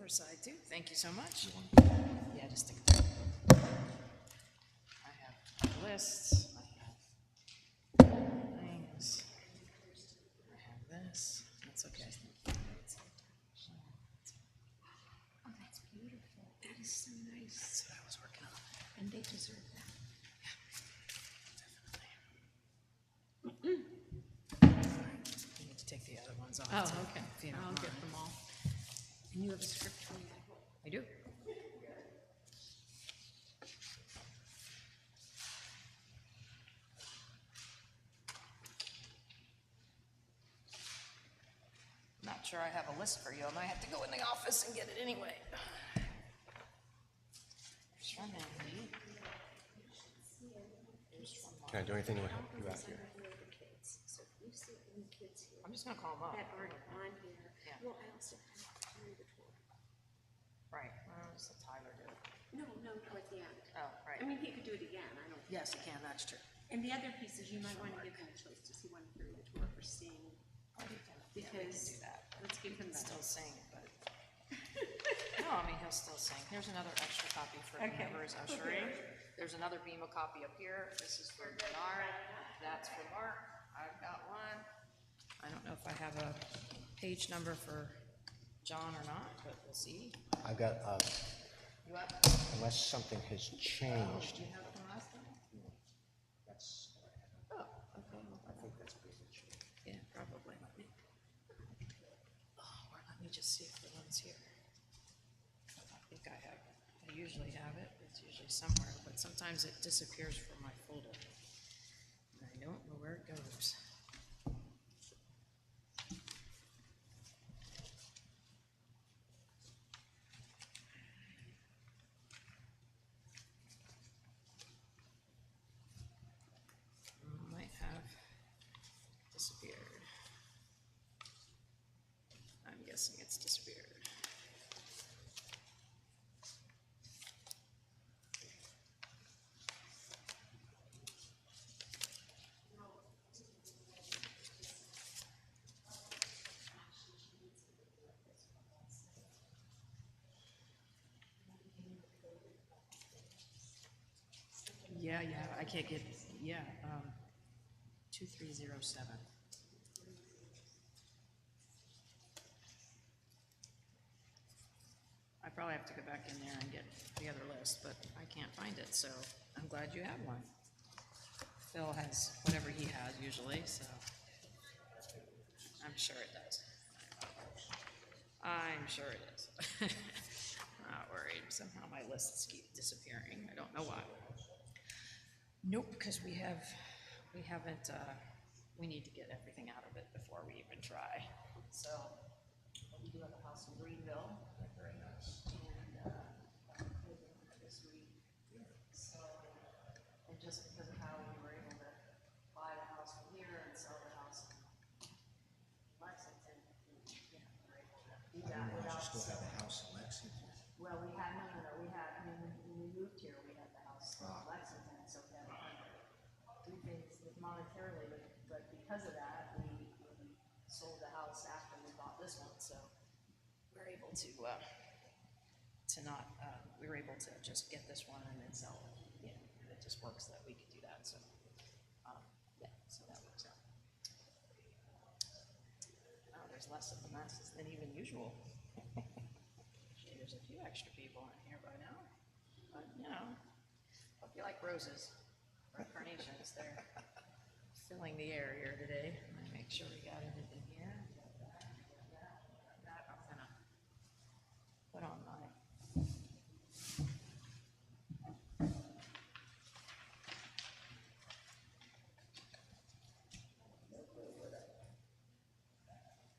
side too. Thank you so much. Yeah, just stick it there. I have lists. I have things. I have this. That's okay. Oh, that's beautiful. That is so nice. That's what I was working on. And they deserve that. Definitely. You need to take the other ones off. Oh, too, okay. if you don't I'll get mind. them all. And you have a script for me? I do. Not sure I have a list for you. I might have to go in the office and get it anyway. Can I do anything to help you out here? So if you see any kids here I'm just gonna call them up. that aren't on here, Yeah. well, I also have to carry the Torah. Right. Well, just let Tyler do it. No, at the end. Oh, right. I mean, he could do it again, I don't. Yes, you can. That's true. And the other piece is you might want to give him a choice to see one carry the Torah or sing, Yeah, we can because do that. let's give him that. Still sing, but no, I mean he'll still sing. Here's another extra copy for Okay. whoever is Ashrae. There's another Bima copy up here. This is for Bernard. That's for Mark. I've got one. I don't know if I have a page number for John or not, but we'll see. I've got, You up? unless something has changed. Do you have it from last time? That's, Oh, okay. I think that's pretty much it. Yeah, probably. Or let me just see if the one's here. I think I have it. I usually have it. It's usually somewhere, but sometimes it disappears from my folder. And I don't know where it goes. Might have disappeared. I'm guessing it's disappeared. Yeah, I can't get, 2307. I probably have to go back in there and get the other list, but I can't find it, so I'm glad you have one. Phil has whatever he has usually, so I'm sure it does. I'm sure it is. Not worried. Somehow my lists keep disappearing. I don't know why. Nope, because we need to get everything out of it before we even try. So, we do have a house in Greenville. Very nice. And this week. So, and just because of how we were able to buy the house from here and sell the house in Lexington, we're able to do that without. You still have a house in Lexington? Well, we had, no, we had, when we moved here, we had the house in Lexington, so we had to do things monetarily, but because of that, we sold the house after we bought this one, so we're able to not, we were able to just get this one and then sell it. Yeah, it just works that we could do that, so, yeah, so that works out. Oh, there's less of the messes than even usual. There's a few extra people in here by now, but hope you like roses or carnations. They're filling the air here today. Let me make sure we got everything here. That I'm gonna put on my.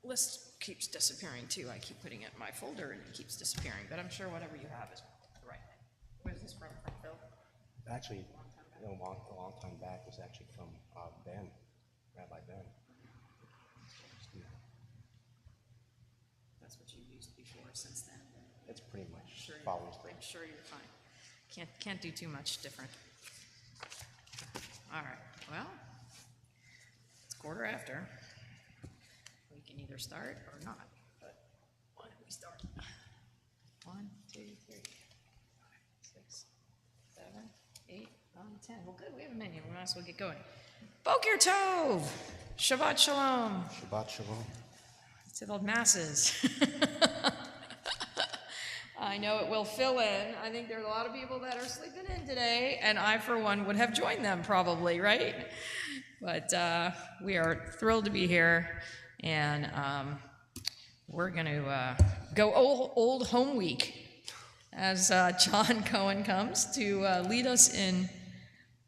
List keeps disappearing too. I keep putting it in my folder and it keeps disappearing, but I'm sure whatever you have is the right thing. Where's this from Phil? Actually, a long time back, was actually from Ben, Rabbi Ben. That's what you used before. Since then, It's pretty much sure follows the. I'm sure you're fine. Can't do too much different. All right. Well, it's 1:15. We can either start or not. But why don't we start? 1, 2, 3, 6, 7, 8, 9, 10. Well, good. We have a menu. We might as well get going. Boker Tov. Shabbat Shalom. Shabbat Shalom. To the masses. I know it will fill in. I think there are a lot of people that are sleeping in today, and I, for one, would have joined them probably, right? But we are thrilled to be here, and we're going to go old home week as John Cohen comes to lead us in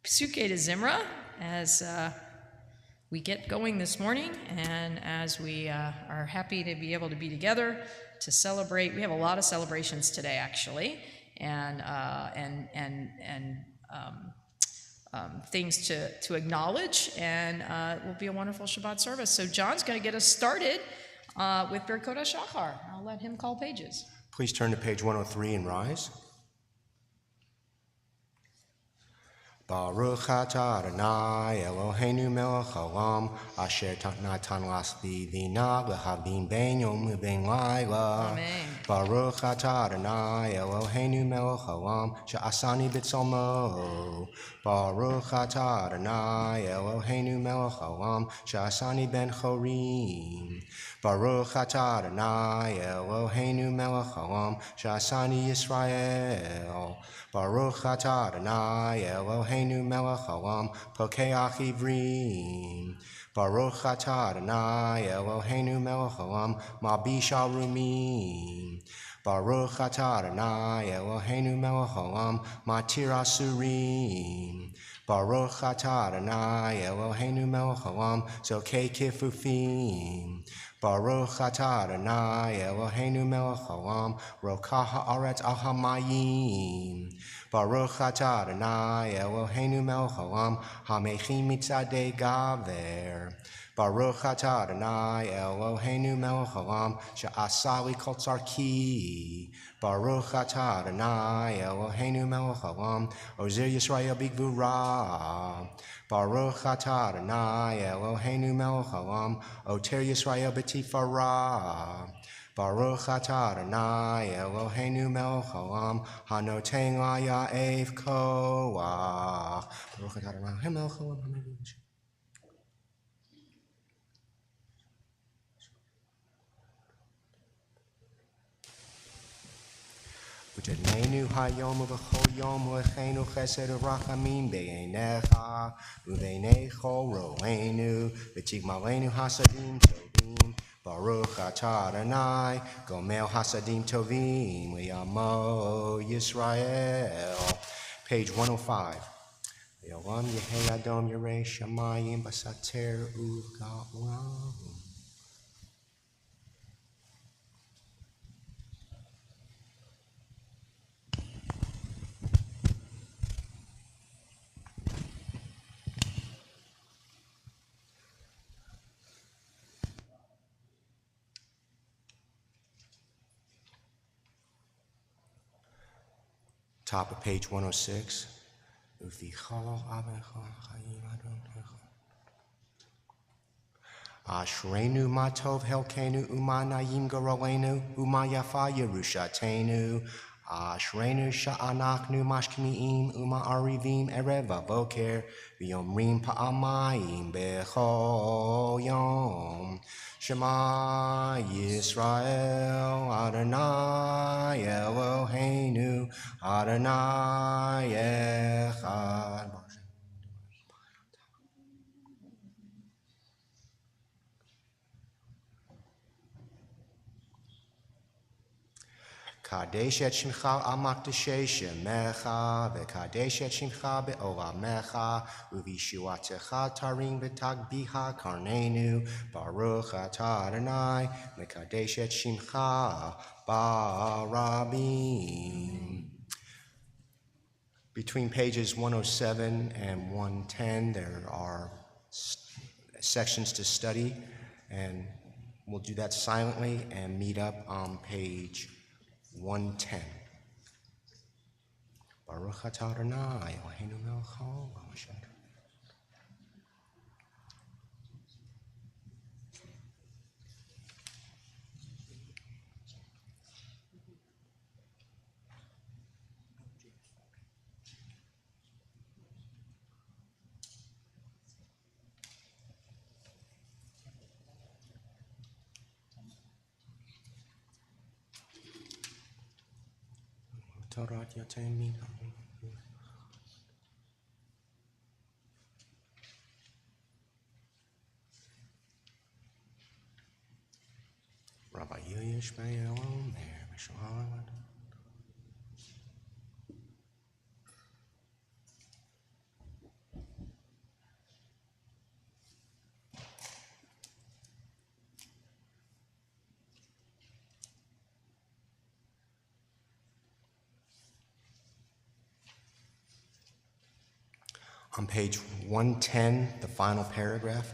Psukei de Zimra as we get going this morning, and as we are happy to be able to be together to celebrate. We have a lot of celebrations today, actually, and things to acknowledge, and it will be a wonderful Shabbat service. So John's going to get us started with Birkot HaShachar. I'll let him call pages. Please turn to page 103 and rise. Baruch atah Adonai Eloheinu melech haolam asher natan las bina lehavin ben yom uben laila. Amen. Baruch atah Adonai Eloheinu melech haolam she'asani b'tzalmo. Baruch atah Adonai Eloheinu melech haolam she'asani ben chorim. Baruch atah Adonai Eloheinu melech haolam she'asani Yisrael. Baruch atah Adonai Eloheinu melech haolam pokeach ivrim. Baruch atah Adonai Eloheinu melech haolam malbish arumim. Baruch atah Adonai Eloheinu melech haolam matir asurim. Baruch atah Adonai Eloheinu melech haolam zokei kifufim. Baruch atah Adonai Eloheinu melech haolam rokah haaretz al hamayim. Baruch atah Adonai Eloheinu melech haolam hamechim mitzadei gaver. Baruch atah Adonai Eloheinu melech haolam she'asa li kol tzarki. Baruch atah Adonai Eloheinu melech haolam ozer Yisrael b'gvura. Baruch atah Adonai Eloheinu melech haolam oter Yisrael b'tifara. Baruch atah Adonai Eloheinu melech haolam hanoten laya'ev koach. Baruch atah Adonai melech haolam. U'tedneinu hayom u'v'chol yom u'lecheinu chesed u'rachamim be'einecha u'v'einei chol ro'enu v'tigmalenu hasadim tovim. Baruch atah Adonai gomel hasadim tovim li'amo Yisrael. Page 105. Yolam Yehei Adom Yerei Shamayim Basater Uv'Ga'ulam. Top of page 106. Ashreinu matov helkenu umanayim garolenu umayafa yerushatenu. Ashreinu sha'anachnu mashkimiim uma'arivim erev boker v'yomrim pa'amayim bechol yom. Shema Yisrael Adonai Eloheinu Adonai Echad. Kadesh et shimcha al makdashei shemecha, v'kadesh et shimcha be'olamecha, u'vishuatecha tarim v'tagbiha karnenu, baruch atah Adonai, v'kadesh et shimcha barabim. Between pages 107 and 110, there are sections to study, and we'll do that silently and meet up on page 110. Baruch atah Adonai Eloheinu melech haolam. Torah Yatemin. Rabbi Yishmael Omer Mishahad. On page 110, the final paragraph.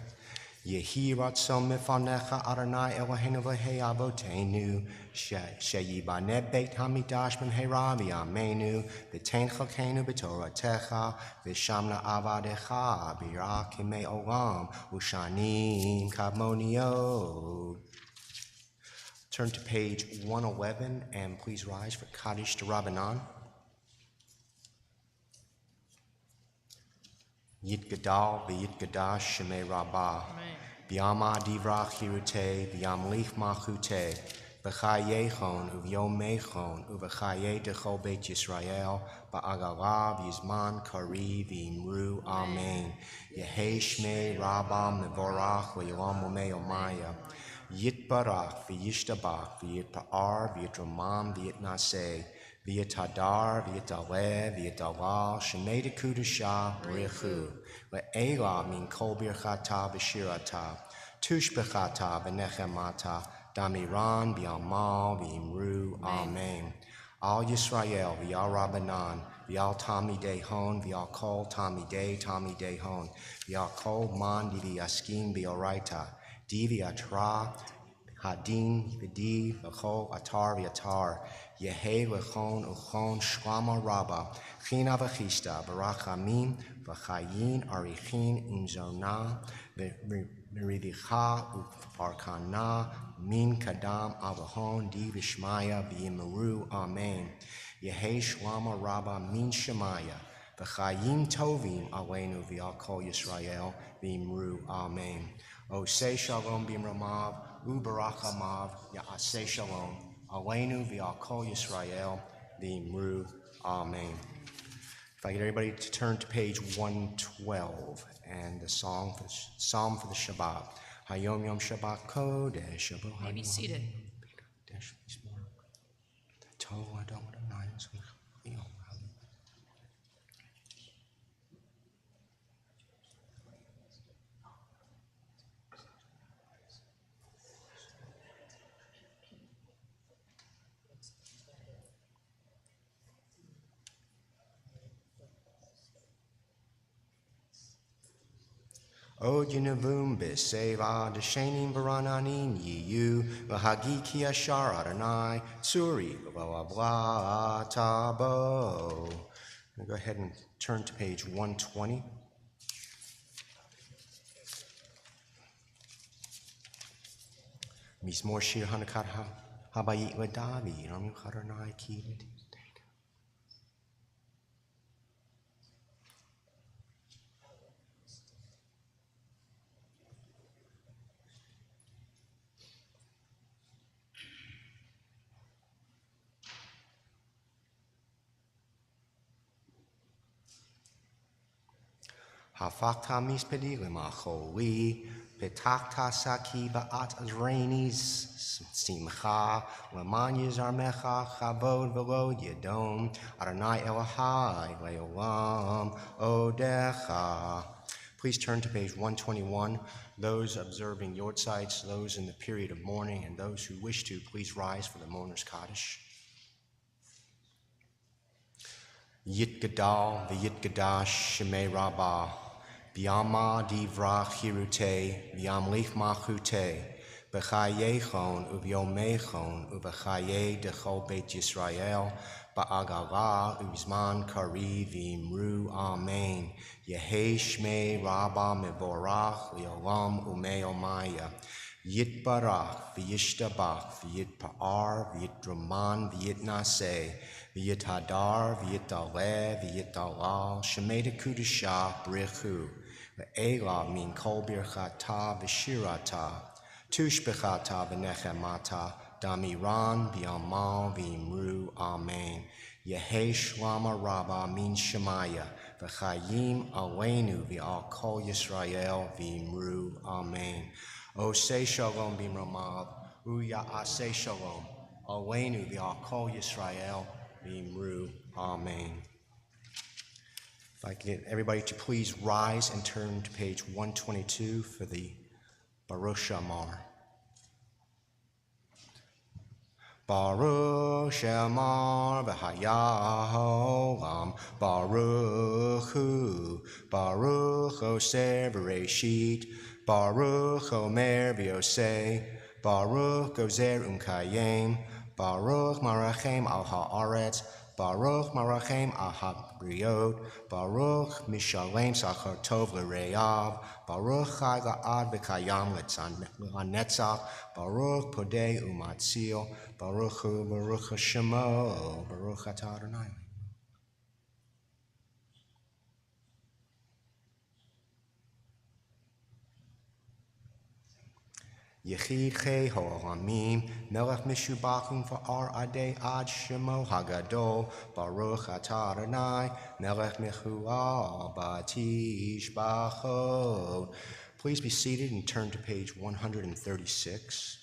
Yehi ratzon mifanecha Adonai Eloheinu v'hei avotenu sheyibane beit hamidash b'mheira v'yameinu v'tein chalkeinu b'toratecha v'shamna avadecha b'yira kimei olam ushanim kadmoniot. Turn to page 111 and please rise for Kaddish to Rabbanan. Yit Gadal v'yit Gadash Shemei Rabbah B'yama Divrach Hirute B'yam Lich Machute B'chaye Chon Uvyomei Chon Uv'chaye Dechol Beit Yisrael Ba'agala V'yizman Kari V'imru Amen Yehei Shmei Rabbah Mevorach V'yolam Umei Omaya Yit Barach V'yishtabach V'yit Pa'ar V'yit Ramam V'yit Naseh V'yit Hadar, V'yit Aleh, V'yit Alal, Shemei Dekudusha, B'richu, Ve'ela min kol birchata v'shirata, Tushbechata v'nechemata, Damiran v'yamal v'imru, Amen. Al Yisrael v'yal Rabbanan, v'yal Talmidei Hon, v'yal kol Talmidei Hon, v'yal kol man v'yaskim v'oraita, V'yatra, Hadin v'di v'chol atar v'yatar, Yehei v'chon uchon shlama rabba, china v'chista v'rachamim v'chayin arichin unzona v'rivicha u'farkana min kadam avahon di v'shmaya v'yimeru amen. Yehei shlama rabba min shemaya v'chayim tovim aleinu v'al kol Yisrael v'yimeru amen. Osei shalom b'imramav u'barachamav ya'aseh shalom Aleinu v'al kol Yisrael v'imru, Amen. If I get everybody to turn to page 112 and the Psalm for the Shabbat. Hayom Yom Shabbat Kodesh. May be seated. O Yinavum Beseva Deshenim Varananim Yiyu Vahagi Ki Ashar Adonai Tsuri blah blah blah Tabo. Go ahead and turn to page 120. Mismor Shir Hanakat Habayit Ladavi Ramu Adonai Ki. Hafakta mispedilim acholi, petakta saki ba'at azrenis simcha, leman yizarmecha chavod velo yedom, Adonai Elohai leolam odecha. Please turn to page 121. Those observing Yortzites, those in the period of mourning, and those who wish to, please rise for the mourner's Kaddish. Yit Gadal v'yit Gadash Shemei Rabbah B'yama Divrach Hirute V'yam Lich Machute B'chaye Chon U'vyomei Chon U'v'chaye Dechol Beit Yisrael Ba'agala U'zman Kari V'imru Amen. Yehei Shmei Rabbah Mevorach Le'olam Umei Omaya Yit Barach v'yishtabach v'yit Pa'ar v'yit Raman v'yit Naseh v'yit Hadar v'yit Aleh v'yit Alal Shemei Dekudusha B'richu Ve'ela min kol birchata v'shirata Tushbechata v'nechemata Damiran v'yamal v'imru Amen. Yehi Shlama Rabbah Min Shemaya, V'chayim Aleinu V'al Kol Yisrael V'imru Amen. Oseh Shalom B'mramav, U'ya'aseh Shalom, Aleinu V'al Kol Yisrael V'imru Amen. If I could get everybody to please rise and turn to page 122 for the Baruch Shamar. Baruch Shamar v'hayaholam, Baruch Hu, Baruch Oser v'reshit, Baruch Omer v'yoseh, Baruch Gozer Kayem, Baruch Marachem al haaretz, Baruch Marachem al habriot, Baruch Mishalem Sachar Tov l'Reav, Baruch Chai la'ad v'kayam l'netzach, Baruch Podei u'matzil, Baruch Hu, Baruch Hashemo, Baruch Atah Adonai. Yechid Chei Ha'olamim, Melech Mishubachim Va'ar Adei Ad Shemo Hagadol, Baruch Atah Adonai, Melech Mechual Batish Bachod. Please be seated and turn to page 136.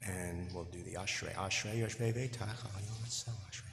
And we'll do the Ashrae. Ashrae Yoshvei Veitach Hayom Etzel Ashrae.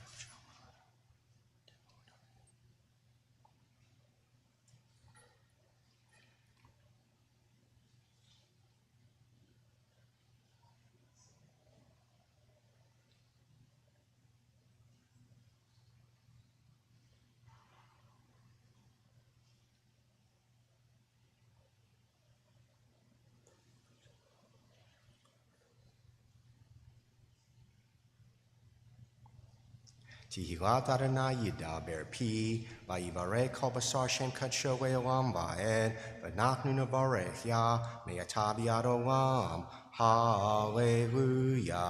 Tihilat Adonai Yidaber Pi, Vayivarech Kol Basar Shem Kadsho Le'olam Va'ed, V'nachnu Nevarech Yah, Me'atah B'yad Olam, Hallelujah.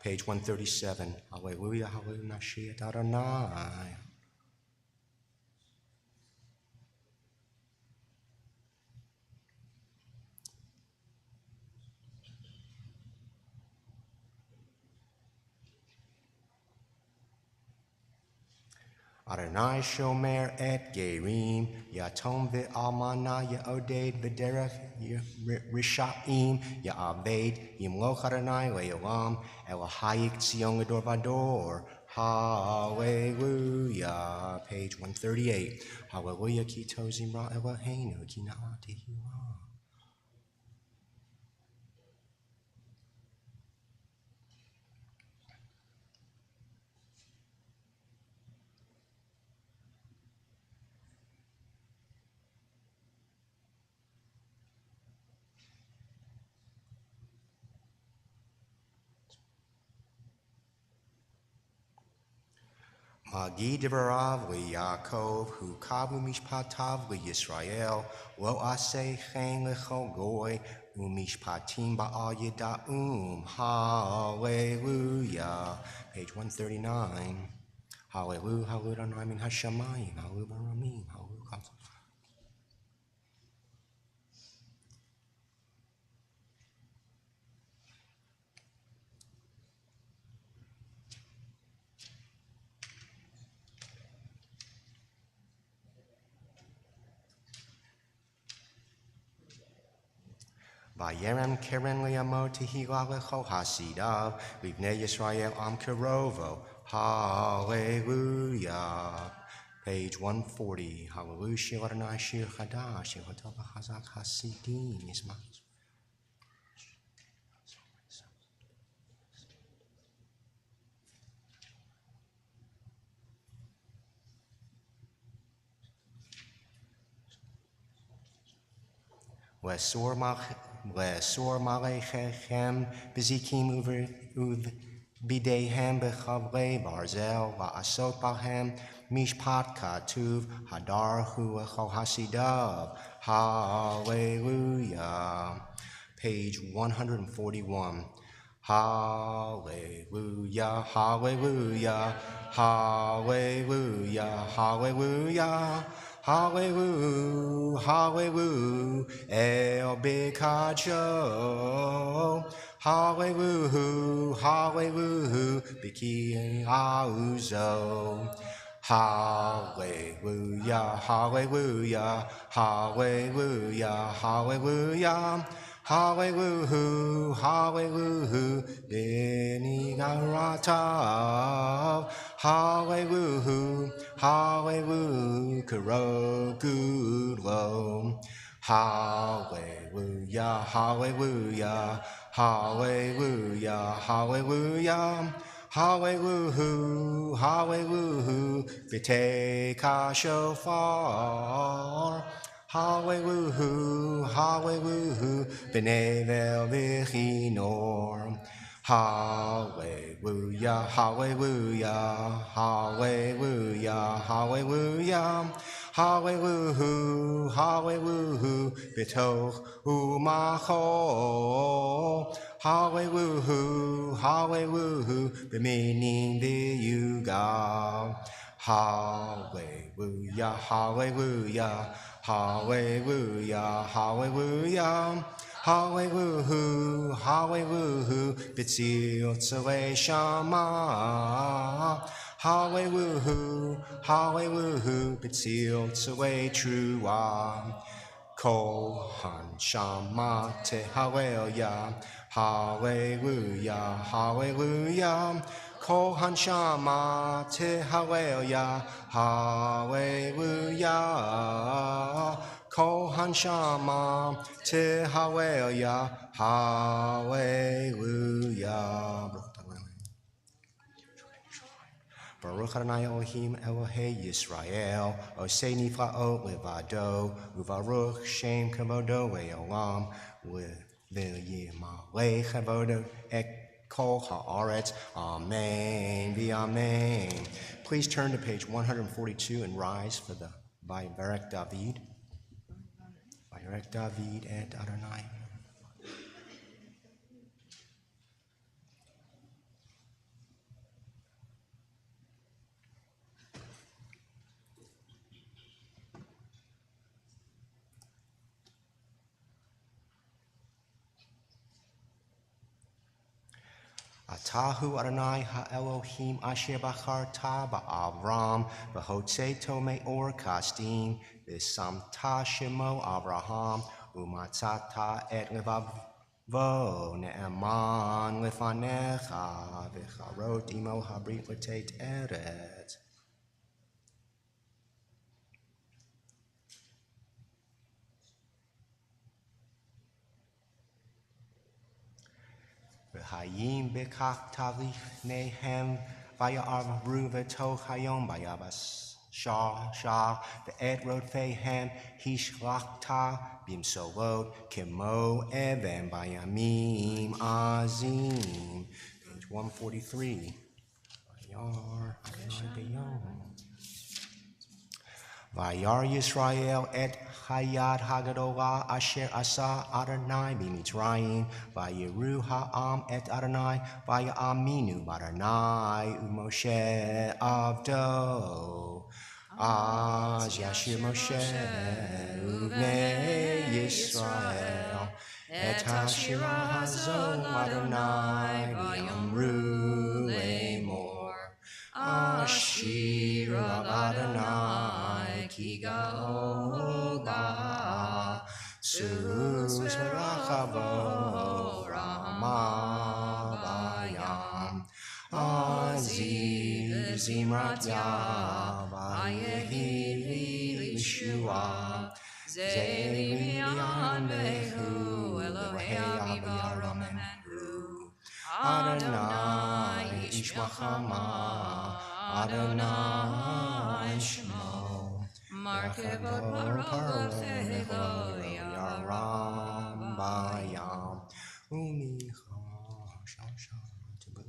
Page 137. Hallelujah, Hallelujah, Nashiat Adonai. Adonai Shomer et Gerim, Yatom ve'almana Ya'oded v'derech Rishaim Ya'aved, Yimloch Adonai le'olam, Elohayik Tzion Gador Vador. Hallelujah. Page 138. Hallelujah ki tozim ra Eloheinu ki na'ati hiwa. Magi devarav liYaakov, hu kavu mishpatav liYisrael, lo aseh chen lechol goy, umishpatim ba'al yida'um. Hallelujah. Page 139. Hallelujah, hallelujah, Adonai min hashamayim, hallelujah, baramim, hallelujah. Vayerem keren li'amo tehila lechol hasidav, livnei Yisrael am kerovo. Hallelujah. Page 140. Hallelujah, Shir Adonai Shir Chadash, Shir Hotov Chazak Hasidim, Yismach. Lesor malechechem bezikim uv-bidehem bechavle barzel va'asot bahem mishpat katuv hadar hu echol hasidav. Hallelujah. Page 141. Hallelujah, hallelujah, hallelujah, hallelujah. Hallelujah, hallelujah, El Bekacho. Hallelujah, hallelujah, Biki Auzo. Hallelujah, hallelujah, hallelujah, hallelujah. Hallelujah, hallelujah, Beni Garata. Hallelujah, hallelujah, Karogulo. Hallelujah, hallelujah, hallelujah, hallelujah. Hallelujah, hallelujah, B'teka shofar. Hallelujah, hallelujah, B'nevel v'chinor. Hallelujah, hallelujah, hallelujah, hallelujah. Hallelujah, hallelujah, B'toch u'machol. Hallelujah, hallelujah, B'minim v'yugal. Hallelujah, hallelujah, hallelujah, hallelujah. Hallelujah, hallelujah, B'tzil tzalei shama. Hallelujah, hallelujah, B'tzil tzalei trua. Kohan shama tehalelia. Hallelujah, hallelujah. Kohan shama tehalelia. Hallelujah. Kohan shama tehalelia. Hallelujah. Baruch Adonai Elohim Elohei Yisrael, Osei Nifla'ot Levado, Uvaruch Shem Kavodo Le'olam, V'yimalei Chavodo Et Kol Haaretz. Amen, v'amen. Please turn to page 142 and rise for the Vayorek David. Vayorek David et Adonai. Atahu Adonai ha-Elohim asher bacharta ba'Avram v'hotzeto me'or kasdim v'samta shemo Avraham u'matzata et levavo ne'eman lefanecha v'charot imo habrit l'teit eret. V'hayim bekach talif nehem v'ya'avru v'toch hayom v'yabas shah v'et rodfehem hishlachta bimsolot kemo even v'yamim azim. Page 143. Vayar Adonai b'yom. Vayar Yisrael et Hayat Hagadolah asher asa Adonai b'Mitzrayim. Vayiru ha'am et Adonai vayaminu b'Adonai u'Moshe avdo. Az yashir Moshe u'bnei Yisrael et hashira hazo Adonai v'yamru le'mor. Ashira Adonai ki gaola sus v'rachavo rama v'yam aziv zimrat yav ayehi Yeshua zevi yamehu Elohei avivaram emenu Adonai ishmachama Adonai shmo Markevot parot v'chevo yaram bayam umicha shasham tibu.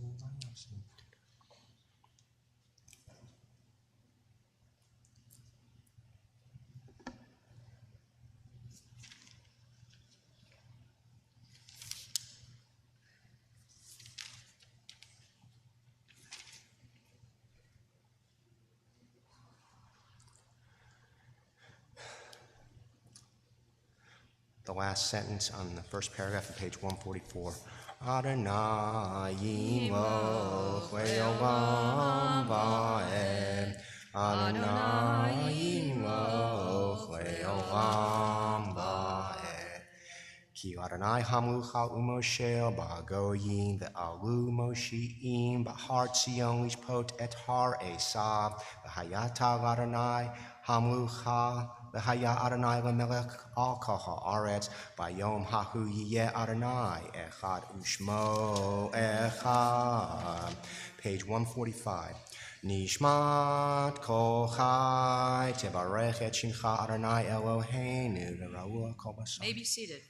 The last sentence on the first paragraph of page 144. Adonai Yimloch le'olam va'ed. Adonai Yimloch le'olam va'ed. Ki Adonai hamlucha u'Moshe ba'goyim ve'alu Mosheim b'har Tzion lishpot et har Esav v'hayata Adonai hamlucha v'haya Adonai lemelech al kol ha'aretz bayom hahu yiyeh Adonai echad u'shmo echad. Page 145. Nishmat kol chai tevarech et shincha Adonai Eloheinu v'ra'ua kol basar. May be seated.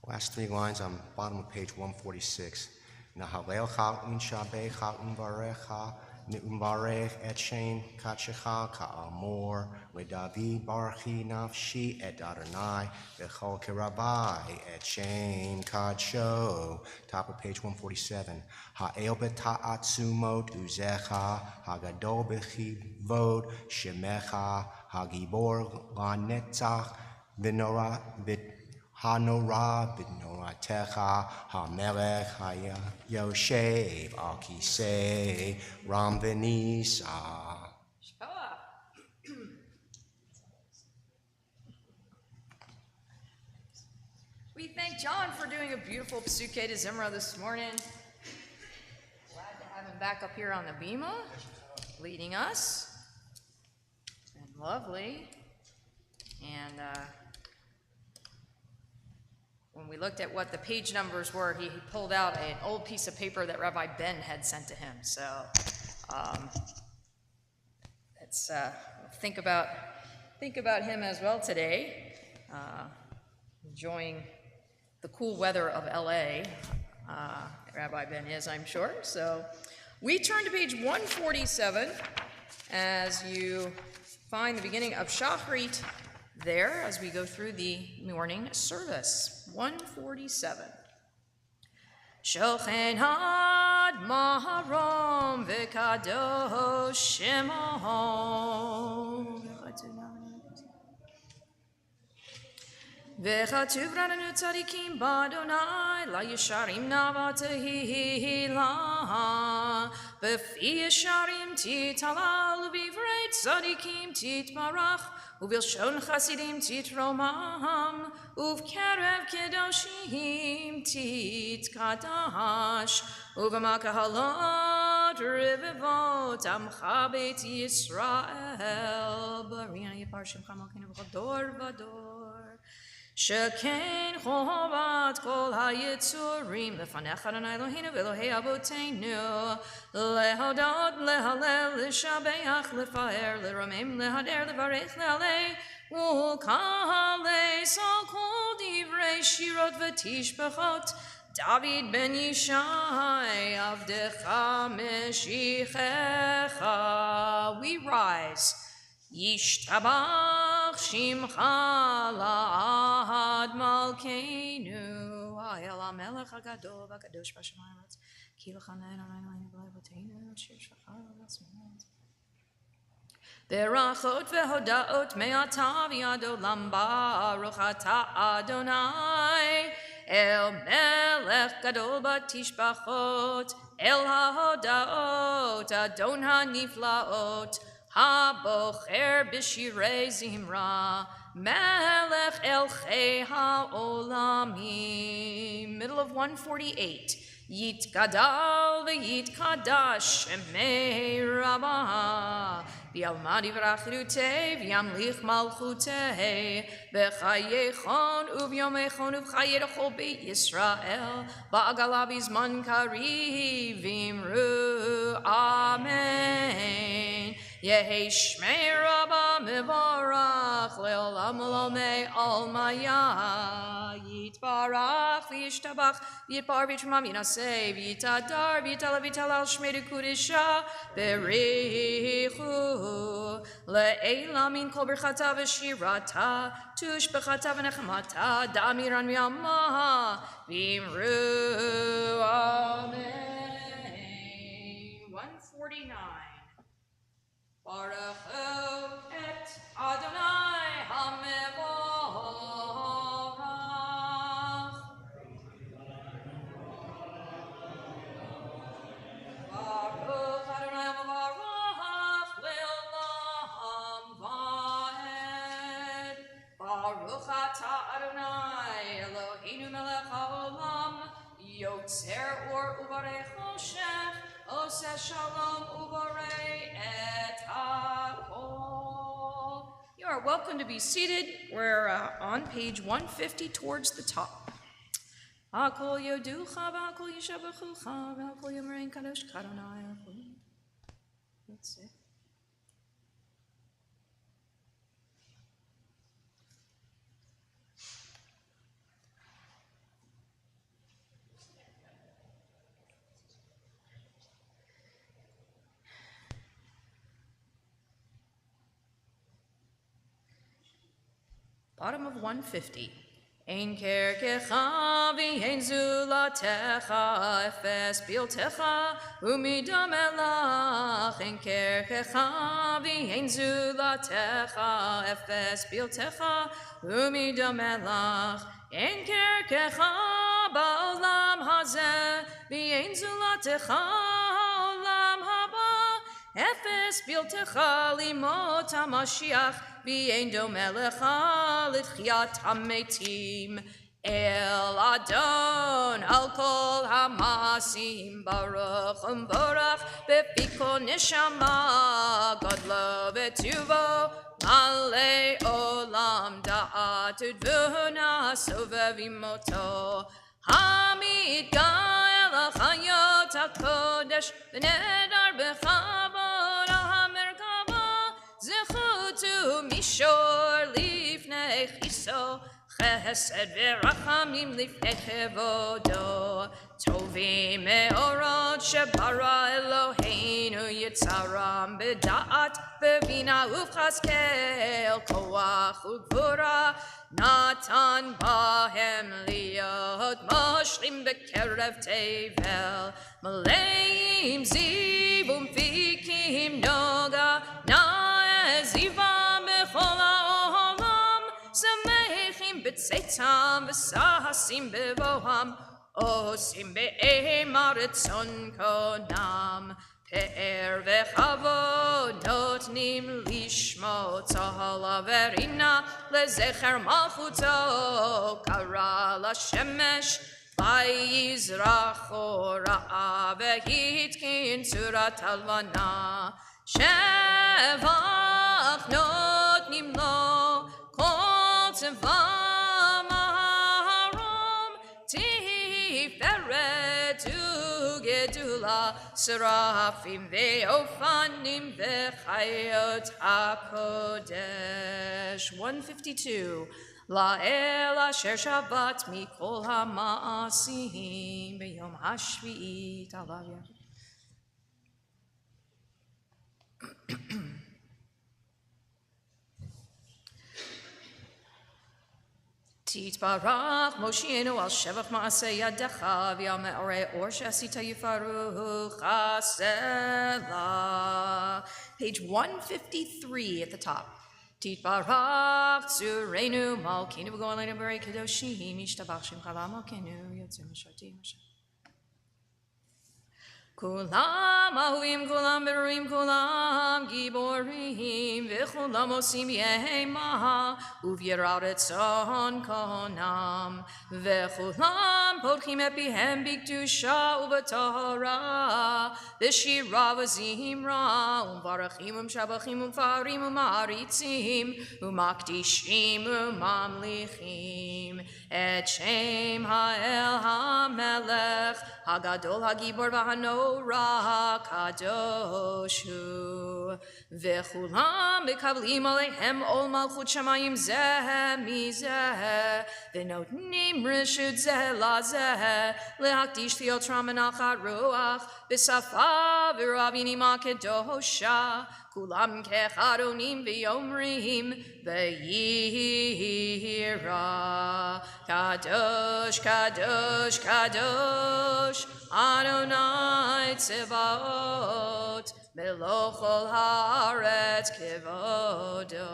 Last three lines on bottom of page 146. Nahalecha unshabecha umvarecha umvarech et shem kachecha ka'amor leDavid barchi nafshi et Adonai v'chol kerabai et shem kadsho. Top of page 147. Ha'el beta'atzumot uzecha hagadol bechivod shemecha hagibor lanetzach v'nora Hanorah b'noratecha hamelech hayoshev al kisei ram v'nisa. We thank John for doing a beautiful Psukei de Zimra this morning. Glad to have him back up here on the bima, leading us. It's been lovely. And when we looked at what the page numbers were, he pulled out an old piece of paper that Rabbi Ben had sent to him. So let's think about him as well today, enjoying the cool weather of LA. Rabbi Ben is, I'm sure. So we turn to page 147 as you find the beginning of Shakhrit there as we go through the morning service. 147. Shochen had maharom v'kadosh shemo v'chatuv radanu tzadikim b'Adonai la yesharim navatehila v'fi yesharim titalal v'vrei tzadikim titmarach ובלשון חסידים תתרומם, ובקרב קדושים תתקדש, ובמקהלות רבבות עמך בית ישראל, ברינה יפר שמך מלכנו בכל דור ודור. שכן חובת כל היצורים לפניך אדוני אלוהינו ואלוהי אבותינו להודות, להלל, לשבח, לפאר, לרומם, להדר, לברך, להלל ולקהל כל דברי שירות ותשבחות דוד בן ישי עבדך משיחך. We rise. ישתבח שמך לעד מלכנו, האל המלך הגדול והקדוש בשמיים הארץ, כי לך נהנה עלינו ולאבותינו, שיר שלך לעצמנו. ברכות והודאות מעתה ועד עולם ברוך אתה אדוני, אל מלך גדול בתשבחות, אל ההודאות, אדון הנפלאות, הבוחר בשירי זמרה, מלך אלכי העולמים. Middle of 148. יתגדל ויתקדש שמי רבה, V'yalmad yivrach chirutei, v'yamlich malchutei, b'chayechon uvyomechon uv'chayerachol beit Yisrael, ba'agala b'zman kariv, v'imru amen. Yehi shmei rabba mevarach, le'olam olamei almaya, yitbarach v'yishtabach, v'yitbar v'yitmam yinaseh, v'yitadar v'yitala v'yitalal shmei dekudisha, v'richu, le'elam min kol berchata v'shirata, tush b'chata v'nechmata, da'amiran v'yamaha, v'imru amen. 149. Baruch et Adonai HaMevorach. Baruch Adonai HaMevorach le'olam va'ed. Baruch atah Adonai Eloheinu melech haolam, yotzer or uvarei choshech, oseh shalom uvarei et hakol. You are welcome to be seated. We're on page 150 towards the top. Hakol yoducha v'hakol yishabechucha v'hakol yomerein kadosh kadonai. That's it. Bottom of 150. Ein kerkecha v'ein zulatecha, efes biltecha umida melach. Ein kerkecha v'ein zulatecha, efes biltecha umida melach. Ein kerkecha ba'olam hazeh, v'ein zulatecha olam haba, efes biltecha limot hamashiach, v'ein domeh lecha l'tchiat hametim. El Adon al kol hamasim, baruch umborach b'piko neshama, godlo v'tuvo malei olam da'at udvuna sovev imoto. Hamid el achayot hakodesh v'nedar b'chavod al hamerkava, zechutu mishor lifnei chiso, chesed v'rachamim lifnei chevodo. Tovim me'orot shebara Eloheinu yitzaram b'da'at b'bina uv'chaskel koach ugvura, natan bahem liot moshlim b'kerev tevel, maleim ziv umfikim noga, na'eziva b'chol ha'olam, samechim b'tzeitam v'sahasim b'voham, osim be'em aretzon konam. Pe'er v'chavod notnim lishmo tzahal verina lezecher malchuto, kara l'shemesh vayizracho ra'a v'yitkin surat alvana, shevach notnim lo kol teva maharom, tiferet ugedula, serafim ve'ofanim ve'chayot hakodesh. 152. La'el asher Shabbat mikol ha'ma'asim b'yom hashvi'it. Aliyah. Titbarach Moshienu al shevach ma'aseh yadecha v'yame'orei or she'asita yifaru chasela. Page 153 at the top. Titbarach tzurenu malkeinu v'go'aleinu b'rei kedoshim yishtabach shem chala malkeinu yotzei masharti masharti. Kulam ahuim, kulam beruim, kulam giborim, v'chulam osim yehema, uv'yerav etzon konam, v'chulam podchim epihem b'kedusha u'b'torah, v'shira v'zimra, u'mvarachim u'mshabachim u'mfarim u'maritzim, u'makdishim u'mamlichim, et shem ha'el ha'melech, hagadol ha'gibor v'hano Ra Kadoshu V'chulam V'kavlim Aleihem Ol Malchut Shamayim Zeh Mizeh V'notnim Rishut Zeh Lazeh Lehakdish Theotram Menachat Ruach V'safa V'ravinim HaKedosha Kulam Kecharonim V'yomrim V'yira Kadosh Kadosh Kadosh Adonai Tzevaot Melochol Haaretz Kivodo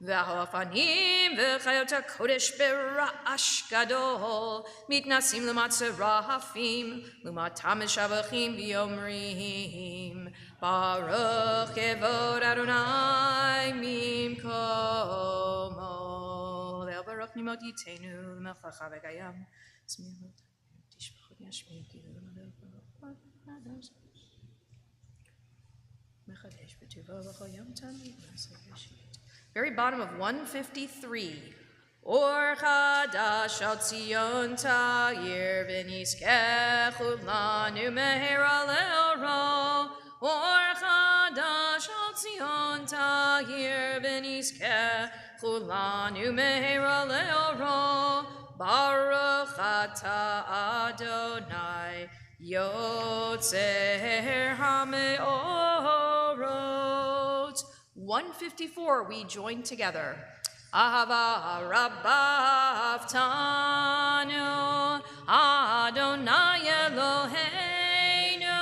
V'hafanim V'chayot HaKodesh Bera'ash Gadol Mitnasim L'matzerahafim L'matam Shavachim V'yomrim Baruch Kevod Adonai Mimkomo Ve'el Baruch Nimot Yitenu L'melchacha V'gayam Tzmiut Very bottom of 153. Or chadash al Tzion ta'ir v'niskech lanu mehera le'oro. Or chadash al Tzion ta'ir v'niskech lanu mehera le'oro. Baruch ata Adonai Yotzer HaMeorot. 154, we join together. Ahava Rabba Aftanu Adonai Eloheinu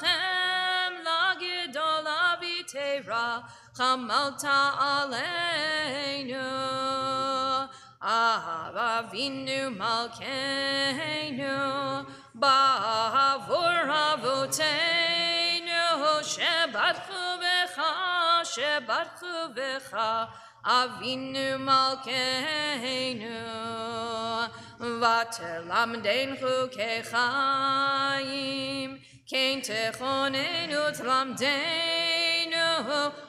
Chem Lagidol Avitera Chamalta Aleinu Avinu Malkeinu Ba'avur Avoteinu Shebatchu Becha Shebatchu Becha Avinu Malkeinu Vatelamdein Chukei Chaim Kein Techonenu Tlamdeinu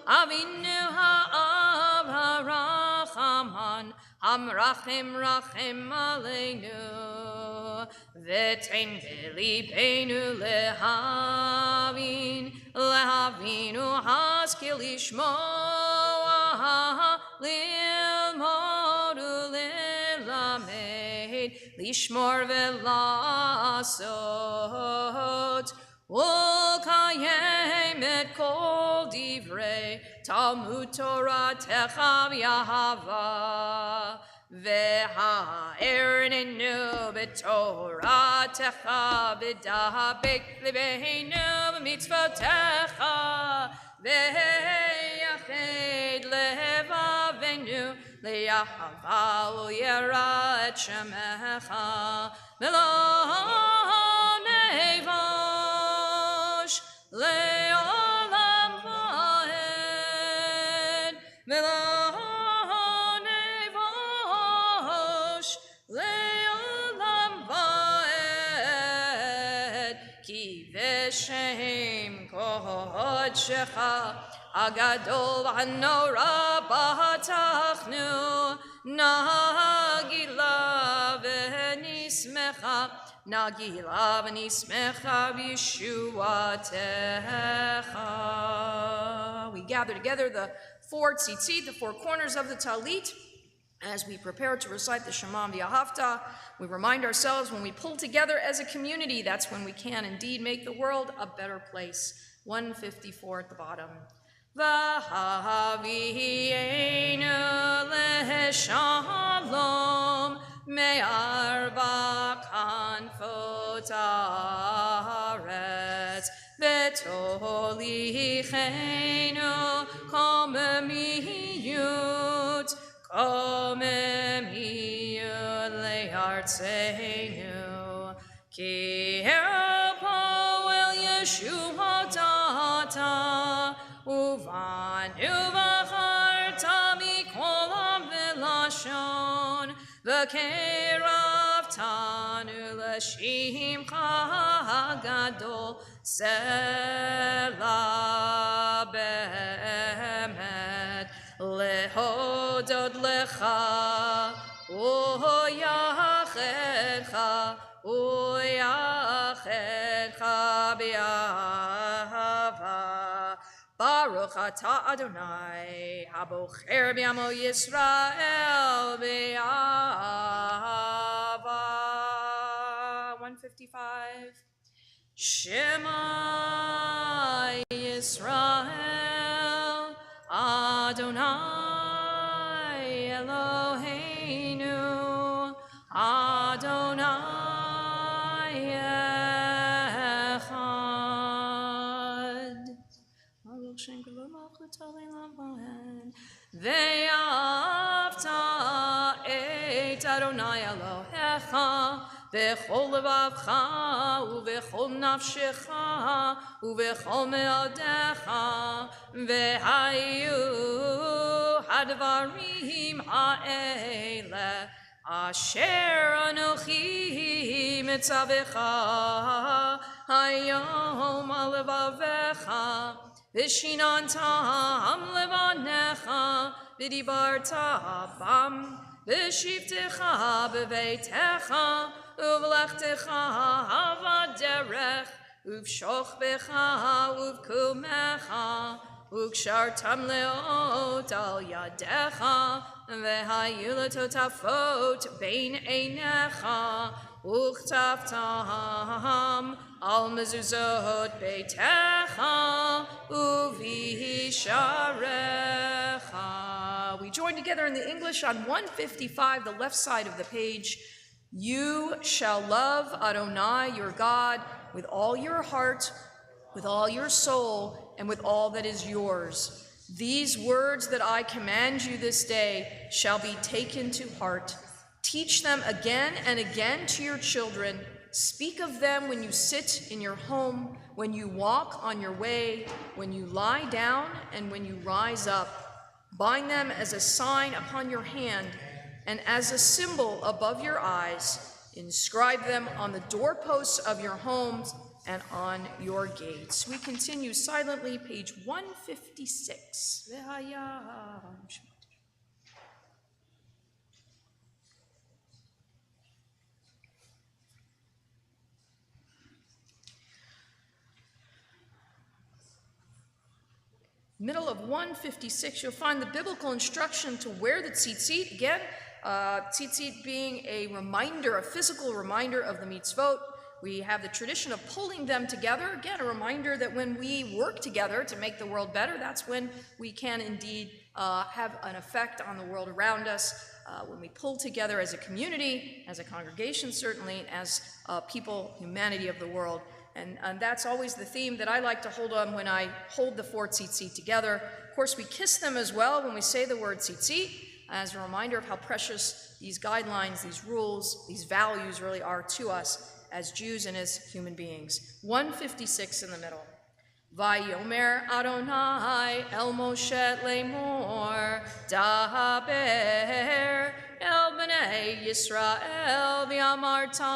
Avinu Ha'av Harachaman Hamrachim Rachim Aleinu V'tein V'libeinu Lehavinu Haskil Lishmoa Lilmod U'lilamed Lishmor V'lasot U'kayem et kol divrei Talmud Torah Techa V'yahava V'ha'ernenu b'Torah Techa V'dahapek Libeinu B'mitzvotecha V'yached Levavenu Le'yahava U'yera et Shemecha V'lo nevosh Le'olam va'ed V'lo nevosh Le'olam va'ed Ki v'shem kodshecha Agadol v'hanora b'hatachnu Nagila v'nismecha Nagila v'nismecha v'yeshuatecha. We gather together the four tzitzit, the four corners of the talit, as we prepare to recite the Shema V'Ahavta. We remind ourselves when we pull together as a community, that's when we can indeed make the world a better place. 154 at the bottom. V'havienu le'shalom me'arba kanfot haaretz v'tolichenu komemiyut le'artzeinu ki helpo Anu v'charta mikol ha'velashon v'keraftanu l'shimcha ha'gadol Selah be'emet lehodod lecha Uyachetcha b'yahava Baruch atah Adonai habocher b'yamo Yisrael b'yahava 155 Shema Yisrael Adonai Eloheinu Adonai Echad. Baruch Shem Kavod Malchuto Le'olam Vaed. Ve'ahavta et Adonai Elohecha V'chol levavcha u'v'chol nafshecha u'v'chol me'odecha v'hayu hadvarim ha'ele asher anochi mitzavecha hayom alevavecha v'shinantam levanecha v'dibarta bam v'shivtecha b'veitecha uv'lechtecha havaderech uv'shochbecha uv'kumecha uv'kshartam leot al yadecha v'hayu letotafot bein einecha uchtaftam al mezuzot beitecha uvisharecha. We join together in the English on 155, the left side of the page. You shall love Adonai your God with all your heart, with all your soul, and with all that is yours. These words that I command you this day shall be taken to heart. Teach them again and again to your children. Speak of them when you sit in your home, when you walk on your way, when you lie down, and when you rise up. Bind them as a sign upon your hand and as a symbol above your eyes. Inscribe them on the doorposts of your homes and on your gates. We continue silently, page 156. Middle of 156, you'll find the biblical instruction to wear the tzitzit. Again, tzitzit being a reminder, a physical reminder of the mitzvot. We have the tradition of pulling them together. Again, a reminder that when we work together to make the world better, that's when we can indeed have an effect on the world around us. When we pull together as a community, as a congregation certainly, as people, humanity of the world. And that's always the theme that I like to hold on when I hold the four tzitzit together. Of course, we kiss them as well when we say the word tzitzit, as a reminder of how precious these guidelines, these rules, these values really are to us as Jews and as human beings. 156 in the middle. Vayomer Adonai el Moshe lemor daber el bnei Yisrael v'amarta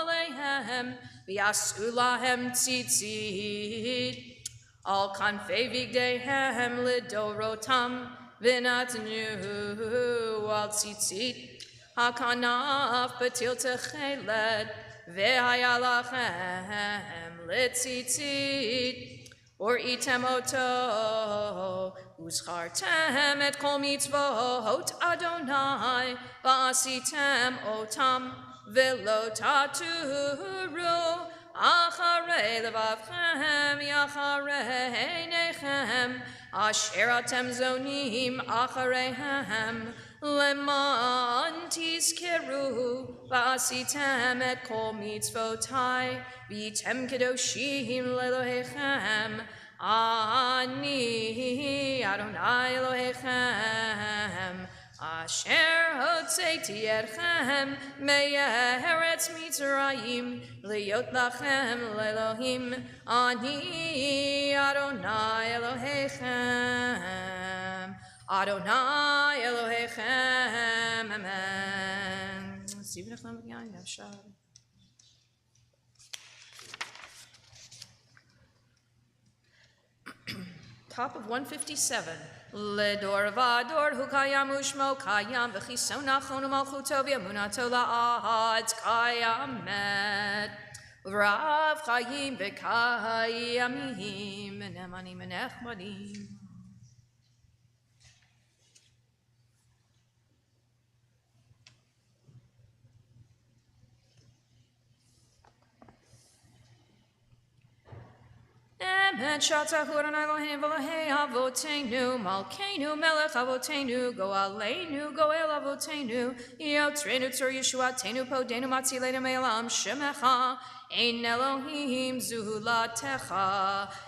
alehem v'yasu lahem tzitzit al kanfei vigdehem lidorotam v'natnu al tzitzit hakanaf batil techeled v'hayalachem litzitzit or item oto uzchartem et kol mitzvot Adonai va'asitem otam v'lo taturu acharei levavchem yacharei einechem asher atem zonim achareihem leman tizkeru v'asitem et kol mitzvotai v'yitem kedoshim lelohechem ani Adonai Elohechem asher hotzeiti etchem me'eretz Mitzrayim liot lachem lelohim ani Adonai Elohechem Elohechem, Adonai Elohechem, Amen. Top of 157. Ledor vador hu kayam ushmo kayam v'chiso nachon u'malchuto v'yamunato la'ad kayamet v'rav chayim v'kayamim v'nemanim v'nechmanim. Emet shatahu Adonai Elohim v'Elahei avotenu malkeinu melech avotenu go'aleinu go'el avotenu yotrenu tzur yeshuatenu podenu matzilenu me'elam shemecha ein Elohim zulatecha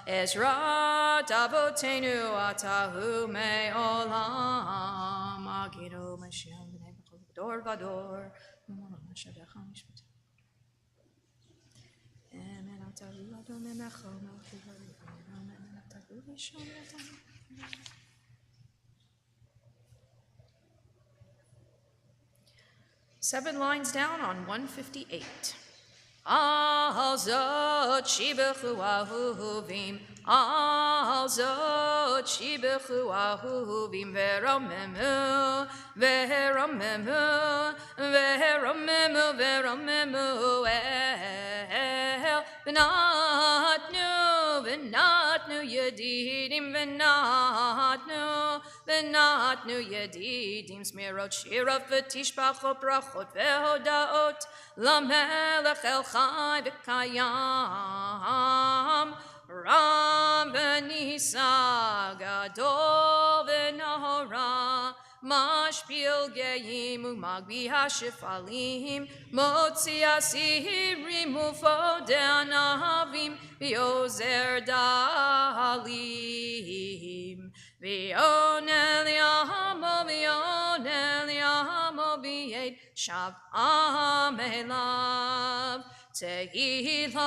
ezrat avotenu atahu me'olam aginu Mashiach b'nei b'chol v'dor v'dor v'molam hashadecha mishpat. Seven lines down on 158. Al zot shibechu ahuvim, al zot shibechu ahuvim, veromemu, veromemu, veromemu, veromemu el, v'natnu, v'natnu yedidim, v'natnu yedidim, smirot shirot v'tishbachot brachot v'hodaot, Lamelech el chai v'kayam Ram v'nisa gadol v'nahora Mashpil geim u'magbi ha'shifalim Motzi asirim ufode anavim V'yozer dalim V'yonel yamo v'yonel yamo v'yed Shav amelav Tehilot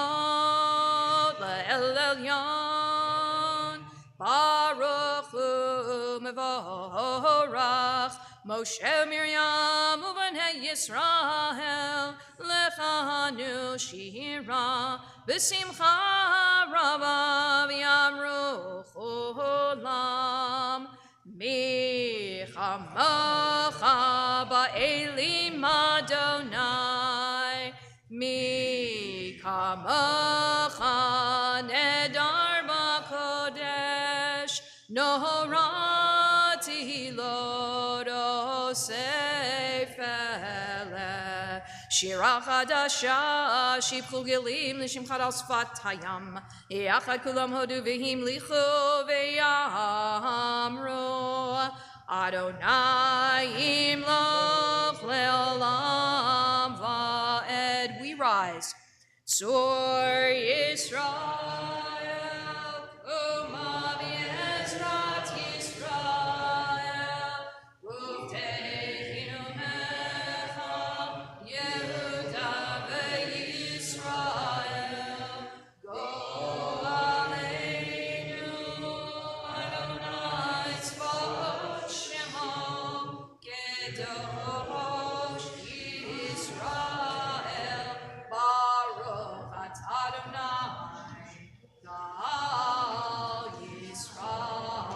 la'el elyon Baruch hu mevorach Moshe Miriam u'bnei Yisrael Lechanu shira B'simcha rava v'yamru cholam Mi chamacha ba'elim Adonai Mi kamacha nedar b'kodesh Nohorati lodo sefele Shira chadasha shipchu gilim l'shim chadal sfat hayam Yachad kulam hodu v'him lichu v'yamru Adonai imloch le'olam va'ed. We rise. Tzur Yisrael, Umav Yezrat Yisrael, Uvtehinu Mecha, Yehuda veYisrael, Go Aleinu, Adonai Tzvaot Shemo, Kedosh Yisrael, Baruch Adonai, Gal Yisrael.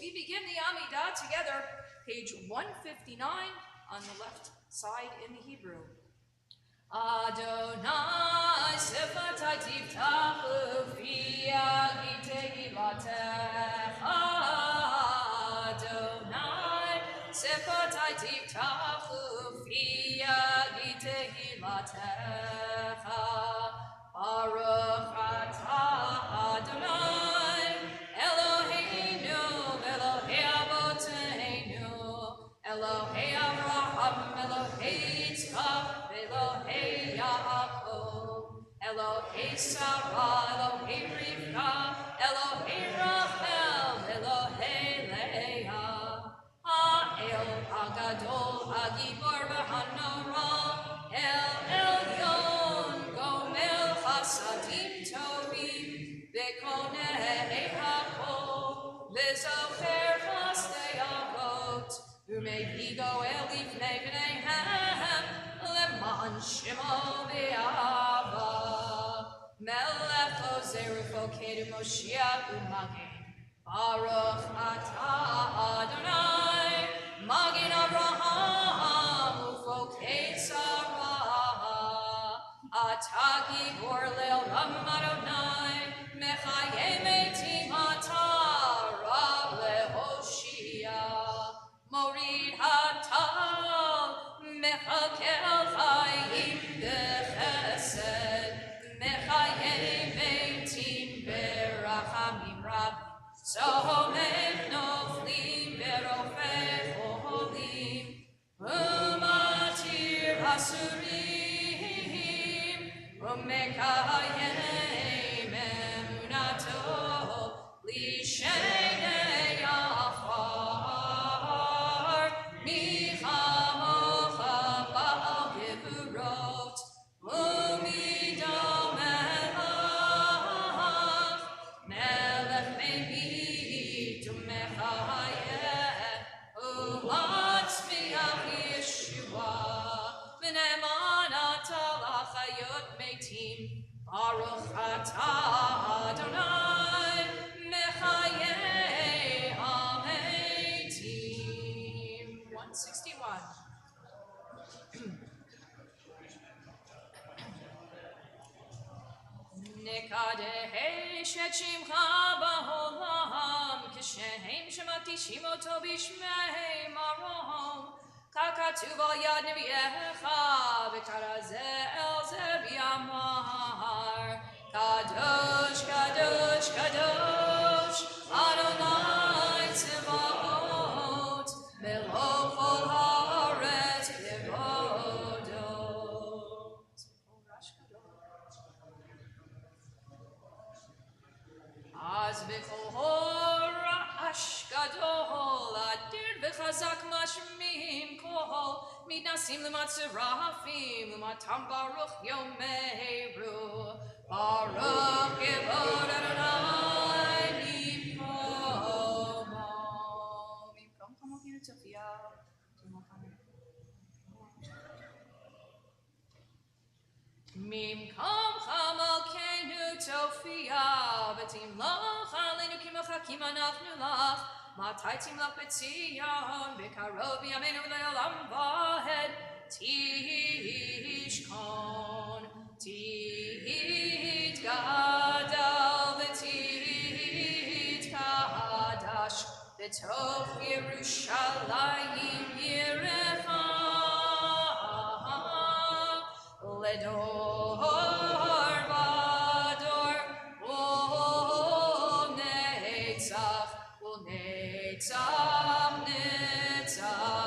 We begin the Amidah together, page 159 on the left side in the Hebrew. Adonai sefatai tiftachu fi tehilatecha. Adonai sefatai tiftachu fi tehilatecha. Baruch atah Adonai Eloheinu Elohei Avoteinu Elohei Avraham Elohei Yitzchak Elohei Yaakov Elohei Sarah Elohei Rivka Elohei Rachel Elohei Leah Ha'el Hagadol Hagibor V'Hanora El Elyon Gomel Chasadim Tovim V'Kol Nei Hakol, V'zocher Chastei Avot, U'mevigo Elifnei V'neihem, Leman Shemo V'Ava, Melech Ozer U'Fokedu Moshiach U'Magen, Baruch Atah Adonai, Magen Avraham U'Foked Sarah, Atah Gibor Le'olam Adonai, Mechayeh Metim Atah Rav Lehoshia, Morid Hatal, Mechakel Chayim B'Chesed, Mechayeh Metim B'Rachamim Rab, Sohomem Noflim V'Rofeh Cholim, Umatir Asurim, Umekayem Emunato, Lishenei Afar, Michamocha Baal Gevurot, Umidom Elav, Melech Mevit Umechayeh, Umatzmiach Yeshua, V'ne'eman atah l'chayot metim, Baruch atah Adonai, Mechayeh hametim. 161. Nekadesh et shimcha ba'olam, Kishem shemati shimoto b'shmei marom, Kakatuv al yad nevi'echa, V'karazeh el zeh b'yamar, Kadosh, Kadosh, Kadosh, Adonai Tzevaot, Melo kol haaretz kevodot. Az v'chol ra'ash gadol, adir v'chazak mashmim kol, midnasim l'matzerafim, u'matam baruch yomeru, Baruch Kevod Adonai Mimkomo. Mimkom Kamokinu Tofia. Mimkom Chamokenu Tofia. Betim Loch Alenu Kimochakim Anachnu Lach. Matai Timlach Betzion. Bekarov Yamenu Le'olam Vahed. Tishkon. Tit gadal v'tit kadash v'tov Yerushalayim yirecha ledor vador u'netzach netzachim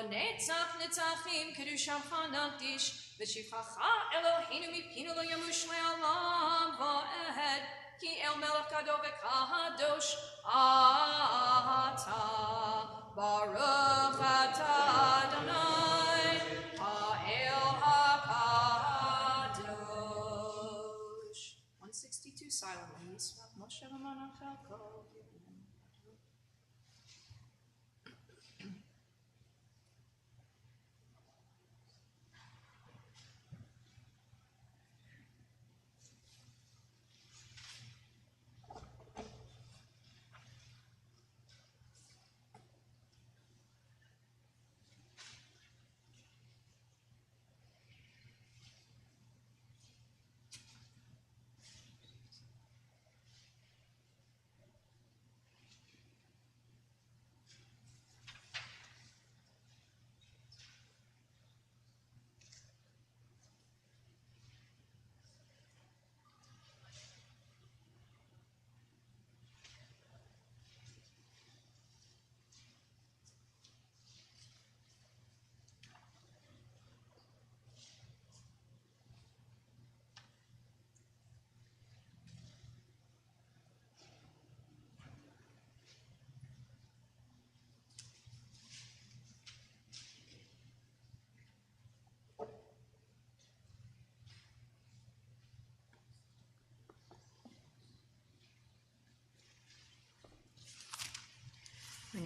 Netzach netzachim kedushamcha nakdish v'shivchacha Eloheinu mipinu lo yamush le'olam va'ed ki el melech gadol v'kadosh atah baruch atah Adonai ha'el hakadosh. 162 silently. Yisrael Moshe v'manach Elko.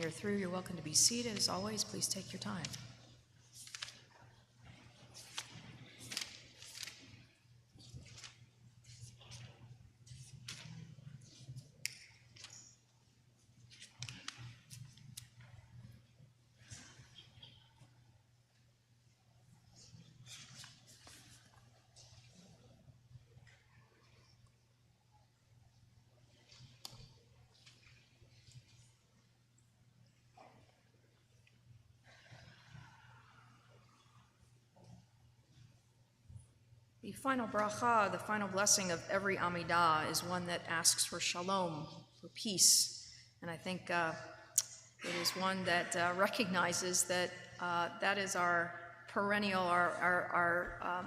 you're through, you're welcome to be seated. As always, please take your time. The final bracha, the final blessing of every Amidah, is one that asks for shalom, for peace. And I think it is one that recognizes that that is our perennial, our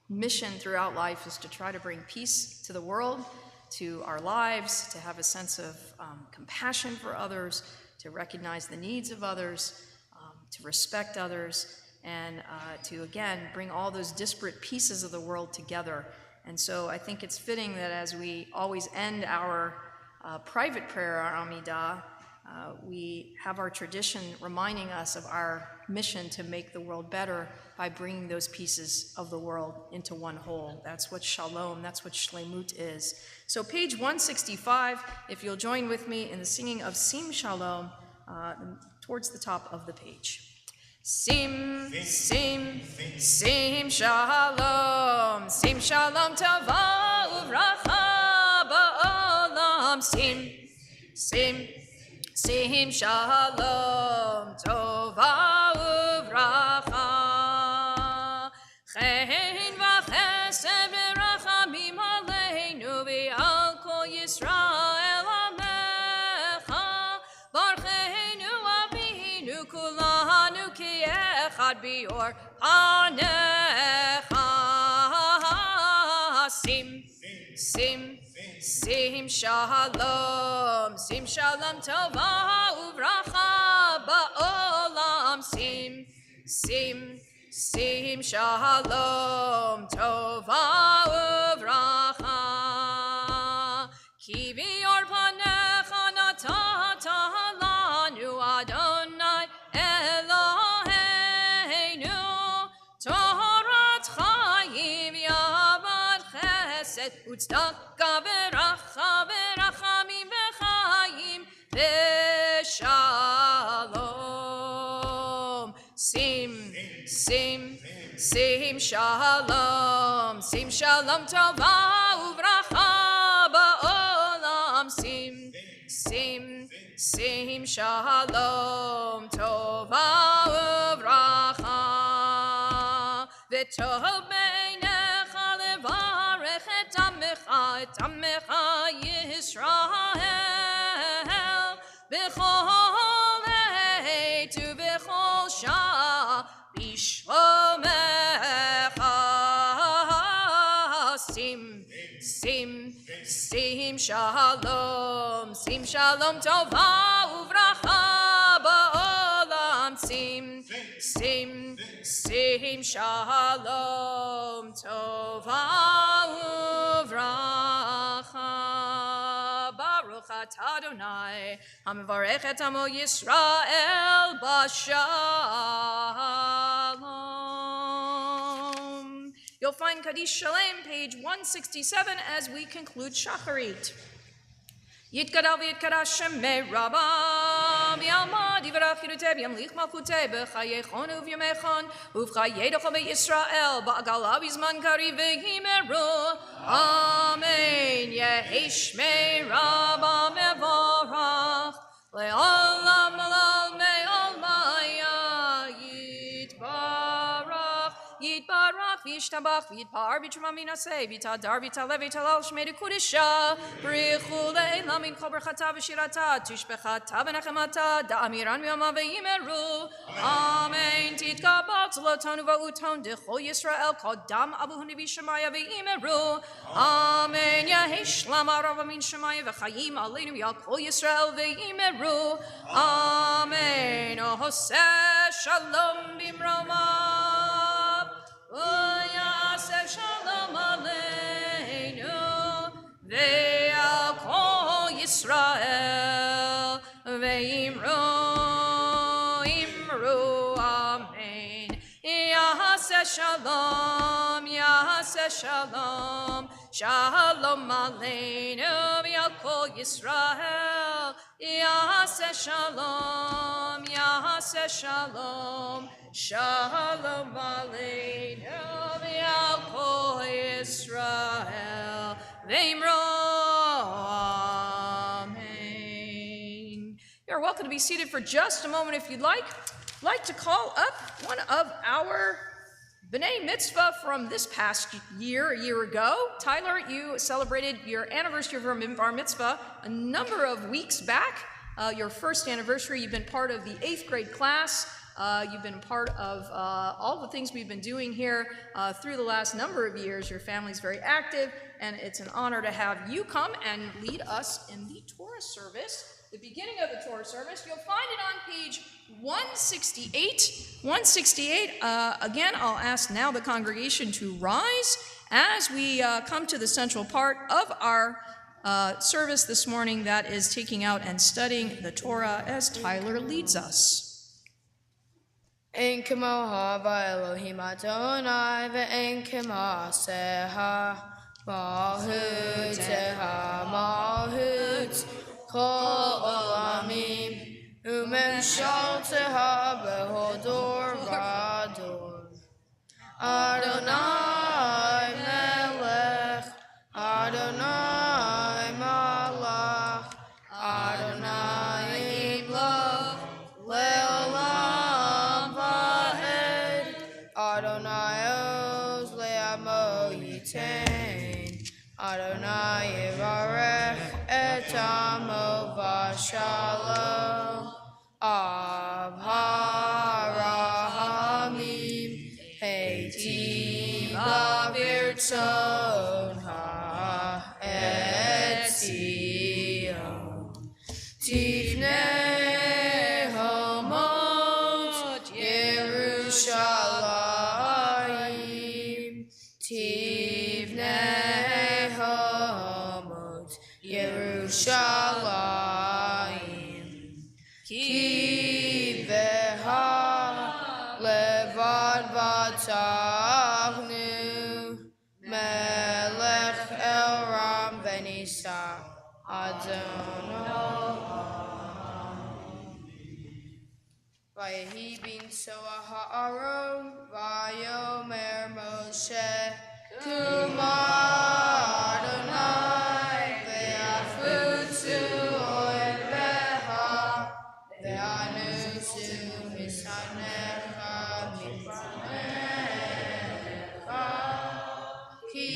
mission throughout life, is to try to bring peace to the world, to our lives, to have a sense of compassion for others, to recognize the needs of others, to respect others, and to, again, bring all those disparate pieces of the world together. And so I think it's fitting that as we always end our private prayer, our Amidah, we have our tradition reminding us of our mission to make the world better by bringing those pieces of the world into one whole. That's what shalom, that's what shlemut is. So page 165, if you'll join with me in the singing of Sim Shalom towards the top of the page. Sim, sim, sim shalom, sim shalom tova uvracha ba'olam, sim, sim, sim shalom tova uvracha, chen v'chesed v'rachamim aleinu v'al kol Yisrael amecha, barchenu avinu kulanu ki echad bior panecha. Sim, sim, sim shalom, sim shalom tova uvracha ba'olam, sim, sim, sim shalom tova uvracha, ki bior panecha natata lanu Adonai Eloheinu, Torah Chayim Yavad Chesed Utzedaka v'racha v'rachamim v'chayim v'shalom. Sim, sim, sim shalom, sim shalom tova uvracha ba'olam, sim, sim, sim shalom tova uvracha, v'tov beinecha levarech et amecha Yisrael, b'chol eit u'b'chol shah b'shlomecha. Sim, sim, sim shalom, sim shalom tova uvracha ba'olam, sim, sim, sim shalom tova uvracha. Baruch atah Adonai hamavarech et amo Yisrael b'shalom. You'll find Kaddish Shalem, page 167, as we conclude Shacharit. Yitkadal v'yitkadash shemei Rabba v'yalma divrach yiruteh v'yamlich malchuteh b'chayechon uv'yamechon uv'chayedocho v'Yisrael ba'agala v'zman kari v'himeru. Amen. Yehi shmei Rabba mevorach le'olam alal me'olmaya yitbarach yitbarach v'yishtabach v'yitpar v'yitshema minaseh v'yitadar v'yitaleh v'yitalal shmei dekudisha b'richu le'elam min kol berchata v'shirata tishbechata v'nechemata da'amiran v'yama v'yimeru. Amen. Titkabak zolotanu va'uton d'chol Yisrael kodam abuhun v'yishemaya v'yimeru. Amen. Yehi shlam arava min shemaya v'chayim aleinu v'yal kol Yisrael v'yimeru. Amen. Ohoseh shalom b'mromav v'yaseh shalom aleinu v'yal kol Yisrael v'yimru. shalom, shalom aleinu v'al kol Yisrael. Yaseh shalom, shalom aleinu v'al kol Yisrael. V'imro amen. You're welcome to be seated for just a moment if you'd like. I'd like to call up one of our B'nai Mitzvah from this past year, a year ago. Tyler, you celebrated your anniversary of your bar mitzvah a number of weeks back. Your first anniversary, you've been part of the 8th grade class. You've been a part of all the things we've been doing here through the last number of years. Your family's very active, and it's an honor to have you come and lead us in the Torah service. The beginning of the Torah service, you'll find it on page 168. 168, again, I'll ask now the congregation to rise as we come to the central part of our service this morning, that is taking out and studying the Torah as Tyler leads us. En kemo hava Elohim Adonai ve'en kemo seha malhut seha malhut kol olamim umemshal teha behodor vador Adonai melech Adonai malach Adonai imloch leolam vaed Adonai oz le'amo yitain Adonai yivarech et amo v'shalom Avharahamim heitiv avirtzon ha'etzion Tivnei homot Yerushalayim Tivnei homot Yerushalayim Ki veha levad vatachnu melech el ram venisa Adonai Vayehi bin soa ha'aron vayomer Moshe Kuma Adonai ve'afutzu oeveha ve'anusu misanecha mipanecha ki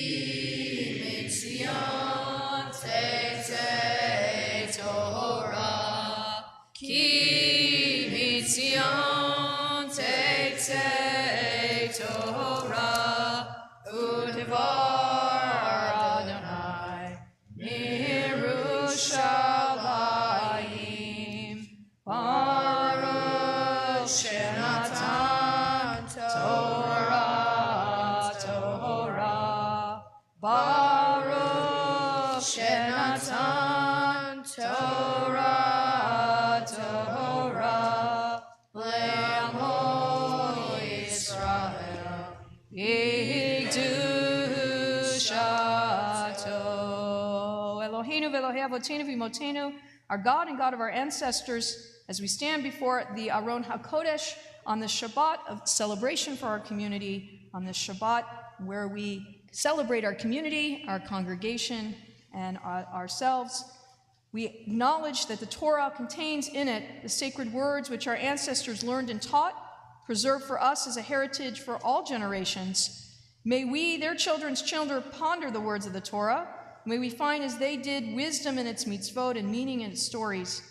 mitzion teitei Torah ki mitzion teitei Torah u'devar Adonai mirushalayim Baruch shenatan Torah Torah Baruch shenatan Torah Torah le'amo Yisrael Yigdushato Eloheinu ve'Elohei avotenu v'imotenu, our God and God of our ancestors, as we stand before the Aron HaKodesh on the Shabbat of celebration for our community, on this Shabbat where we celebrate our community, our congregation, and ourselves, we acknowledge that the Torah contains in it the sacred words which our ancestors learned and taught, preserved for us as a heritage for all generations. May we, their children's children, ponder the words of the Torah. May we find as they did wisdom in its mitzvot and meaning in its stories.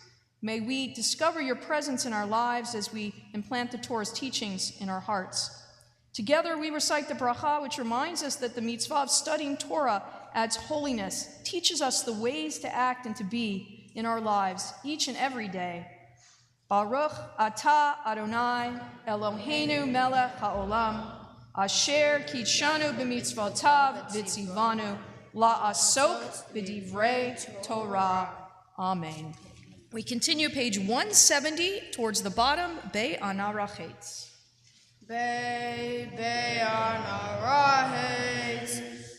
May we discover your presence in our lives as we implant the Torah's teachings in our hearts. Together we recite the bracha, which reminds us that the mitzvah of studying Torah adds holiness, teaches us the ways to act and to be in our lives each and every day. Baruch atah Adonai Eloheinu melech haolam asher kitshanu b'mitzvotav v'tzivanu la'asok b'divrei Torah. Amen. We continue page 170 towards the bottom, Be'anarachetz. Be'anarahes,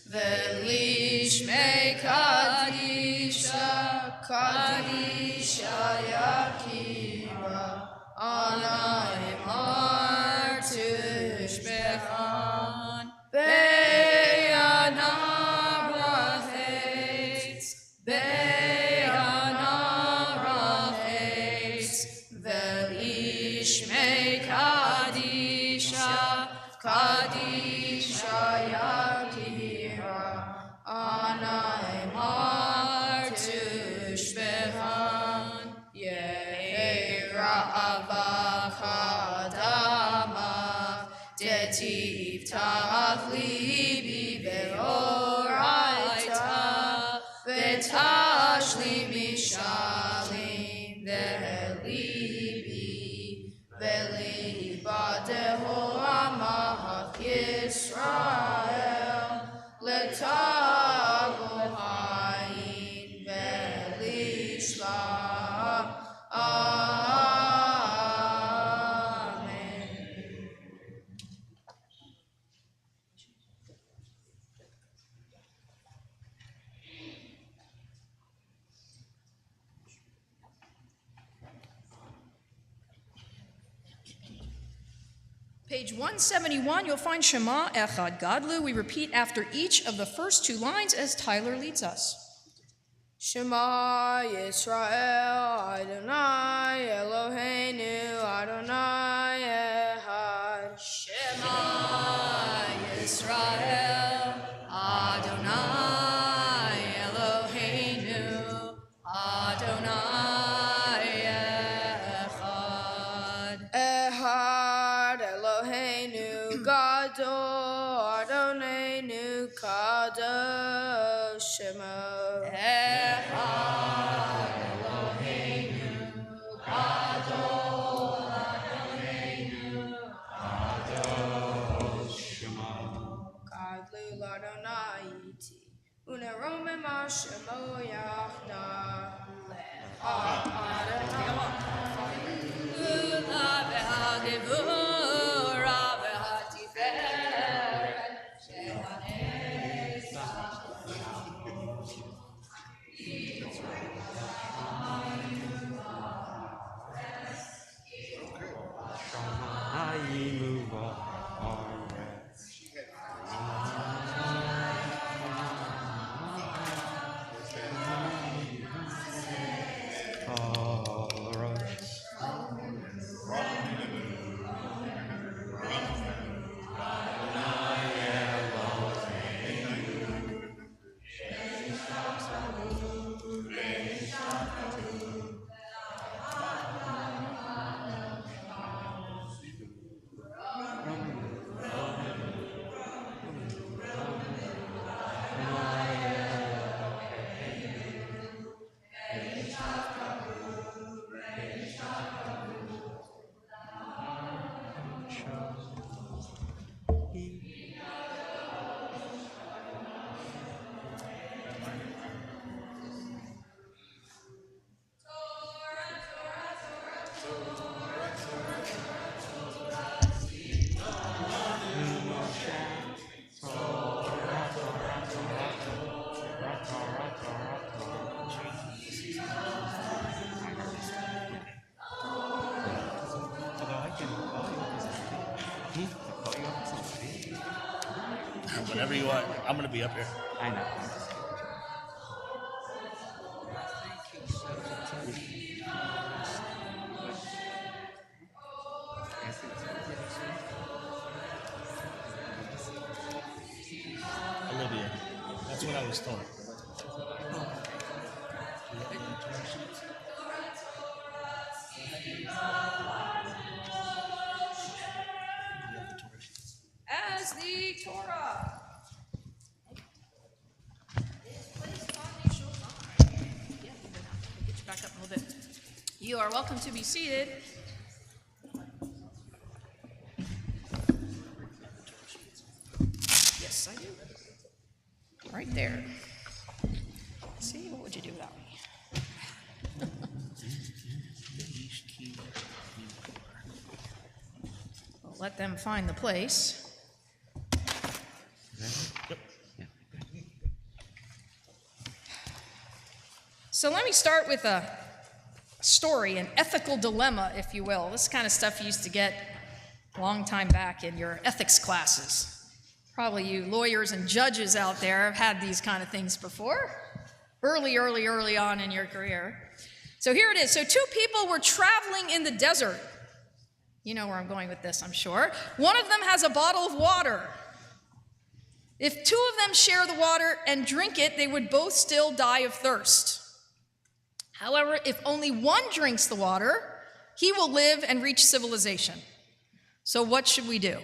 Velishme Kadisha, Kadisha Yakiva, Anaim Artush Bechan, Be'anarahes, Be'anarahes, Velishme Kadisha, Kadisha Yakira, Anaim Artush Bechan, Yeira Avakadama, Detiv Tach Libi Be'oraita, Betashli Mishalim Ve'libi, Ve'liba Dehoramah Yisrael, Letago Hayin Ve'lishma. Amen. Page 171, you'll find Shema Echad Gadlu. We repeat after each of the first two lines as Tyler leads us. Shema Yisrael Adonai Eloheinu Adonai Echad. Shema Yisrael Adonai Eloheinu Adonai Echad. Echad Eloheinu Gadol Adonai Kadosh Shema. Unerome ma shemo yachda Ula v'hadivura v'hatiferet shehanesa Whenever you want, I'm gonna be up here. I know. Olivia. That's what I was told. As the Torah is placed on the shulchan. Yeah, get you back up a little bit. You are welcome to be seated. Yes, I do. Right there. See, what would you do without me? let them find the place. So let me start with a story, an ethical dilemma, if you will. This kind of stuff you used to get a long time back in your ethics classes. Probably you lawyers and judges out there have had these kind of things before, early on in your career. So here it is. So two people were traveling in the desert. You know where I'm going with this, I'm sure. One of them has a bottle of water. If two of them share the water and drink it, they would both still die of thirst. However, if only one drinks the water, he will live and reach civilization. So what should we do?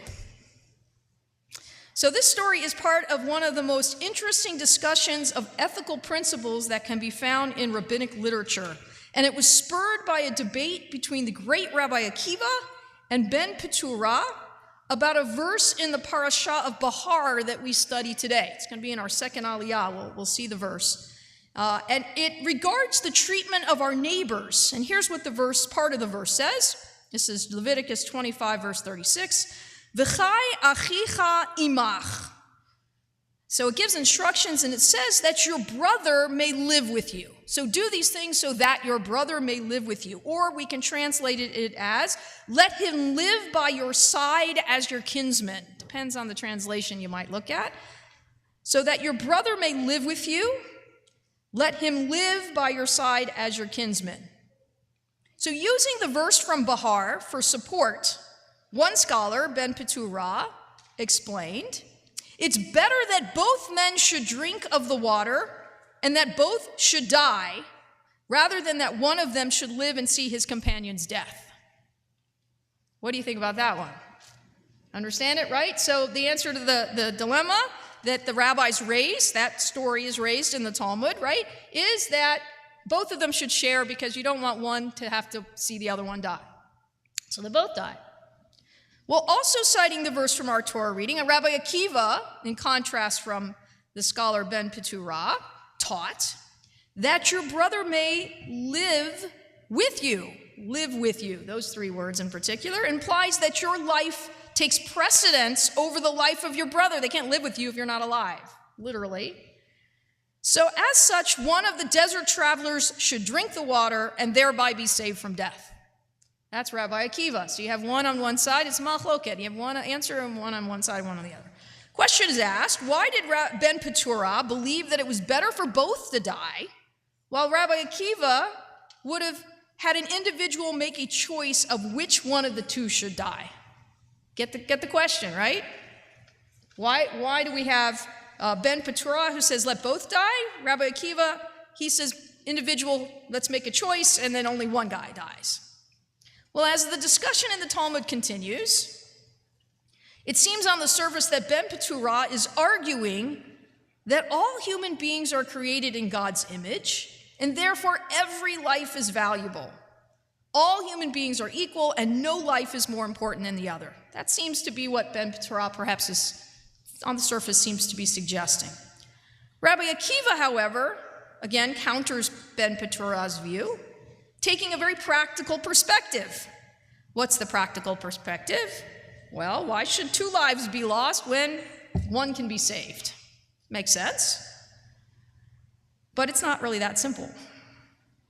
So this story is part of one of the most interesting discussions of ethical principles that can be found in rabbinic literature. And it was spurred by a debate between the great Rabbi Akiva and Ben Petura about a verse in the parasha of Bahar that we study today. It's going to be in our second Aliyah. We'll see the verse. And it regards the treatment of our neighbors. And here's what part of the verse says. This is Leviticus 25, verse 36. V'chai achicha imach. So it gives instructions, and it says that your brother may live with you. So do these things so that your brother may live with you. Or we can translate it as, let him live by your side as your kinsman. Depends on the translation you might look at. So that your brother may live with you, let him live by your side as your kinsman. So using the verse from Bahar for support, one scholar, Ben Petura, explained, it's better that both men should drink of the water and that both should die, rather than that one of them should live and see his companion's death. What do you think about that one? Understand it, right? So the answer to the dilemma that the rabbis raised, that story is raised in the Talmud, right, is that both of them should share because you don't want one to have to see the other one die. So they both died. Well, also citing the verse from our Torah reading, Rabbi Akiva, in contrast from the scholar Ben Petura, taught that your brother may live with you. Live with you, those three words in particular, implies that your life takes precedence over the life of your brother. They can't live with you if you're not alive, literally. So as such, one of the desert travelers should drink the water and thereby be saved from death. That's Rabbi Akiva. So you have one on one side, it's machloket. You have one answer and one on one side, one on the other. Question is asked, why did Ben Petura believe that it was better for both to die, while Rabbi Akiva would have had an individual make a choice of which one of the two should die? Get the question, right? Why do we have Ben Petura who says let both die? Rabbi Akiva, he says individual, let's make a choice, and then only one guy dies. Well, as the discussion in the Talmud continues, it seems on the surface that Ben Petura is arguing that all human beings are created in God's image, and therefore every life is valuable. All human beings are equal, and no life is more important than the other. That seems to be what Ben Petura perhaps is, on the surface, seems to be suggesting. Rabbi Akiva, however, again counters Ben Petura's view, taking a very practical perspective. What's the practical perspective? Well, why should two lives be lost when one can be saved? Makes sense. But it's not really that simple.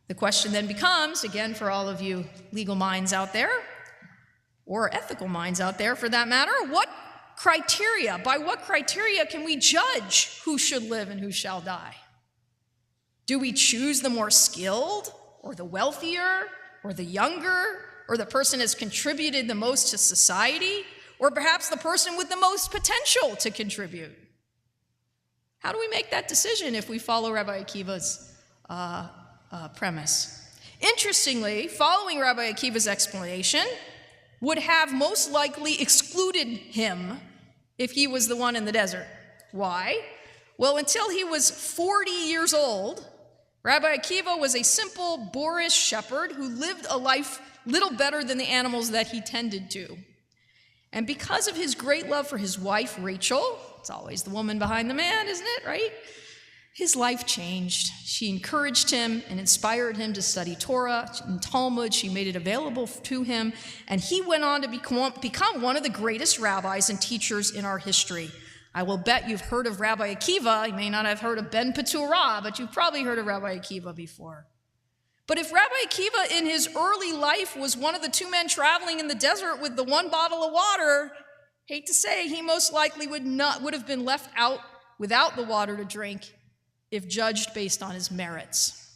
The question then becomes, again, for all of you legal minds out there, or ethical minds out there for that matter, by what criteria can we judge who should live and who shall die? Do we choose the more skilled, or the wealthier, or the younger, or the person has contributed the most to society, or perhaps the person with the most potential to contribute? How do we make that decision if we follow Rabbi Akiva's premise? Interestingly, following Rabbi Akiva's explanation would have most likely excluded him if he was the one in the desert. Why? Well, until he was 40 years old, Rabbi Akiva was a simple, boorish shepherd who lived a life little better than the animals that he tended to. And because of his great love for his wife, Rachel, it's always the woman behind the man, isn't it, right? his life changed. She encouraged him and inspired him to study Torah and Talmud. She made it available to him, and he went on to become one of the greatest rabbis and teachers in our history. I will bet you've heard of Rabbi Akiva. You may not have heard of Ben Peturah, but you've probably heard of Rabbi Akiva before. But if Rabbi Akiva in his early life was one of the two men traveling in the desert with the one bottle of water, hate to say, he most likely would have been left out without the water to drink if judged based on his merits.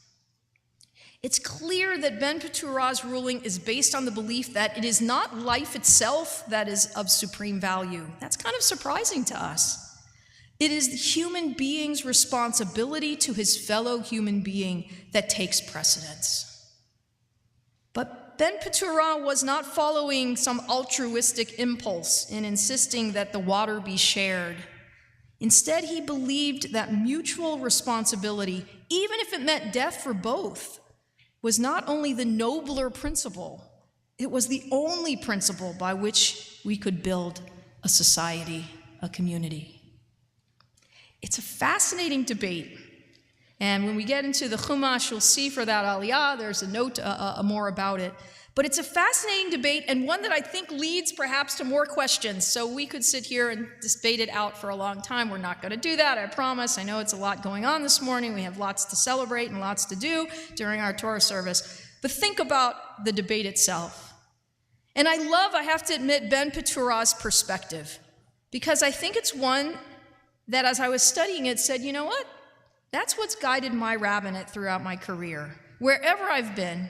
It's clear that Ben Peturah's ruling is based on the belief that it is not life itself that is of supreme value. That's kind of surprising to us. It is the human being's responsibility to his fellow human being that takes precedence. But Ben Peturah was not following some altruistic impulse in insisting that the water be shared. Instead, he believed that mutual responsibility, even if it meant death for both, was not only the nobler principle, it was the only principle by which we could build a society, a community. It's a fascinating debate. And when we get into the Chumash, you'll see for that Aliyah, there's a note more about it. But it's a fascinating debate, and one that I think leads perhaps to more questions. So we could sit here and debate it out for a long time. We're not going to do that, I promise. I know it's a lot going on this morning. We have lots to celebrate and lots to do during our Torah service. But think about the debate itself. And I have to admit, Ben Peturah's perspective, because I think it's one that as I was studying it said, you know what? That's what's guided my rabbinate throughout my career, wherever I've been.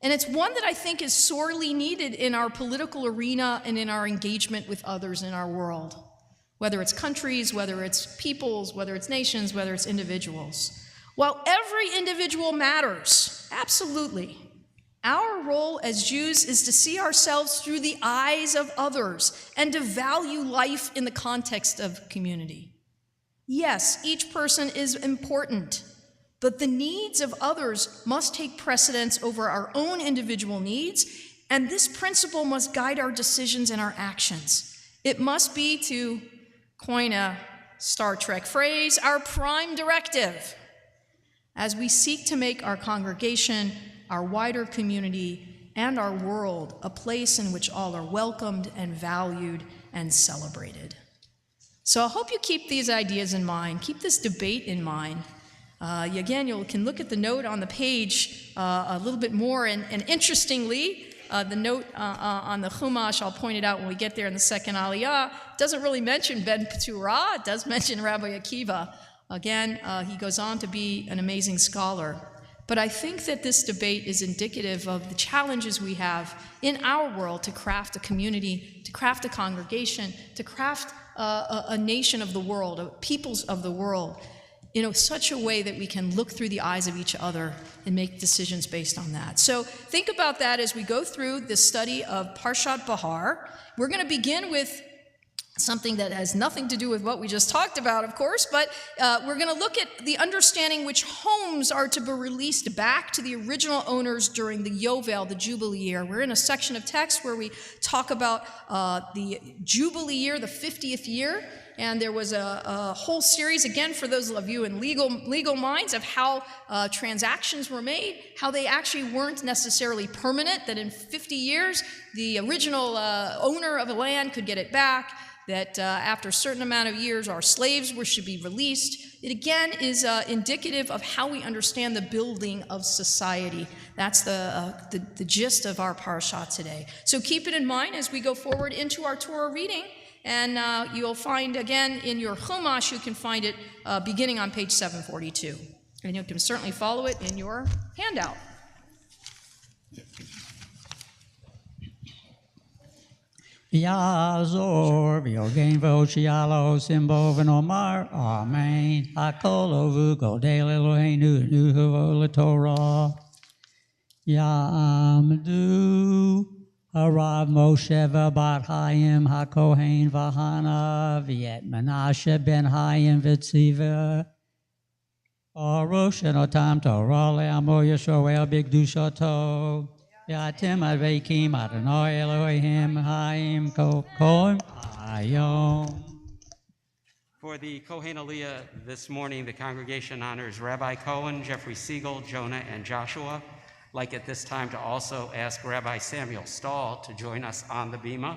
And it's one that I think is sorely needed in our political arena and in our engagement with others in our world, whether it's countries, whether it's peoples, whether it's nations, whether it's individuals. While every individual matters, absolutely, our role as Jews is to see ourselves through the eyes of others and to value life in the context of community. Yes, each person is important, but the needs of others must take precedence over our own individual needs, and this principle must guide our decisions and our actions. It must be, to coin a Star Trek phrase, our prime directive as we seek to make our congregation, our wider community, and our world a place in which all are welcomed and valued and celebrated. So I hope you keep these ideas in mind, keep this debate in mind. Again, you can look at the note on the page a little bit more, and interestingly, the note on the Chumash, I'll point it out when we get there in the second Aliyah, doesn't really mention Ben Peturah, it does mention Rabbi Akiva. Again, he goes on to be an amazing scholar. But I think that this debate is indicative of the challenges we have in our world to craft a community, to craft a congregation, to craft a nation of the world, peoples of the world, in such a way that we can look through the eyes of each other and make decisions based on that. So think about that as we go through the study of Parshat Bahar. We're going to begin with something that has nothing to do with what we just talked about, of course, but we're going to look at the understanding which homes are to be released back to the original owners during the Yovel, the Jubilee year. We're in a section of text where we talk about the Jubilee year, the 50th year, and there was a whole series, again, for those of you in legal minds, of how transactions were made, how they actually weren't necessarily permanent, that in 50 years, the original owner of a land could get it back, that after a certain amount of years, our slaves should be released. It again is indicative of how we understand the building of society. That's the gist of our parasha today. So keep it in mind as we go forward into our Torah reading, and you'll find again in your Chumash, you can find it beginning on page 742. And you can certainly follow it in your handout. Yazor v'yogein v'oshialo simbo v'nomar Amen. Hakol ovu godel Eloheinu nuhu l'Torah. Ya'amdu harav Moshe v'bat Hayim haKohen v'Hana v'yet Menashe ben Hayim v'Tziva. Arosh enotam Torah le'amo Yisroel b'Kedushato. Yatim Adveikim Adonai Elohim Haim Koim Ayom. For the Cohen Aliyah this morning, the congregation honors Rabbi Cohen, Jeffrey Siegel, Jonah, and Joshua. I'd like at this time to also ask Rabbi Samuel Stahl to join us on the bima.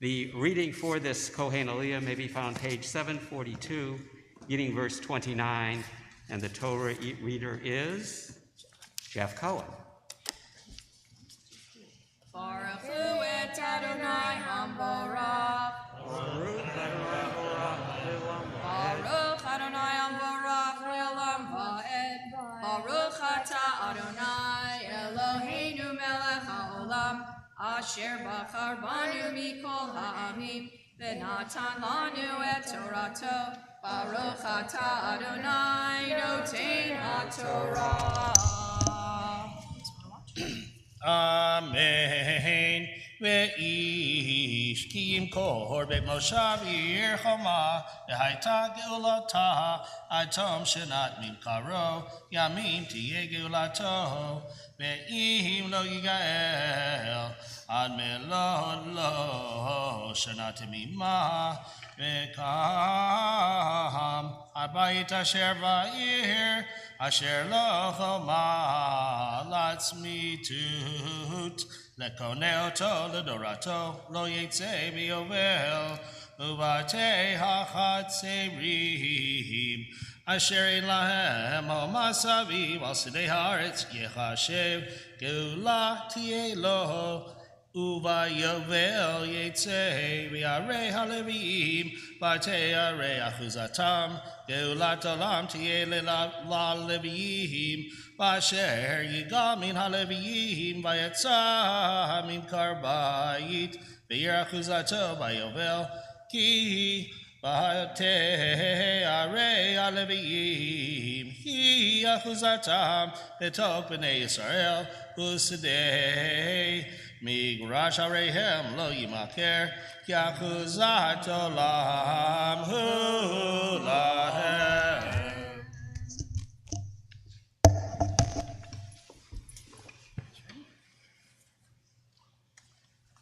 The reading for this Cohen Aliyah may be found page 742, beginning verse 29, and the Torah reader is Jeff Cohen. Baruch hu et Adonai hamborach. Baruch Adonai hamborach le'olam va'ed. Baruch atah Adonai Eloheinu melech ha'olam, asher bachar banu mikol ha'amim, v'natan lanu et Torato. Baruch atah Adonai noten ha'torah. Amen. Ve'ish ki yimkor be'moshav ir choma v'hayta geulata atom shenat mimkaro yamim tiye geulato ve'im lo yigael ad melod lo shenat mimah ve'kam abayit asher va'ir asher lo choma latzmitut Lekoneo to ledorato lo yetze biovel uvate hachatzerim asher lahem al masaviv al sidei haaretz yechashev geula tie lo uvayovel yetze v'arei halevim v'arei arei achuzatam geulat olam tie la levim Vasher yigal min haleviyim vayetza min karbayit v'yirachuzato vayovel ki v'hateh arei haleviyim ki achuzatam betok b'nei Yisrael u'sedei migrash areihem lo yimaker ki achuzat olam hu lahem.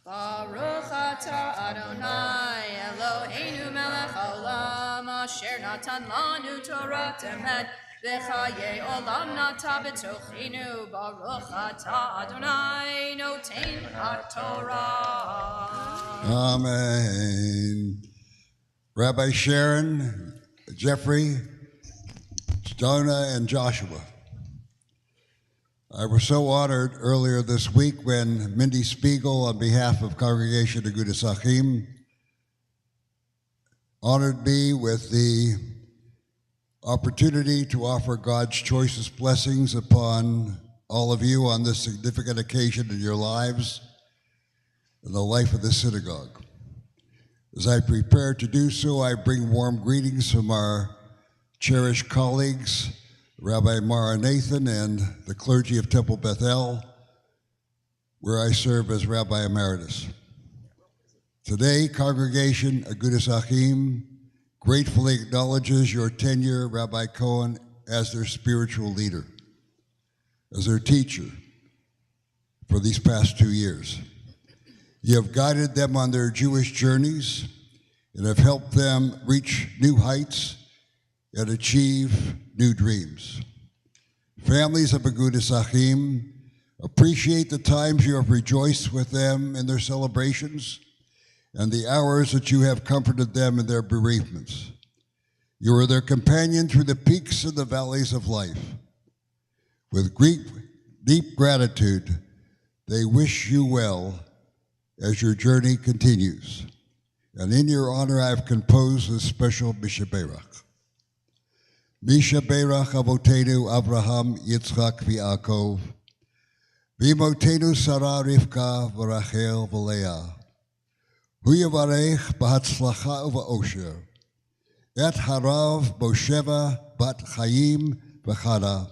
Baruch atah Adonai Eloheinu melech haolam, asher natan lanu Torah temet v'chayei olam nata b'tochinu. Baruch atah Adonai noten haTorah. Amen. Rabbi Sharon, Jeffrey, Jonah, and Joshua. I was so honored earlier this week when Mindy Spiegel, on behalf of Congregation Agudas Achim, honored me with the opportunity to offer God's choicest blessings upon all of you on this significant occasion in your lives and the life of the synagogue. As I prepare to do so, I bring warm greetings from our cherished colleagues, Rabbi Mara Nathan and the clergy of Temple Bethel, where I serve as Rabbi Emeritus. Today, Congregation Agudas Achim gratefully acknowledges your tenure, Rabbi Cohen, as their spiritual leader, as their teacher for these past 2 years. You have guided them on their Jewish journeys and have helped them reach new heights and achieve new dreams. Families of Agudas Achim appreciate the times you have rejoiced with them in their celebrations and the hours that you have comforted them in their bereavements. You are their companion through the peaks and the valleys of life. With deep gratitude, they wish you well as your journey continues. And in your honor, I have composed this special Misha Berach. Misha Berach Avotenu Abraham, Yitzchak, v'Yaakov, v'imotenu Sarah, Rivka, v'Rachel, v'Leah. Hu yavarech b'hatzlacha u'va'osher, et harav Bosheva bat Chaim v'Chana,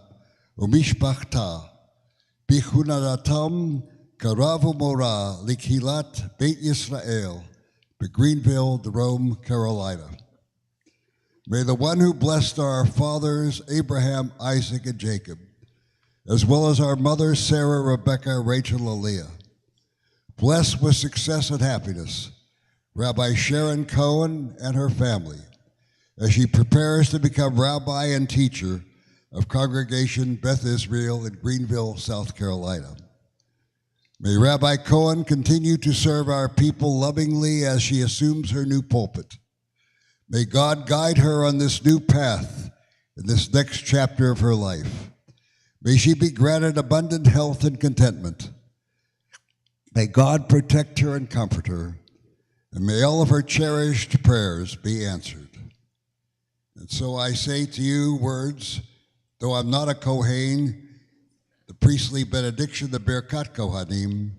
u'mishpachta, b'chunadatam karav u'mora likhilat Beit Yisrael, Greenville, Rome, Carolina. May the one who blessed our fathers, Abraham, Isaac, and Jacob, as well as our mothers, Sarah, Rebecca, Rachel, Aliyah, bless with success and happiness Rabbi Sharon Cohen and her family, as she prepares to become rabbi and teacher of Congregation Beth Israel in Greenville, South Carolina. May Rabbi Cohen continue to serve our people lovingly as she assumes her new pulpit. May God guide her on this new path in this next chapter of her life. May she be granted abundant health and contentment. May God protect her and comfort her, and may all of her cherished prayers be answered. And so I say to you words, though I'm not a Kohen, the priestly benediction, the Birkat Kohanim,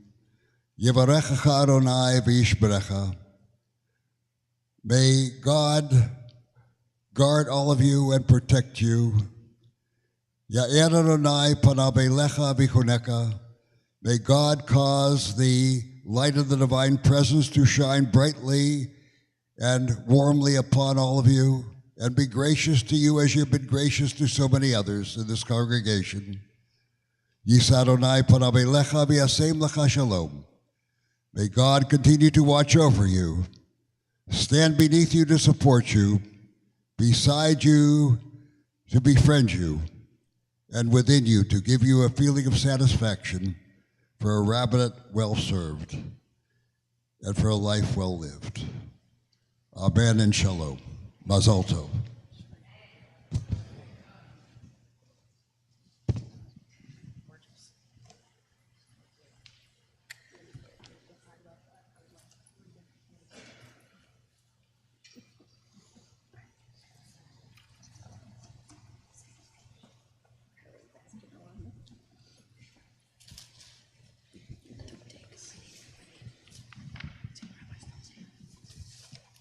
Yevarechecha Adonai v'yishberecha. May God guard all of you and protect you. Ya'er Adonai panav elecha v'choneka. May God cause the light of the divine presence to shine brightly and warmly upon all of you, and be gracious to you as you've been gracious to so many others in this congregation. Yisa Adonai panav elecha v'yasem lecha shalom. May God continue to watch over you, stand beneath you to support you, beside you to befriend you, and within you to give you a feeling of satisfaction for a rabbinate well served and for a life well lived. Amen and shalom. Mazal tov.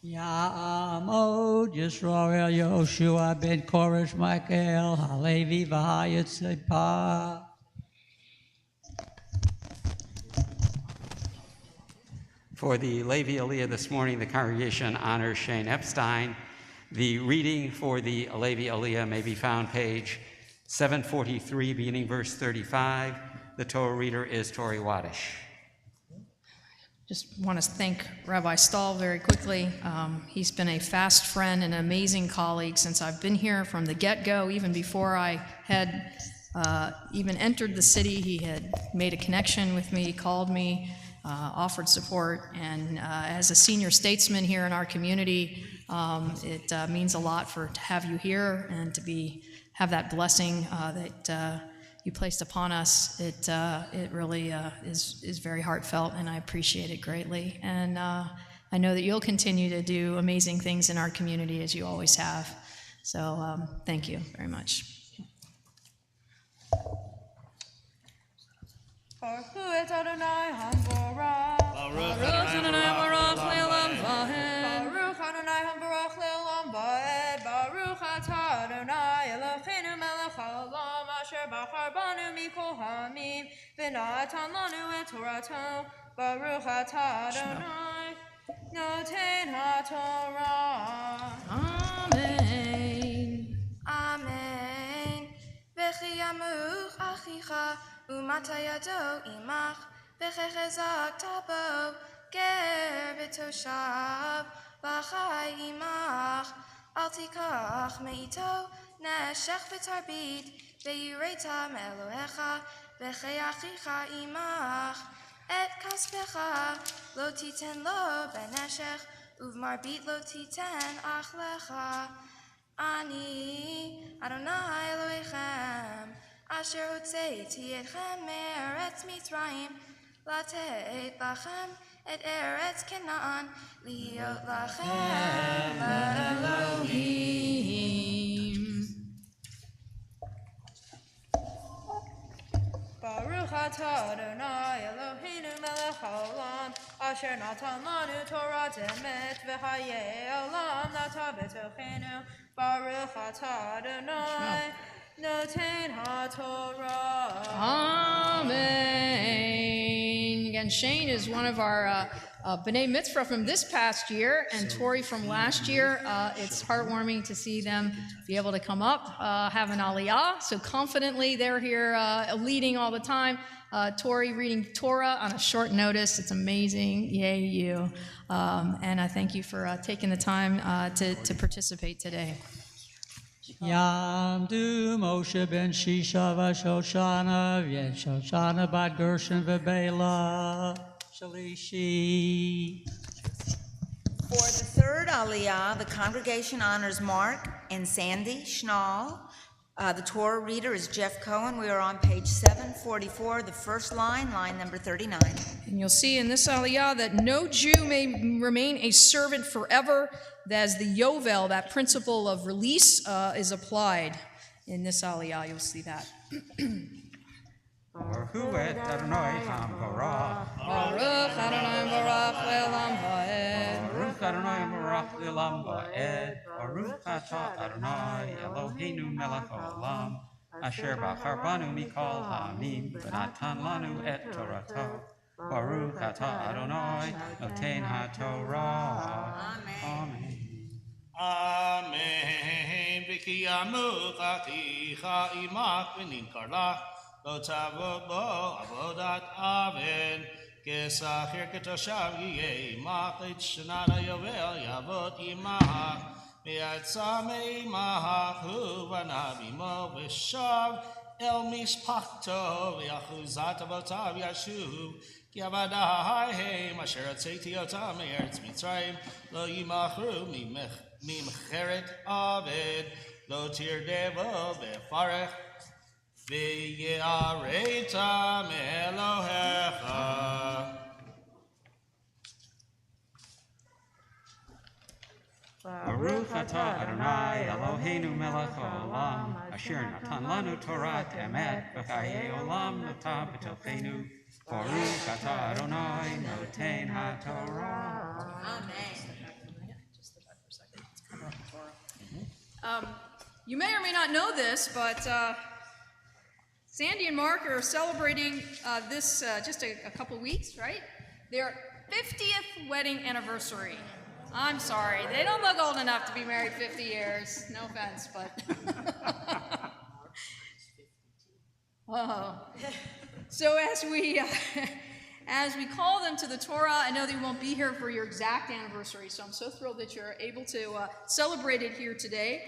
Ya'amod Yisrael Yoshua ben Koresh Michael Halevi v'Hayetzepa. For the Levi Aliyah this morning, the congregation honors Shane Epstein. The reading for the Levi Aliyah may be found page 743, beginning verse 35. The Torah reader is Tori Wadish. Just want to thank Rabbi Stahl very quickly. He's been a fast friend and an amazing colleague since I've been here from the get-go. Even before I had even entered the city, he had made a connection with me, called me, offered support, and as a senior statesman here in our community, it means a lot to have you here and to have that blessing that you placed upon us. It really is very heartfelt, and I appreciate it greatly. And I know that you'll continue to do amazing things in our community as you always have. So thank you very much. Baruch Adonai Hamborach. Baruch Baruch Adonai Baruch Le'olam Vahed. Baruch Adonai Hamborach Le'olam Vaed. Baruch Atah Adonai Eloheinu melech haolam asher bachar banu mikol hamim v'natan lanu et Torato. Baruch Atah Adonai noten haTorah. Amen. Amen. V'chi yamuch achicha umata yado imach v'chechezak tabo ger v'toshav v'chai imach al tikach meito neshech v'tarbit v'yireta me'elohecha v'chei achicha imach et kaspecha lo titen lo beneshech uvmarbit lo titen ach lecha Ani Adonai Elohechem Asher hotzeiti etchem me'eretz Mitzrayim Lateit lachem et eretz Canaan Liot lachem Elohim. Baruch atah Adonai Eloheinu melech haolam Asher natan lanu Torah emet v'chayei olam nata b'tochenu Baruch atah Adonai noten haTorah. Amen. Again, Shane is one of our B'nai Mitzvah from this past year and Tori from last year. It's heartwarming to see them be able to come up, have an Aliyah. So confidently, they're here leading all the time. Tori reading Torah on a short notice. It's amazing. Yay, you. And I thank you for taking the time to participate today. Yamdu Moshe ben Shisha v'Shoshana v'Shoshana bat Gershon v'Bela Shalishi. For the third Aliyah, the congregation honors Mark and Sandy Schnall. The Torah reader is Jeff Cohen. We are on page 744, the first line, line number 39. And you'll see in this Aliyah that no Jew may remain a servant forever, as the Yovel, that principle of release, is applied in this Aliyah. You'll see that. Baruch Adonai HaMorach. Baruch Adonai Barach Le'olam Va'ed. Baruch Adonai Barach Le'olam Va'ed. Baruch Atah Adonai Eloheinu Melech Haolam. Asher Bachar Banu Mikol Ha'amim V'natan Lanu et Torato. Baruch Atah Adonai Noten HaTorah. Amen. Amen. V'kiyamu chaticha imach v'nimkar lach lo tavo bo avodat aven kesachir ketoshav yiyeh imach et shanat hayovel yavot imach v'yatza me'imach hu v'anav imo v'shav el mishpachto v'yachuzat avotav yashuv ki avadai heim asher hotzeti otam me'eretz Mitzrayim lo yimachru Mimcheret Aved Lo Tirdevo Befarech V'ye'aretam Elohecha. Baruch Atah Adonai Eloheinu Melech Haolam Asher Natan Lanu Torah Emet V'chayei Olam Notah B'tochenu. Baruch Atah Adonai Noten HaTorah. Amen. You may or may not know this, but Sandy and Mark are celebrating this just a couple weeks, right? Their 50th wedding anniversary. I'm sorry, they don't look old enough to be married 50 years. No offense, but... Whoa. So as we call them to the Torah, I know they won't be here for your exact anniversary, so I'm so thrilled that you're able to celebrate it here today.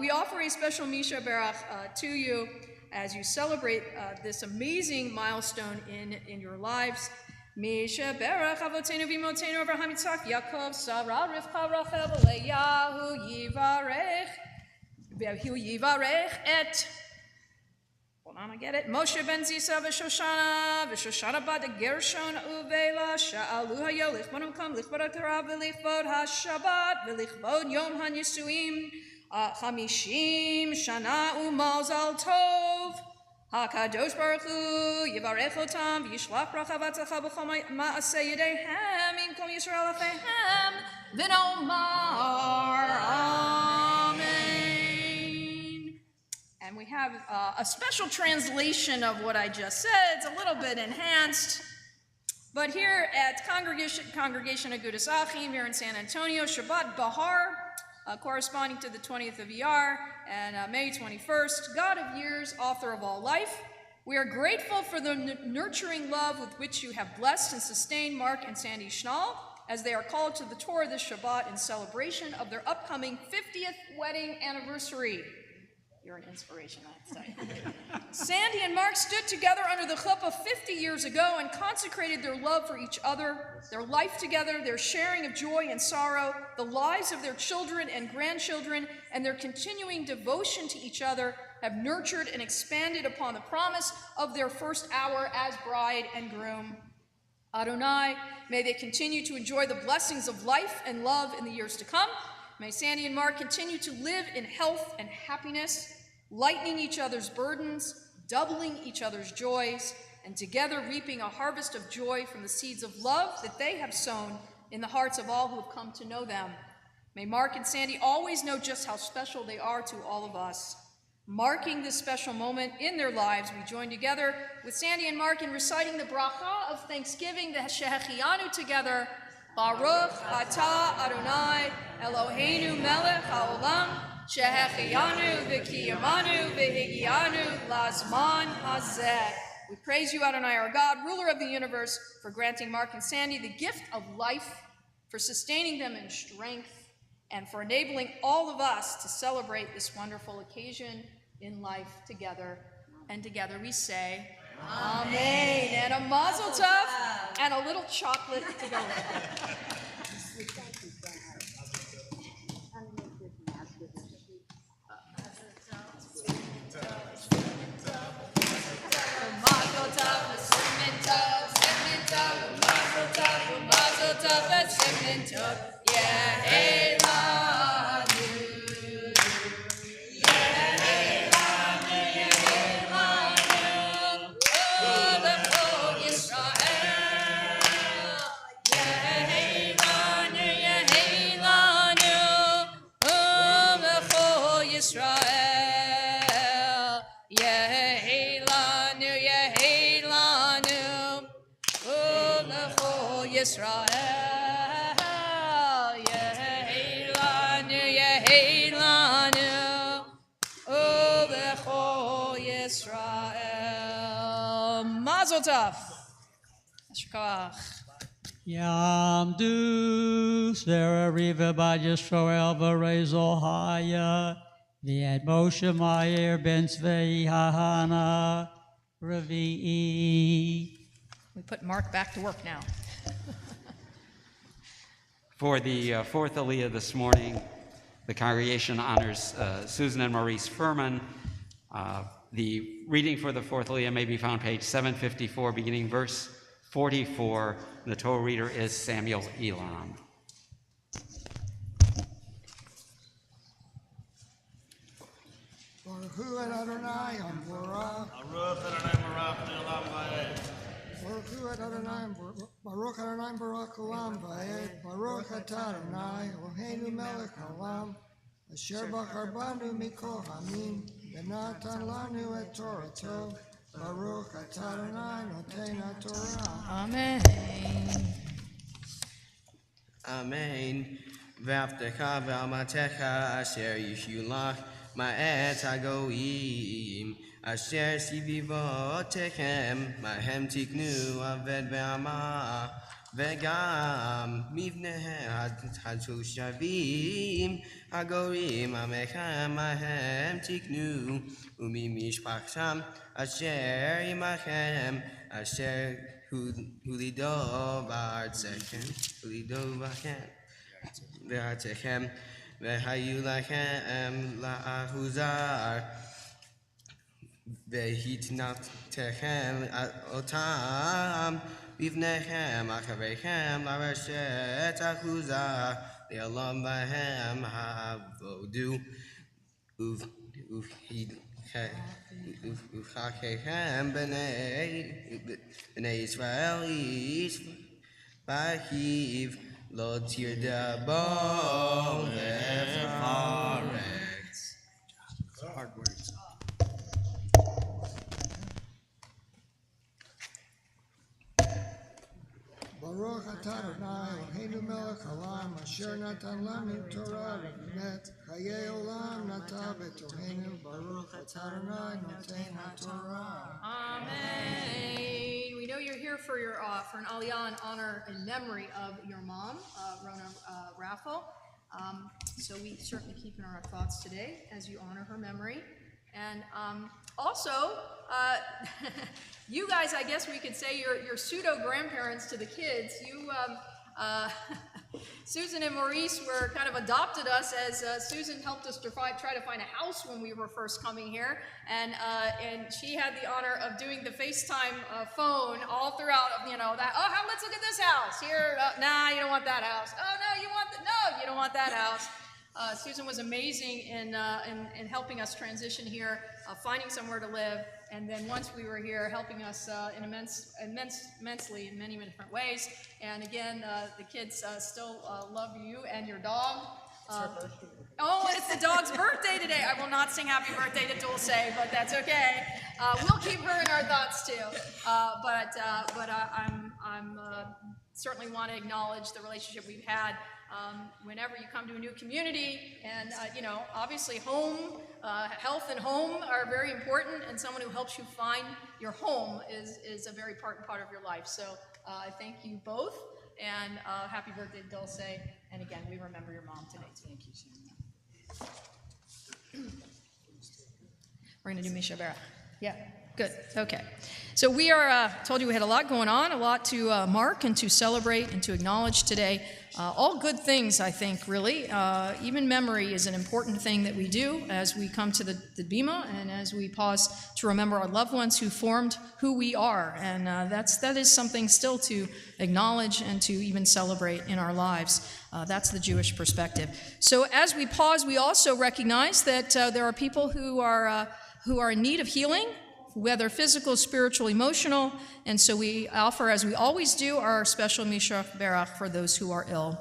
We offer a special Misha Berach to you as you celebrate this amazing milestone in your lives. Misha Berach Avotenu V'Imotenu Avraham Yitzchak Yaakov Sarah Rivka Rachel Leah Hu Yivarech et I get it. Moshe ben Zisa v'Shoshana bat Gershon uvela sha'alu hayo lichbod hamkam lichbod haTorah v'lichbod haShabbat v'lichbod Yom HaNisuim 50 shana u'mazal tov. HaKadosh Baruch Hu yivarech otam v'yishlach bracha v'atzacha b'chol ma'aseh yedehem im kol Yisrael achehem v'nomar Amen. And we have a special translation of what I just said. It's a little bit enhanced. But here at Congregation Agudas Achim here in San Antonio, Shabbat Bahar, corresponding to the 20th of Iyar and May 21st, God of years, author of all life, we are grateful for the nurturing love with which you have blessed and sustained Mark and Sandy Schnall as they are called to the Torah this Shabbat in celebration of their upcoming 50th wedding anniversary. You're an inspiration, I have to say. Sandy and Mark stood together under the chuppah 50 years ago and consecrated their love for each other, their life together, their sharing of joy and sorrow, the lives of their children and grandchildren, and their continuing devotion to each other have nurtured and expanded upon the promise of their first hour as bride and groom. Adonai, may they continue to enjoy the blessings of life and love in the years to come. May Sandy and Mark continue to live in health and happiness, lightening each other's burdens, doubling each other's joys, and together reaping a harvest of joy from the seeds of love that they have sown in the hearts of all who have come to know them. May Mark and Sandy always know just how special they are to all of us. Marking this special moment in their lives, we join together with Sandy and Mark in reciting the Bracha of Thanksgiving, the Shehechianu together, Baruch atah Adonai Eloheinu melech haolam shehechiyanu v'kiyamanu v'higianu lazman hazeh. We praise you, Adonai, our God, ruler of the universe, for granting Mark and Sandy the gift of life, for sustaining them in strength, and for enabling all of us to celebrate this wonderful occasion in life together. And together we say, Amen. And a mazel tov and a little chocolate to go with it. Yisrael, Yeheilanu, Yeheilanu, Ulecho Yisrael. Mazel tov. Ashrae. Yamdu Sarah Riva by Yisrael Berezo Haya Viet Moshe Meir Ben Tzvei Hahana Revi'i. We put Mark back to work now. For the fourth Aliyah this morning, the congregation honors Susan and Maurice Furman. The reading for the fourth Aliyah may be found page 754, beginning verse 44. The Torah reader is Samuel Elam. Baruch Hu Adonai Amvorah. Baruch Adonai Barak Olam Vayed. Baruch Hu Adonai Baruch Adonai Barak Olam Vayed. Baruch Atah Adonai Eloheinu melech haolam asher bachar banu mikol hamim v'natan lanu et Torato. Baruch Atah Adonai noten haTorah. Amen. Amen. V'avtecha v'amatecha asher yishu lach ma'et hagoyim asher sivivotechem mahem tiknu aved ve'ama ve'gam mivnehem hatushavim hagorim amechem mahem tiknu umimishpachtam asher imachem asher hulido v'artechem hulido v'chem v'artechem v'hayu lachem la'ahuzar v'hitnatechem otam bivnechem acharechem la'reshet achuzar le'olam b'hem ha'avodu uv'chachechem b'nei Yisrael ish b'achiv Lo tirdabo lefaretz. Hard words. Baruch Atah Adonai Eloheinu melech haolam asher natan lanu Torah v'emet chayei olam nata b'toheinu. Baruch Atah Adonai noten haTorah. Amen. We know you're here for an Aliyah in honor and memory of your mom, Rona Raffel. So we certainly keep in our thoughts today as you honor her memory. And also, you guys, I guess we could say you're pseudo-grandparents to the kids. Susan and Maurice were kind of adopted us as Susan helped us to try to find a house when we were first coming here, and she had the honor of doing the FaceTime phone all throughout. Let's look at this house here. Nah, you don't want that house. Oh no, you don't want that house. Susan was amazing in helping us transition here, finding somewhere to live, and then once we were here, helping us immensely in many different ways. And again, the kids still love you and your dog. It's the dog's birthday today. I will not sing happy birthday to Dulce, but that's okay. We'll keep her in our thoughts too. But I'm certainly want to acknowledge the relationship we've had. Whenever you come to a new community, and obviously home, health and home are very important, and someone who helps you find your home is a very important part of your life. So I thank you both, and happy birthday, Dulce, and again, we remember your mom today. Thank you, Shannon. We're going to do Misha Berach. Yeah, good, okay. So we are, told you we had a lot going on, a lot to mark and to celebrate and to acknowledge today. All good things, I think, really. Even memory is an important thing that we do as we come to the Bima and as we pause to remember our loved ones who formed who we are. And that is something still to acknowledge and to even celebrate in our lives. That's the Jewish perspective. So as we pause, we also recognize that there are people who are in need of healing, whether physical, spiritual, emotional, and so we offer, as we always do, our special Misha Berach for those who are ill.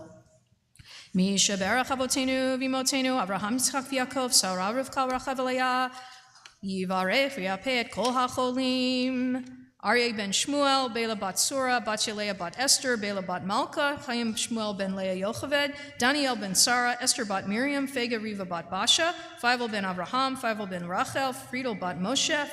Misha Berach Avotenu Vimotenu Avraham Yitzchak V'Yakov Sarah Rivka Rachel Leah Yivarech V'Yapeh Et Kol HaCholim Aryeh ben Shmuel, Bela bat Surah, bat Yeleah bat Esther, Bela bat Malka, Chaim Shmuel ben Leah Yocheved, Daniel ben Sarah, Esther bat Miriam, Fega Riva bat Basha, Feivel ben Avraham, Feivel ben Rachel, Friedel bat Moshe,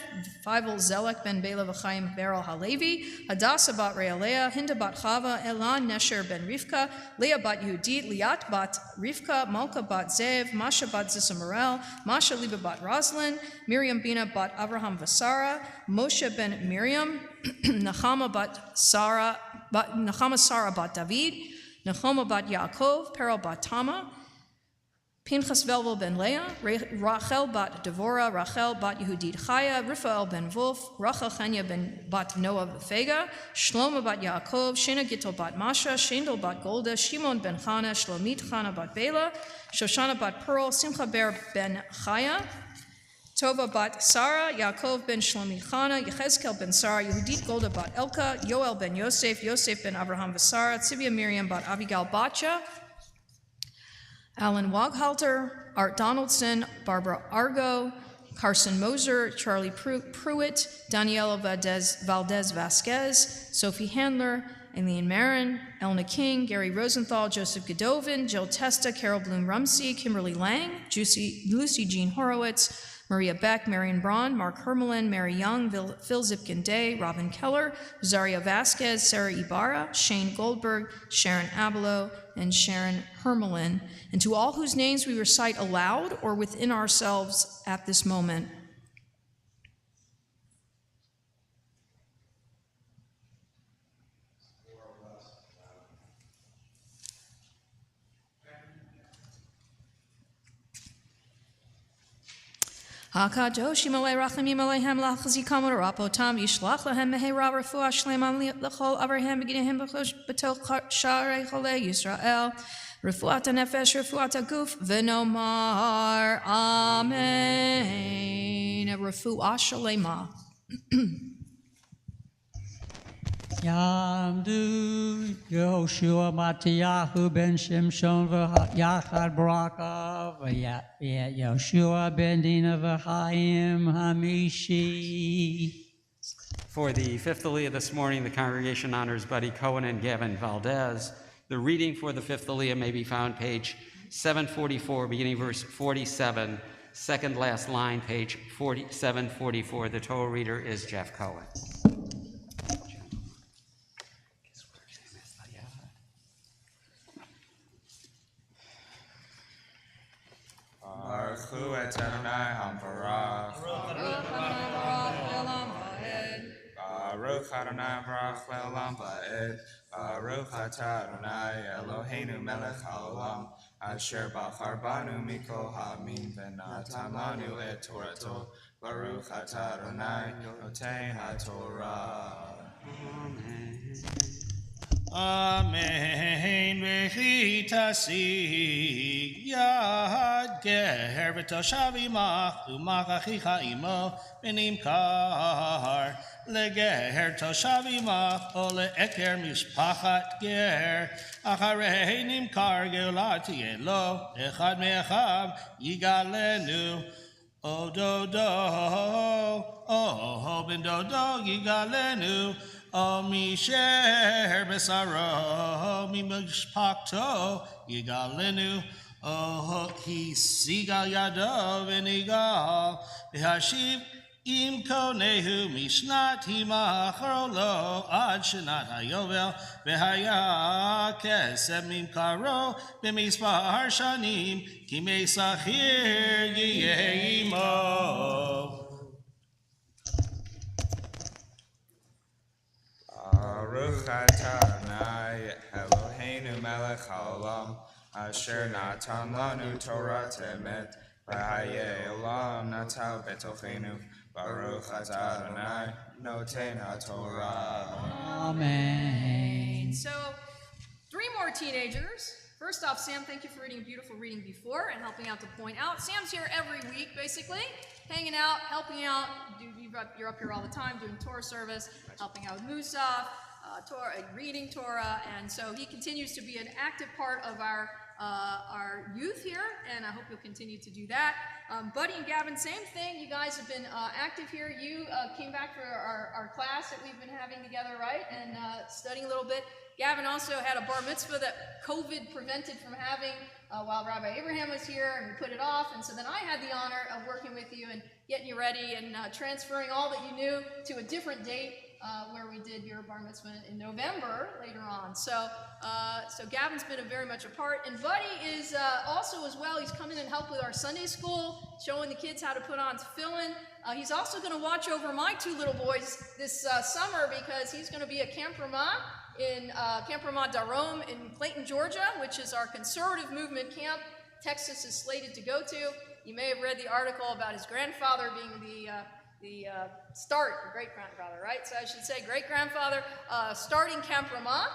Feivel Zelek ben Bela v'Chaim Beryl Halevi, Hadassah bat Realeah, Hinda bat Chava, Elan Nesher ben Rivka, Leah bat Yehudit, Liat bat Rivka, Malka bat Zev, Masha bat Zisamorel, Masha Liba bat Roslyn, Miriam Bina bat Avraham v'Sara, Moshe ben Miriam, Nechama Sarah bat David, Nechama bat Yaakov, Perel bat Tama, Pinchas Velvel ben Leah, Rachel bat Devorah, Rachel bat Yehudit Chaya, Raphael ben Wolf, Rachel Chanya bat Noah Vefega, Shlomo bat Yaakov, Shena Gittel bat Masha, Shendel bat Golda, Shimon ben Chana, Shlomit Chana bat Bela, Shoshana bat Pearl, Simcha ber ben Chaya, Tova bat Sarah, Yaakov ben Shlomi Chana, Yechezkel ben Sarah, Yehudit Golda bat Elka, Yoel ben Yosef, Yosef ben Avraham v'Sara, Tzivia Miriam bat Abigail Batcha, Alan Waghalter, Art Donaldson, Barbara Argo, Carson Moser, Charlie Pruitt, Daniela Valdez Vasquez, Sophie Handler, Aileen Marin, Elna King, Gary Rosenthal, Joseph Godovin, Jill Testa, Carol Bloom Rumsey, Kimberly Lang, Lucy Jean Horowitz, Maria Beck, Marion Braun, Mark Hermelin, Mary Young, Phil Zipkin Day, Robin Keller, Rosario Vasquez, Sarah Ibarra, Shane Goldberg, Sharon Abelo, and Sharon Hermelin, and to all whose names we recite aloud or within ourselves at this moment. HaKadosh Yimalei Rachamim Aleihem Lachazikam Rapotam Yishlach Lahem Mehera Refuah Shleiman L'chol Avraham Beginning of Betoch Sharei Cholei Yisrael Refuat HaNefesh Refuat HaGuf V'nomar Amen. Refuah Shalema. Yamdu Yehoshua Matiyahu ben Shimshon v'Yachad Baraka v'Yehoshua ben Dina v'Chaim Hamishi. For the fifth Aliyah this morning, the congregation honors Buddy Cohen and Gavin Valdez. The reading for the fifth Aliyah may be found page 744, beginning verse 47, second last line, page 744. The Torah reader is Jeff Cohen. Baruch Hu et Adonai HaMvarach. Baruch Adonai Barach Le'olam Va'ed. Baruch Atah Adonai Eloheinu Melech HaOlam. Asher Bachar Banu Mikol Ha'amin V'natan Lanu et Torato. Baruch Atah Adonai Noten HaTorah. Amen. Amen. V'chitasi yad ger v'toshav imach u'mach achicha imo v'nimkar leger toshav imach o le'eker mishpachat ger acharei nimkar geula tiyeh lo echad me'achav yigalenu o dodo o ben dodo yigalenu O misher besaro mimishpakto yigalenu. O hisigal yado v'nigal v'hashiv im konehu mishnat himachrolo ad shenat hayovel v'haya kesem mimkaro b'mispar shanim ki mesachir yiyeimo. Baruch atah Adonai Eloheinu melech haolam asher natan lanu Torah temet v'hayei olam natal betochenu. Baruch atah Adonai noten haTorah. Amen. So, 3 more teenagers. First off, Sam, thank you for reading a beautiful reading before and helping out to point out. Sam's here every week, basically, hanging out, helping out. You're up here all the time doing Torah service, helping out with Musaf, reading Torah, and so he continues to be an active part of our youth here, and I hope you'll continue to do that. Buddy and Gavin, same thing. You guys have been active here. You came back for our class that we've been having together, right, and studying a little bit. Gavin also had a bar mitzvah that COVID prevented from having while Rabbi Abraham was here, and we put it off, and so then I had the honor of working with you and getting you ready and transferring all that you knew to a different date where we did your bar mitzvah in November later on. So Gavin's been very much a part, and Buddy is also as well. He's come in and helped with our Sunday school, showing the kids how to put on tefillin. He's also going to watch over my 2 little boys this summer because he's going to be a Camp Ramah in Camp Ramah Darom in Clayton, Georgia, which is our conservative movement camp Texas is slated to go to. You may have read the article about his grandfather being the great-grandfather, right? So I should say great-grandfather starting Camp Ramah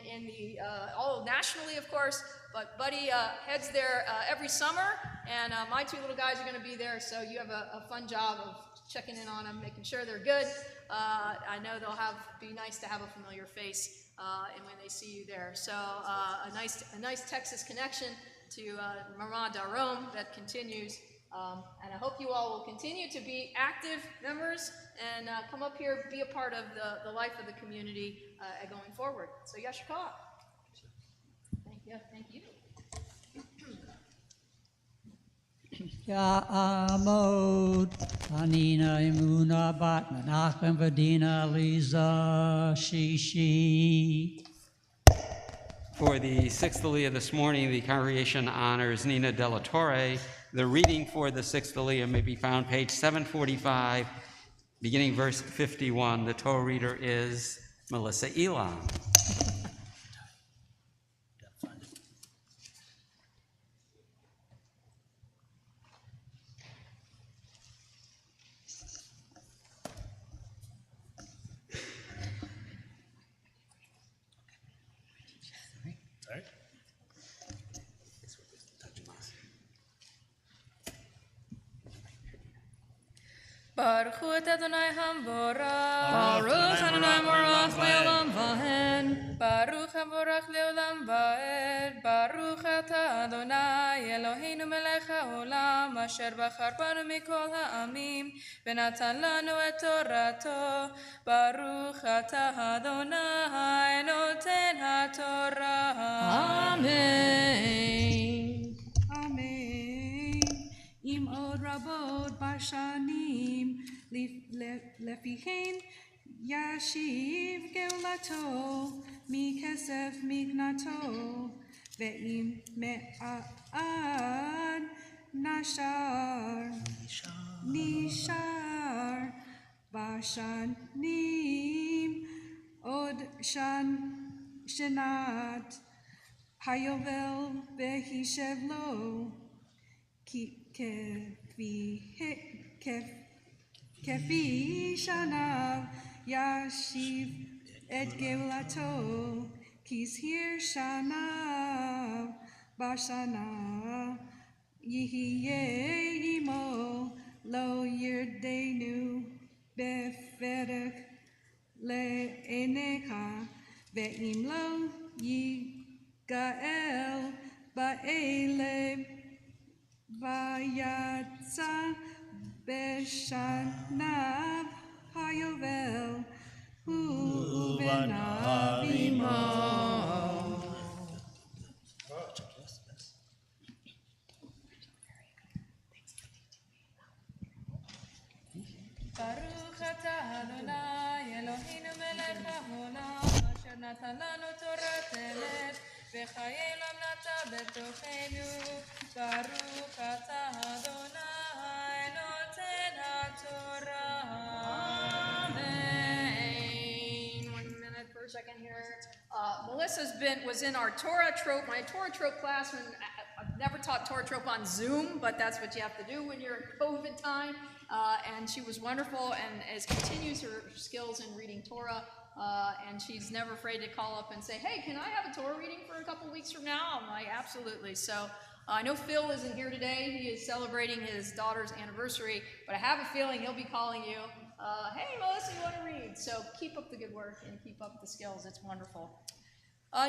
in the, all nationally, of course, but Buddy heads there every summer, and my 2 little guys are going to be there, so you have a fun job of checking in on them, making sure they're good. I know they'll be nice to have a familiar face and when they see you there. So a nice Texas connection to Ramah Darom that continues. And I hope you all will continue to be active members and come up here, be a part of the life of the community going forward. So Yasher Koach. Thank you. Ya'amod Anina Imuna Bat Menachem Vadina Liza Shishi. For the 6th Aliyah this morning, the congregation honors Nina Della Torre. The reading for the 6th Aliyah may be found page 745, beginning verse 51. The Torah reader is Melissa Elam. Baruch Hu et Adonai Hamborach. Baruch Adonai Morach Leolam Vahen. Baruch Hamborach Leolam Vaed. Baruch Atah Adonai Eloheinu melech haolam asher bachar banu mikol ha'amim v'natan lanu et Torato. Baruch Atah Adonai noten haTorah. Amen. Amen. Im od rabot bashanim lefichen yashiv geulato mikesef miknato ve'im me'ad nishar bashanim od shanat hayovel vehishev lo kefi shanav yashiv et geulato kishir shanav bashana yihye imo lo yirdenu beferech le'enecha ve'im lo yigael ba'eleb Vayatsa Beshanav Hayovel Hu v'navimo. Baruch atah Adonai Eloheinu melech haolam asher natan lanu Torah emet v'chayei olam nata betochenu. Baruch atah Adonai noten haTorah. Amen. 1 minute for a second here. Melissa's was in our Torah Trope, my Torah Trope class. When I've never taught Torah Trope on Zoom, but that's what you have to do when you're in COVID time. And she was wonderful and continues her skills in reading Torah. And she's never afraid to call up and say, hey, can I have a Torah reading for a couple weeks from now? I'm like, absolutely. So I know Phil isn't here today. He is celebrating his daughter's anniversary, but I have a feeling he'll be calling you. Hey, Melissa, you want to read? So keep up the good work and keep up the skills. It's wonderful.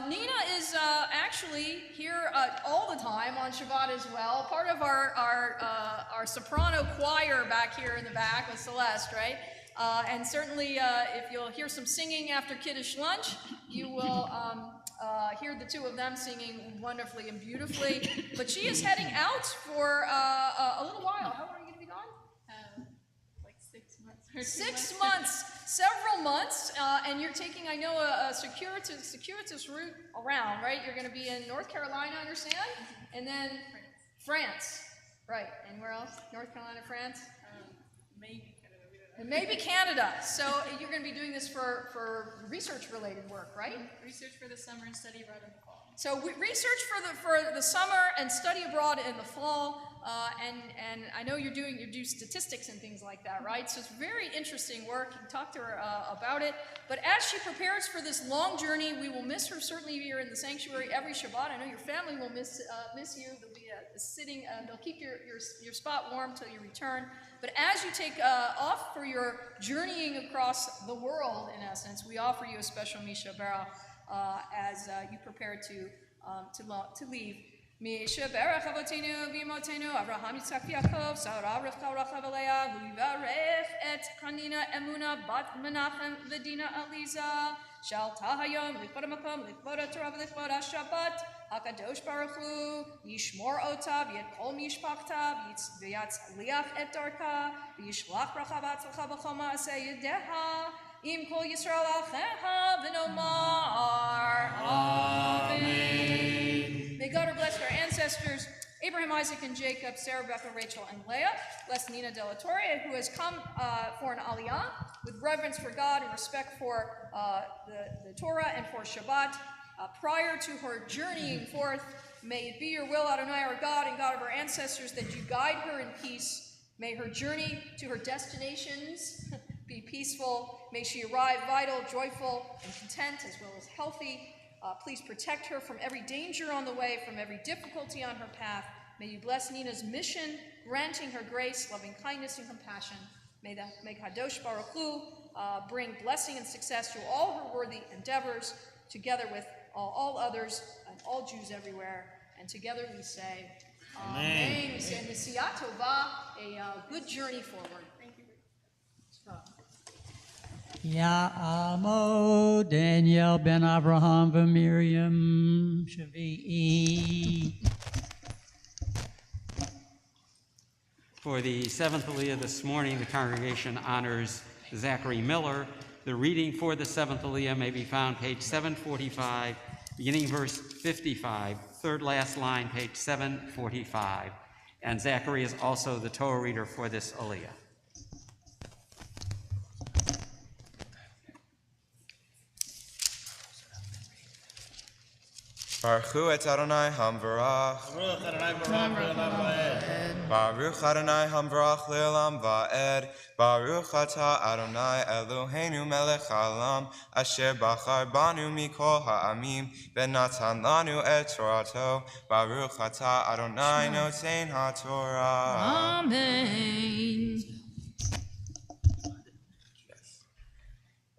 Nina is actually here all the time on Shabbat as well. Part of our soprano choir back here in the back with Celeste, right? And certainly if you'll hear some singing after Kiddush lunch, you will hear the two of them singing wonderfully and beautifully. But she is heading out for a little while. How long are you going to be gone? Like 6 months. Or 6 months, several months, and you're taking, I know, a circuitous route around, right? You're going to be in North Carolina, I understand? And then France. Right. And where else? North Carolina, France? Maybe Canada. We don't know. And maybe Canada. So you're going to be doing this for research-related work, right? Research for the summer and study abroad in the fall. So research for the summer and study abroad in the fall, and I know you do statistics and things like that, right? So it's very interesting work. You can talk to her about it. But as she prepares for this long journey, we will miss her certainly here in the sanctuary every Shabbat. I know your family will miss you. There'll be a sitting. They'll keep your spot warm till you return. But as you take off for your journeying across the world, in essence, we offer you a special Misha Bara. As you prepare to leave. Mishaberach Avotenu V'Imotenu Avraham Yitzchak Yaakov Sarah Rivka Rachav Leah Huivarech Et Hanina Emuna Bat Menachem V'Dina Aliza Shal Tahayom Lichvod HaMakom Lichvod HaTorah V'Lichvod HaShabbat HaKadosh Baruch Hu Yishmor Otav Yet Kol Mishpachtav V'Yatz Liach Et Darka V'Yishlach Bracha V'Atzlacha B'Chol Ma'aseh Yedeha Im Kol Yisrael Alchecha V'Nomar Amen. May God bless our ancestors, Abraham, Isaac, and Jacob, Sarah, Rebecca, Rachel, and Leah. Bless Nina Della Torre, who has come for an Aliyah with reverence for God and respect for the Torah and for Shabbat. Prior to her journeying forth, may it be your will, Adonai, our God and God of our ancestors, that you guide her in peace. May her journey to her destinations be peaceful. May she arrive vital, joyful, and content, as well as healthy. Please protect her from every danger on the way, from every difficulty on her path. May you bless Nina's mission, granting her grace, loving kindness, and compassion. May Kadosh Baruch Hu bring blessing and success to all her worthy endeavors, together with all others and all Jews everywhere. And together we say, Amen. We say, Nesiyat Tova, a good journey forward. Thank you. Ya'amo Daniel ben Abraham v'Miriam Shavi'i. For the seventh Aliyah this morning, the congregation honors Zachary Miller. The reading for the seventh Aliyah may be found page 745, beginning verse 55, third last line, page 745. And Zachary is also the Torah reader for this Aliyah. Baruch et Adonai Hamvarach. Baruch Adonai Hamvarach le'olam va'ed. Baruch atah Adonai Eloheinu melech haolam asher bachar banu mikol ha'amim v'natan lanu et Torato. Baruch atah Adonai noten haTorah. Amen.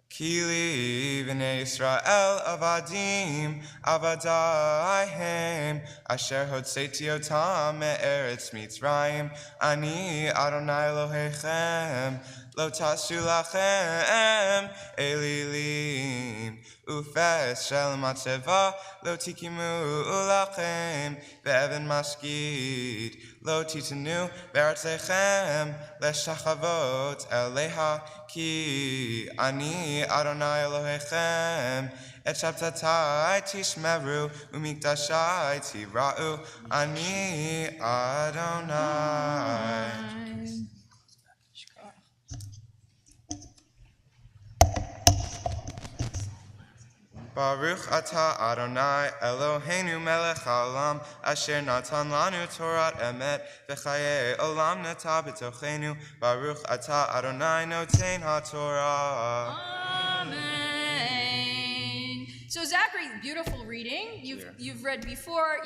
Kili v'nei Yisrael avadim avadaihem asher hotzeti otam me'eretz Mitzrayim ani Adonai Elohechem lo tasu lachem elilim ופס של מצבה לא תקימו לכם ואבן משכית לא תיתנו בארצכם לשחוות אליה כי אני אדוני אלוהיכם את שבתתי תשמרו ומקדשי תיראו אני אדוני. Baruch atah Adonai Eloheinu melech haolam asher natan lanu Torat emet v'chayei olam nata b'tochenu Baruch atah Adonai noten haTorah. Amen. So Zachary, beautiful reading. You've read before.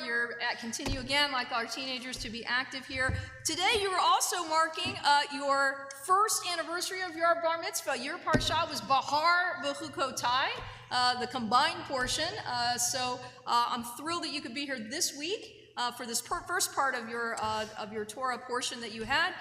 Continue again, like our teenagers, to be active here. Today, you are also marking your first anniversary of your bar mitzvah. Your parsha was Bahar B'chukotai, the combined portion. So I'm thrilled that you could be here this week for this first part of your Torah portion that you had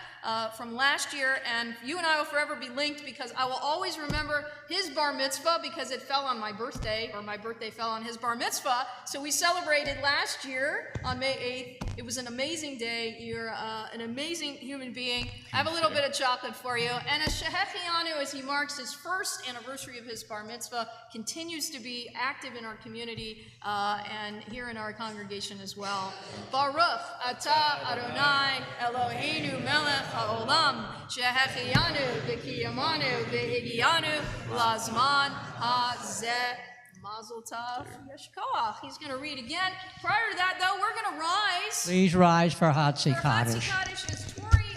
from last year. And you and I will forever be linked because I will always remember his bar mitzvah because it fell on my birthday, or my birthday fell on his bar mitzvah. So we celebrated last year on May 8th. It was an amazing day. You're an amazing human being. I have a little bit of chocolate for you. And as Shehechianu, as he marks his first anniversary of his bar mitzvah, continues to be active in our community and here in our congregation as well. Baruch atah Adonai Eloheinu melech haolam shehechianu v'kiyamanu v'higianu lazman hazeh. Mazel tov, Yeshkoach. He's going to read again. Prior to that, though, we're going to rise. Please rise for Hatzi For Kaddish. Hatzi Kaddish, as Tori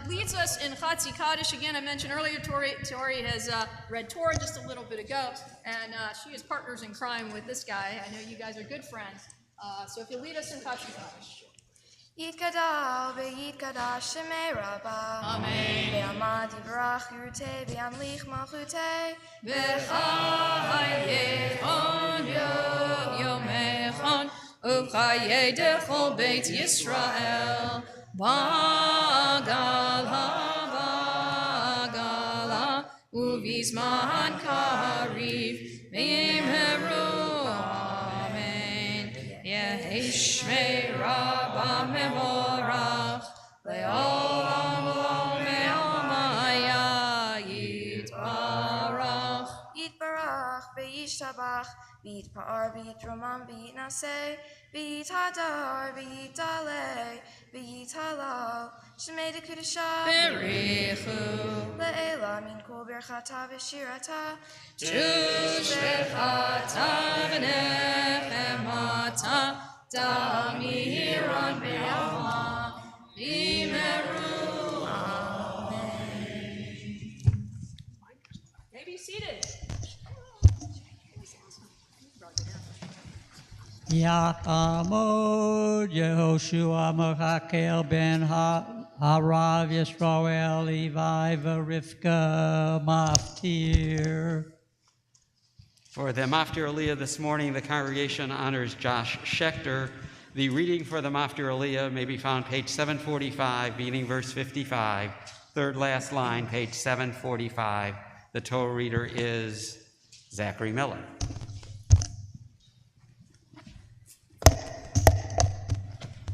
leads us in Hatzi Kaddish. Again, I mentioned earlier, Tori has read Torah just a little bit ago, and she is partners in crime with this guy. I know you guys are good friends. So if you lead us in Hatzi Kaddish. Yitkadal ve'yitkadash shemei Rabbah. Amen. Ve'amad yivrach yurtei ve'amlich malchutei. V'chayechon yomechon uv'chayei dechol Beit Yisrael Bagal ha-bagala uv'izman kariv v'yimheru Amen. Yehishmei Rabbah mevorach le'olam olam me'omaya yitbarach. Yitbarach ve'yishtabach v'yitpa'ar v'yitromam v'yitnaseh v'yithadar v'yitaleh v'yitalal shemei dekudashah Berichu le'ela min kol berchata v'shirata Tushbechata v'nechemata Damiran be'alma v'meru Amen. May be seated. Yakamod Yehoshua Mechakel ben Harav Yisrael Levi V'Rivka Maftir. For the Maftir Aliyah this morning, the congregation honors Josh Schechter. The reading for the Maftir Aliyah may be found page 745, beginning verse 55, third last line, page 745. The Torah reader is Zachary Miller.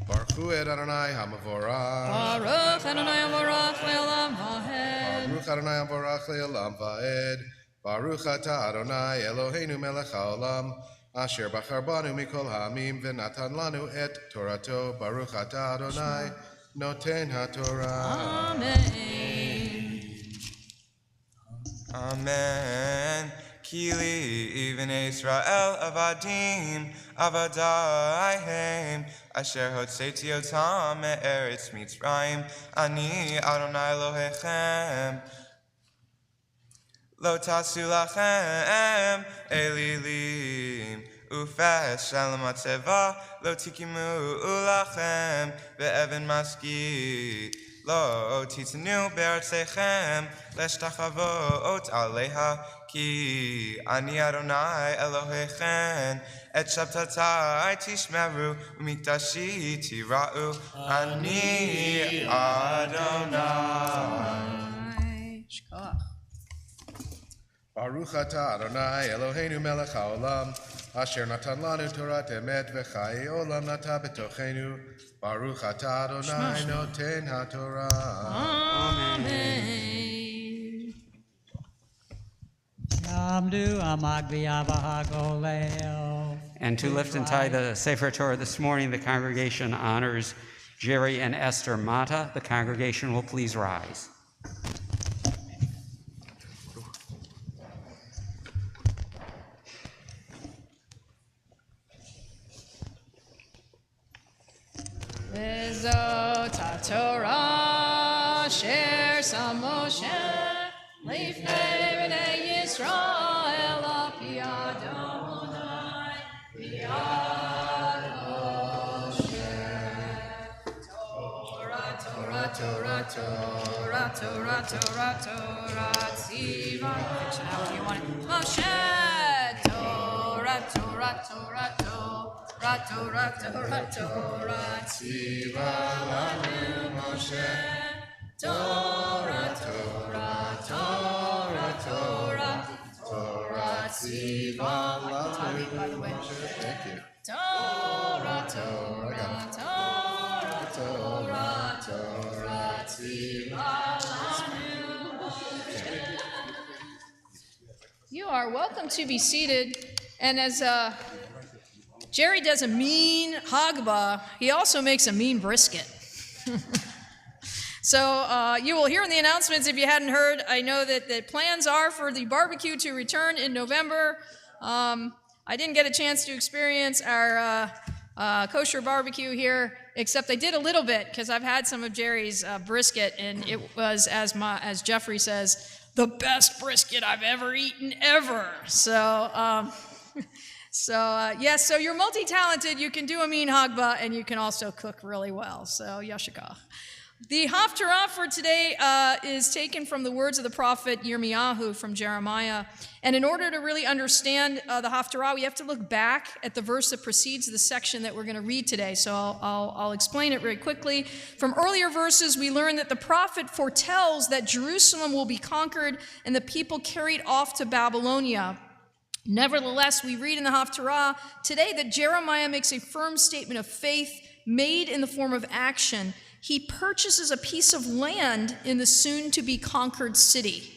Baruch Adonai HaMavorach. Baruch Adonai Avorach le'olam va'ed. Baruch Adonai HaMavorach le'olam va'ed. Baruch atah Adonai Eloheinu melech haolam asher bachar banu mikol ha'amim v'natan lanu et Torato. Baruch atah Adonai noten haTorah. Amen. Amen. Kili even Israel avadim avadaihem asher hotzeti otam me'eretz Mitzrayim ani Adonai Elohechem lo tasu lachem elilim ufesh shalom atzeva lo tikimu lachem ve'evan maskit lo titnu be'artzechem leshtachavot aleha ki ani Adonai Elohechem et shabtatai tishmeru umikdashi tira'u ani Adonai. Baruch atah Adonai Eloheinu melech haolam, asher natan lanu Torat emet v'chai olam nata b'tochenu. Baruch atah Adonai noten haTorah. Amen. Yamdu amagbiavahagoleo. And to lift and tie the Sefer Torah this morning, the congregation honors Jerry and Esther Mata. The congregation will please rise. V'zot HaTorah asher sam Moshe lifnei bnei Yisrael al pi Adonai b'yad Moshe. Torah, Torah, Torah, Torah, Torah, Torah, Torah, Tziva. Finish it out if you want it. Moshe, Torah, Torah, Torah, Torah, Torah, Torah, Torah, Tziva lanu Moshe. Torah, Torah, Torah, Torah, Torah, Tziva lanu Moshe. Thank you. Torah, Torah, Torah, Torah, Torah, Tziva lanu Moshe. You are welcome to be seated. And as Jerry does a mean hagba, he also makes a mean brisket. So you will hear in the announcements, if you hadn't heard, I know that plans are for the barbecue to return in November. I didn't get a chance to experience our kosher barbecue here, except I did a little bit because I've had some of Jerry's brisket, and it was, as Jeffrey says, the best brisket I've ever eaten ever. So yes, so you're multi-talented. You can do a mean hagba, and you can also cook really well. So yashikach. The Haftarah for today is taken from the words of the prophet Yirmiyahu from Jeremiah. And in order to really understand the Haftarah, we have to look back at the verse that precedes the section that we're going to read today. So I'll explain it very quickly. From earlier verses, we learn that the prophet foretells that Jerusalem will be conquered and the people carried off to Babylonia. Nevertheless, we read in the Haftarah today that Jeremiah makes a firm statement of faith made in the form of action. He purchases a piece of land in the soon-to-be conquered city.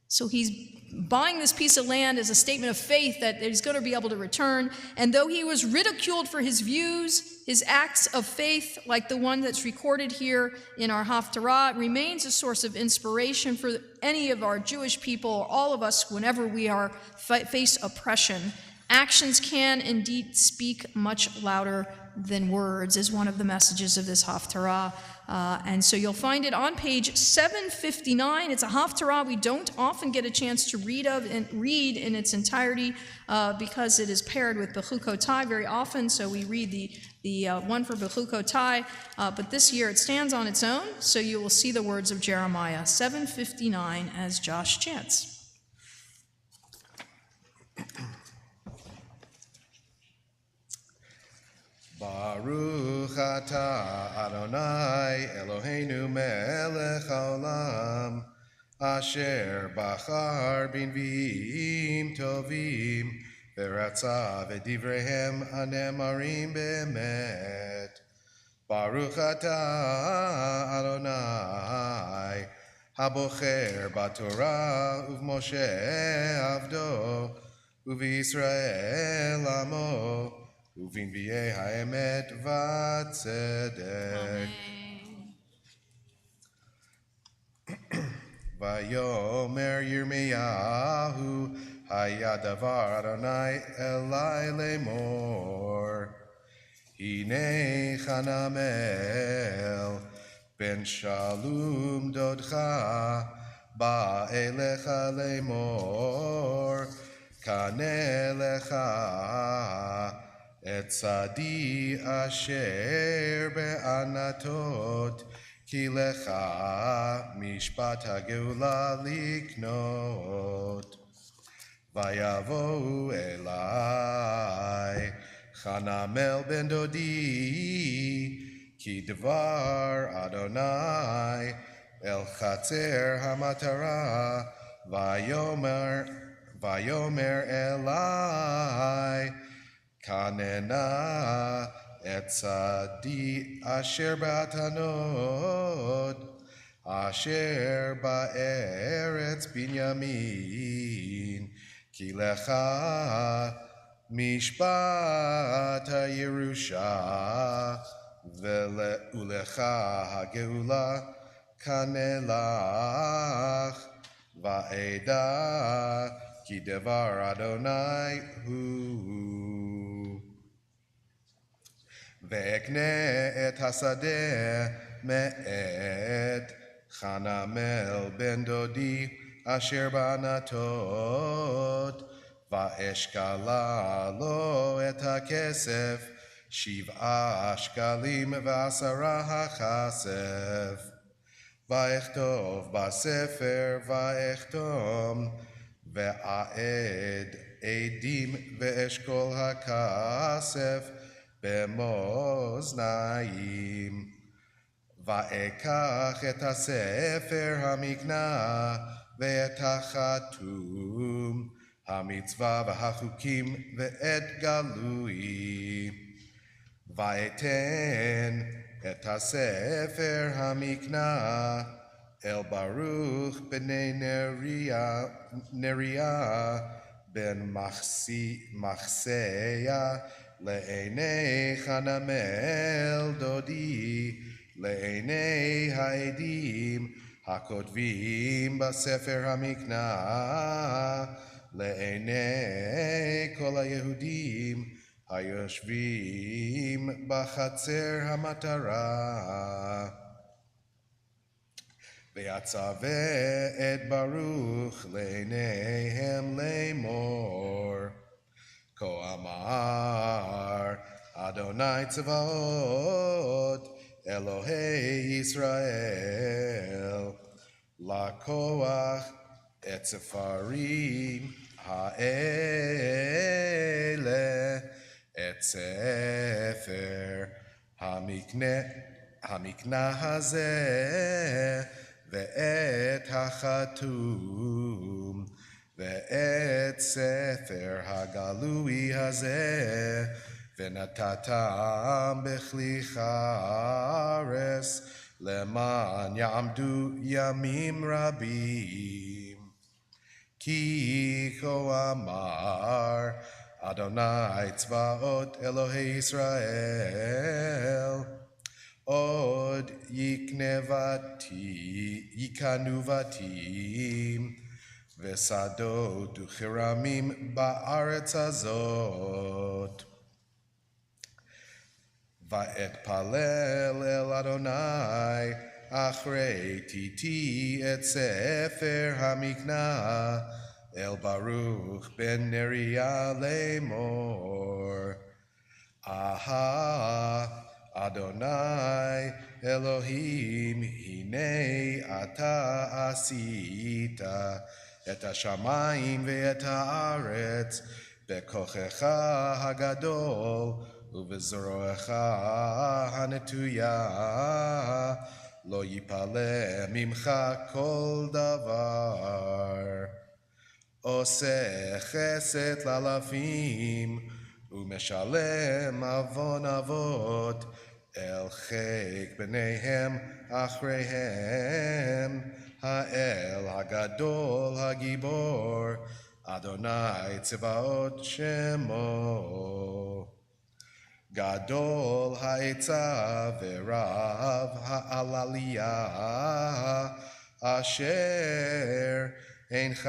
So he's buying this piece of land as a statement of faith that he's going to be able to return. And though he was ridiculed for his views, his acts of faith, like the one that's recorded here in our Haftarah, remains a source of inspiration for any of our Jewish people, or all of us, whenever we are face oppression. Actions can indeed speak much louder than words, is one of the messages of this Haftarah. And so you'll find it on page 759. It's a Haftarah we don't often get a chance to read in its entirety because it is paired with Bechukotai very often. So we read the one for Bechukotai, but this year it stands on its own. So you will see the words of Jeremiah 759 as Josh chants. Baruch atah Adonai Eloheinu melech haolam, asher bachar b'nviim tovim, v'ratza v'divrehem hanemarim be'emet. Baruch atah Adonai, habocher b'Torah uv'Moshe avdo, uv'Yisrael amo, Uvinviye haemet v'tzedek. Vayomer Yirmiyahu hayadavar Adonai elai lemor. Hine Chanamel ben Shalom dodcha ba'elecha lemor kanelecha Et tzadi asher be'anatot ki lecha mishpat ha'geula liknot. Vayavohu elai Chanamel ben dodi ki dvar Adonai el chatzer hamatara vayomer Vayomer Elai, Kanena et Tzadi asher ba'atanot, asher ba'eretz Binyamin, ki lecha mishpat ha'yerusha, ulecha ha'geula kanelach, va'eda ki devar Adonai hu. Ve'ekne et hasadeh me'et Chanamel ben dodi asher ba'anatot, va'eshkala lo et hakesef, shiv'a shkalim v'asara hachasef. Va'echtov ba'sefer va'echtom, ve'aed edim ve'eshkol hakasef, במאזניים. ואקח את הספר המקנה ואת החתום, המצווה והחוקים ואת גלוי. ואתן את הספר המקנה אל ברוך בני נריה בן מחסיה, לעיני חנמל דודי, לעיני העדים הכותבים בספר המקנה, לעיני כל היהודים היושבים בחצר המטרה. ויצווה את ברוך לעיניהם לאמור, כה אמר אדוני צבאות אלוהי ישראל, לקוח את ספרים האלה, את ספר המקנה הזה, ואת החתום, ואת ספר הגלוי הזה, ונתתם בכלי חרס, למען יעמדו ימים רבים. כי כה אמר אדוני צבאות אלוהי ישראל, עוד יקנו בתים ושדות וכרמים בארץ הזאת. ואתפלל אל אדוני אחרי תיתי את ספר המקנה אל ברוך בן נריה לאמור, אדוני אלוהים, הנה אתה עשית את השמיים ואת הארץ בכוחך הגדול ובזרועך הנטויה, לא ייפלא ממך כל דבר. עושה חסד לאלפים ומשלם עוון אבות אל חיק בניהם אחריהם, האל הגדול הגיבור, אדוני צבאות שמו. גדול העצה ורב העלליה, אשר אינך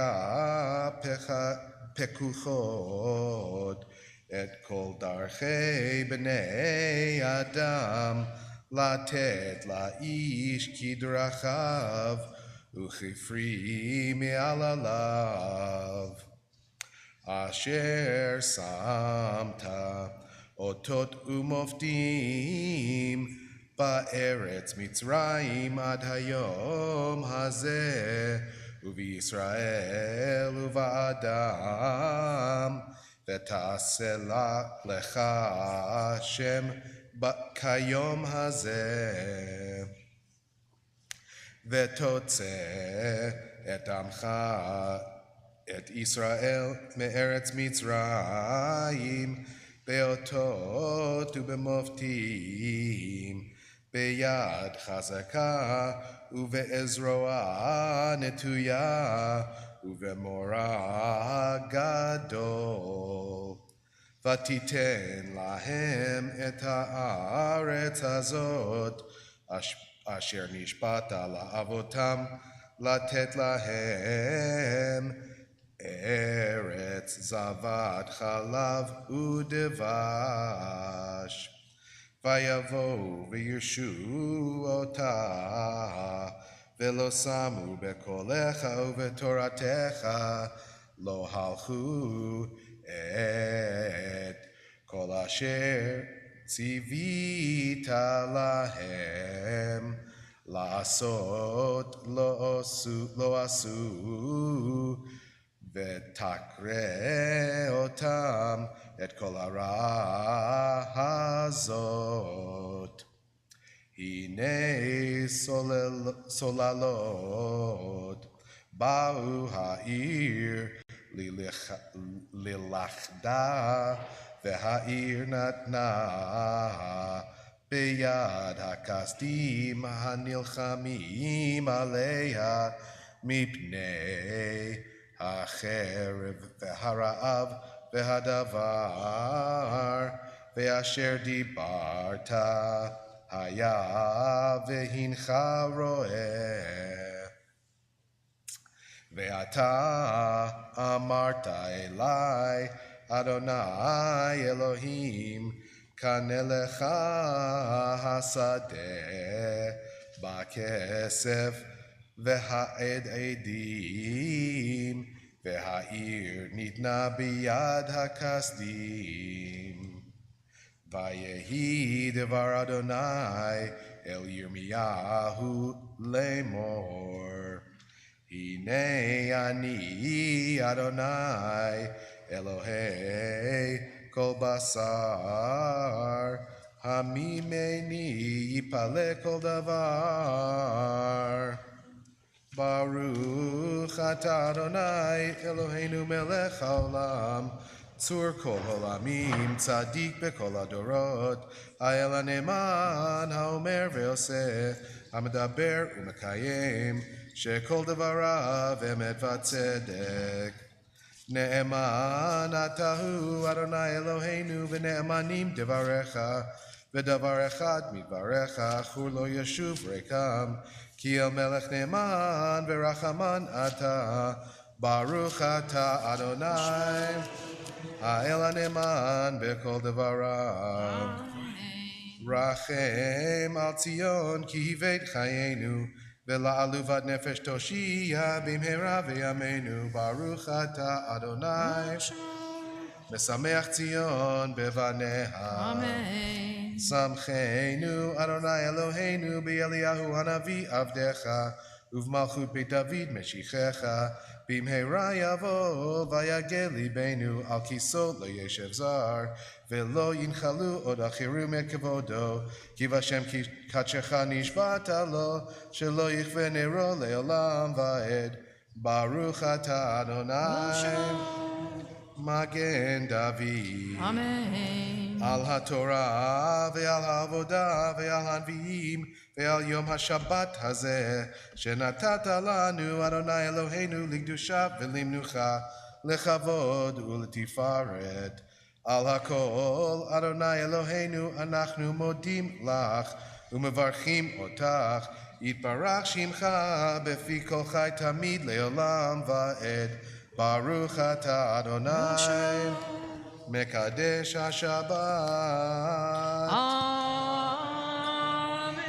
פקוחות את כל דרכי בני אדם, לתת לאיש כדרכיו וכפרי מעלליו. אשר שמת אותות ומופתים בארץ מצרים עד היום הזה, ובישראל ובאדם, ותעשה לך שם כיום הזה, ותוצא את עמך את ישראל מארץ מצרים, באותות ובמופתים, ביד חזקה ובעזרועה נטויה, ובמורא גדול. ותיתן להם את הארץ הזאת, אשר נשבעת לאבותם, לתת להם ארץ זבת חלב ודבש. ויבואו וירשו אותה, ולא שמו בקולך ובתורתך, לא הלכו את כל אשר ציווית להם לעשות, לא עשו, ותקרא אותם את כל הרע הזאת. הנה סוללות באו העיר ללכדה, והעיר נתנה ביד הכסדים הנלחמים עליה, מפני החרב והרעב והדבר, ואשר דיברת היה והנך רואה. ואתה אמרת אלי, אדוני אלוהים, קנה לך השדה בכסף, והעד עדים, והעיר ניתנה ביד הכסדים. ויהי דבר אדוני אל ירמיהו לאמור, הנה אני אדוני אלוהי כל בשר, הממני יפלא כל דבר. ברוך אתה אדוני אלוהינו מלך העולם, צור כל עולמים, צדיק בכל הדורות, האל הנאמן, האומר ועושה, המדבר ומקיים, שכל דבריו אמת וצדק. נאמן אתה הוא אדוני אלוהינו, ונאמנים דבריך, ודבר אחד מדבריך חור לא ישוב ריקם, כי אל מלך נאמן ורחמן אתה. ברוך אתה אדוני האל הנאמן בכל דבריו. רחם על ציון כי הבאת חיינו, ולעלובת נפש תושיע במהרה בימינו. ברוך אתה אדוני משמח ציון בבניה. אמן. שמחנו אדוני אלוהינו באליהו הנביא עבדך, ובמלכות בית דוד משיחך, במהרה יבוא ויגל ליבנו, על כיסו לא ישב זר, ולא ינחלו עוד אחרים את כבודו, כי בשם קדשך נשבעת לו, שלא יכבה נרו לעולם ועד. ברוך אתה אדוני מגן דוד. אמן. על התורה ועל העבודה ועל הנביאים ועל יום השבת הזה, שנתת לנו אדוני אלוהינו לקדושה ולמנוחה, לכבוד ולתפארת. על הכל אדוני אלוהינו אנחנו מודים לך ומברכים אותך, יתברך שמך בפי כל חי תמיד לעולם ועד. ברוך אתה אדוני מקדש השבת. Amen.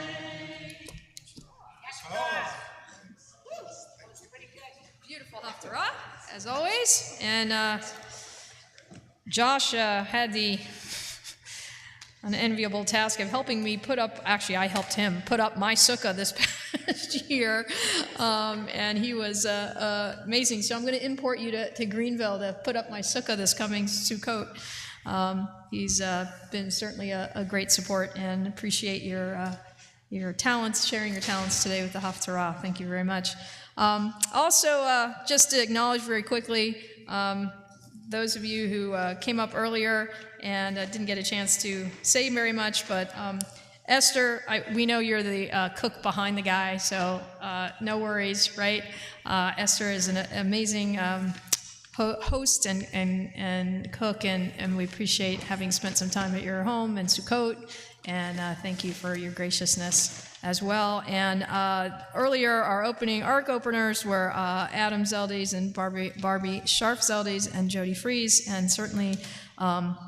Beautiful Haftarah, as always. And Josh had the unenviable task of helping me put up, actually I helped him put up my sukkah this past year, and he was amazing. So I'm going to import you to Greenville to put up my sukkah this coming Sukkot. He's been certainly a great support, and appreciate your your talents, sharing your talents today with the Haftarah. Thank you very much. Also, just to acknowledge very quickly, those of you who came up earlier and didn't get a chance to say very much, but Esther, we know you're the cook behind the guy, so no worries, right? Esther is an amazing host and cook, and we appreciate having spent some time at your home in Sukkot, and thank you for your graciousness as well. And earlier, our ARC openers were Adam Zeldes and Barbie Sharf Zeldes and Jody Fries, and certainly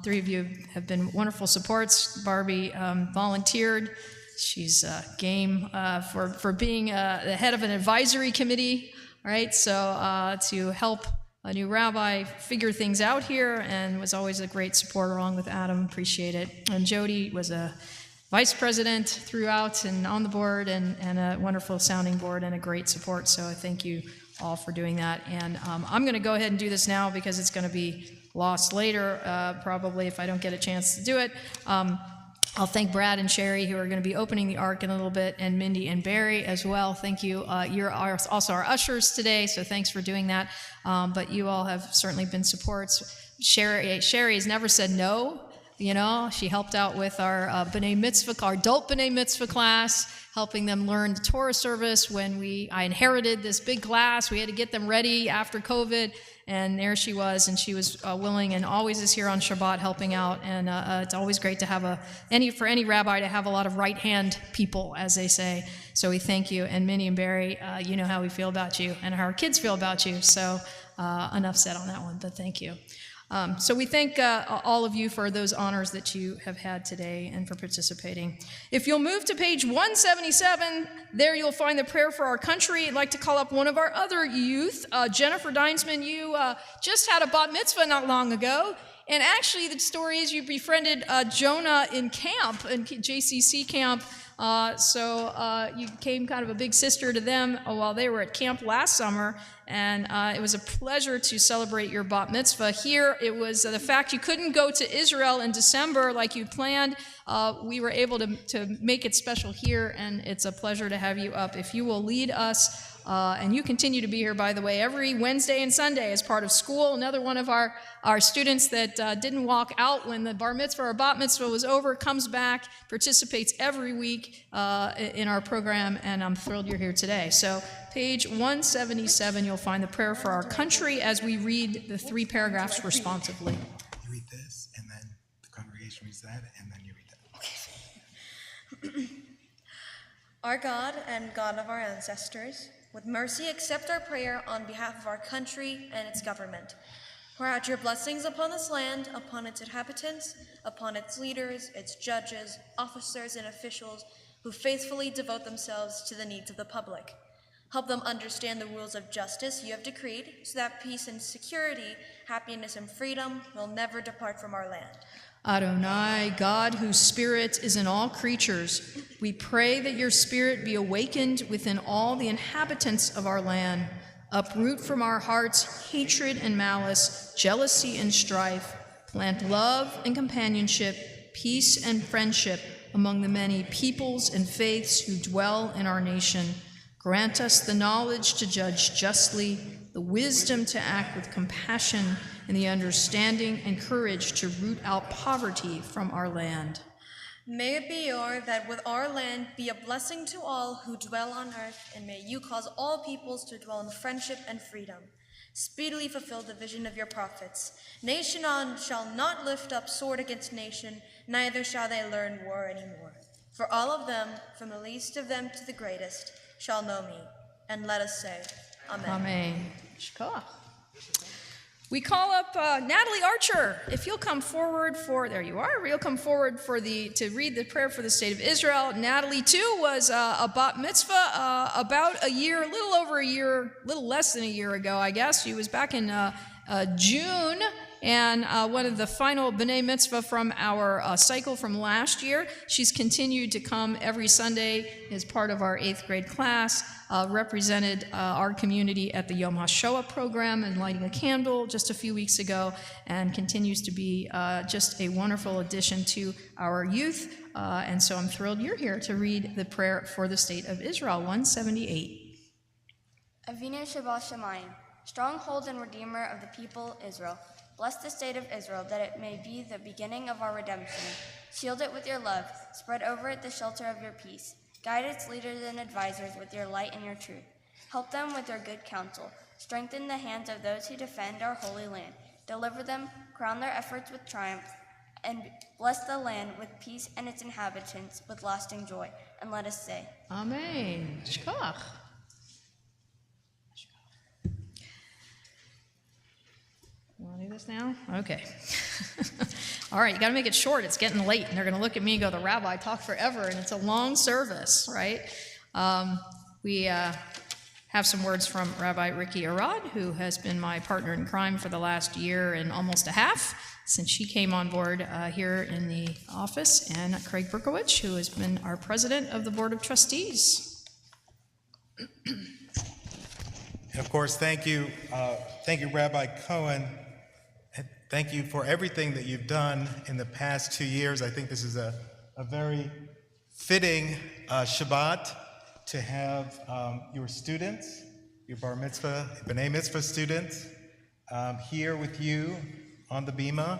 three of you have been wonderful supports. Barbie volunteered. She's game for being the head of an advisory committee, right? So to help a new rabbi figure things out here, and was always a great support along with Adam. Appreciate it. And Jody was a vice president throughout and on the board, and a wonderful sounding board and a great support. So I thank you all for doing that. And I'm going to go ahead and do this now because it's going to be lost later, probably if I don't get a chance to do it. I'll thank Brad and Sherry, who are going to be opening the Ark in a little bit, and Mindy and Barry as well. Thank you. You're also our ushers today, so thanks for doing that. But you all have certainly been supports. Sherry has never said no. You know, she helped out with our B'nai Mitzvah, our adult B'nai Mitzvah class, helping them learn the Torah service. When I inherited this big class, we had to get them ready after COVID, and there she was, and she was willing and always is here on Shabbat helping out. And it's always great to have for any rabbi to have a lot of right-hand people, as they say. So we thank you. And Minnie and Barry, you know how we feel about you and how our kids feel about you. So enough said on that one, but thank you. So we thank all of you for those honors that you have had today and for participating. If you'll move to page 177, there you'll find the prayer for our country. I'd like to call up one of our other youth, Jennifer Dinesman. You just had a bat mitzvah not long ago. And actually, the story is you befriended Jonah in camp, in JCC camp. So you became kind of a big sister to them while they were at camp last summer. And it was a pleasure to celebrate your bat mitzvah. Here, it was the fact you couldn't go to Israel in December like you planned. We were able to make it special here, and it's a pleasure to have you up. If you will lead us, and you continue to be here, by the way, every Wednesday and Sunday as part of school. Another one of our students that didn't walk out when the bar mitzvah or bat mitzvah was over comes back, participates every week in our program, and I'm thrilled you're here today. So page 177, you'll find the prayer for our country as we read the 3 paragraphs responsively. You read this, and then the congregation reads that, and then you read that. Okay. Our God and God of our ancestors, with mercy accept our prayer on behalf of our country and its government. Pour out your blessings upon this land, upon its inhabitants, upon its leaders, its judges, officers, and officials who faithfully devote themselves to the needs of the public. Help them understand the rules of justice you have decreed, so that peace and security, happiness and freedom will never depart from our land. Adonai, God whose spirit is in all creatures, we pray that your spirit be awakened within all the inhabitants of our land. Uproot from our hearts hatred and malice, jealousy and strife. Plant love and companionship, peace and friendship among the many peoples and faiths who dwell in our nation. Grant us the knowledge to judge justly, the wisdom to act with compassion, and the understanding and courage to root out poverty from our land. May it be that with our land be a blessing to all who dwell on earth, and may you cause all peoples to dwell in friendship and freedom. Speedily fulfill the vision of your prophets. Nation shall not lift up sword against nation, neither shall they learn war anymore. For all of them, from the least of them to the greatest, shall know me. And let us say, Amen. Amen. Shkoch. We call up Natalie Archer. If you'll come forward there you are. You'll come forward to read the prayer for the state of Israel. Natalie too was a bat mitzvah about a little less than a year ago, I guess. She was back in June, and one of the final B'nai Mitzvah from our cycle from last year. She's continued to come every Sunday as part of our 8th grade class, represented our community at the Yom HaShoah program and lighting a candle just a few weeks ago, and continues to be just a wonderful addition to our youth. And so I'm thrilled you're here to read the prayer for the state of Israel, 178. Avinu Shabbat Shemayim, stronghold and redeemer of the people Israel, bless the state of Israel, that it may be the beginning of our redemption. Shield it with your love, spread over it the shelter of your peace. Guide its leaders and advisors with your light and your truth. Help them with your good counsel. Strengthen the hands of those who defend our holy land. Deliver them, crown their efforts with triumph, and bless the land with peace and its inhabitants with lasting joy. And let us say, Amen. Shkach. You want to do this now? Okay. All right, you got to make it short. It's getting late, and they're going to look at me and go, the rabbi talked forever, and it's a long service, right? We have some words from Rabbi Ricky Arad, who has been my partner in crime for the last year and almost a half since she came on board here in the office, and Craig Berkowitz, who has been our president of the Board of Trustees. And of course, thank you, Rabbi Cohen. And thank you for everything that you've done in the past 2 years. I think this is a very fitting Shabbat to have your students, your bar mitzvah, b'nai mitzvah students, here with you on the bima.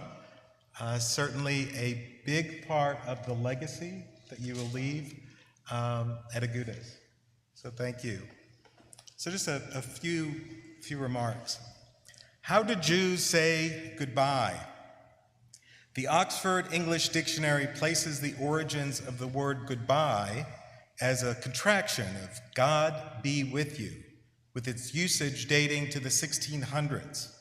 Certainly a big part of the legacy that you will leave at Agudas. So thank you. So just a few remarks. How do Jews say goodbye? The Oxford English Dictionary places the origins of the word goodbye as a contraction of God be with you, with its usage dating to the 1600s.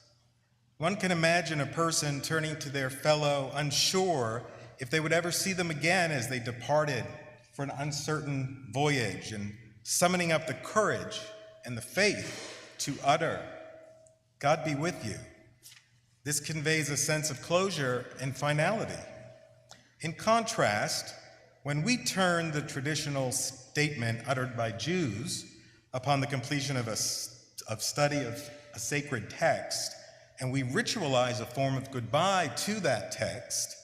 One can imagine a person turning to their fellow, unsure if they would ever see them again as they departed for an uncertain voyage, and summoning up the courage and the faith to utter, God be with you. This conveys a sense of closure and finality. In contrast, when we turn the traditional statement uttered by Jews upon the completion of study of a sacred text, and we ritualize a form of goodbye to that text,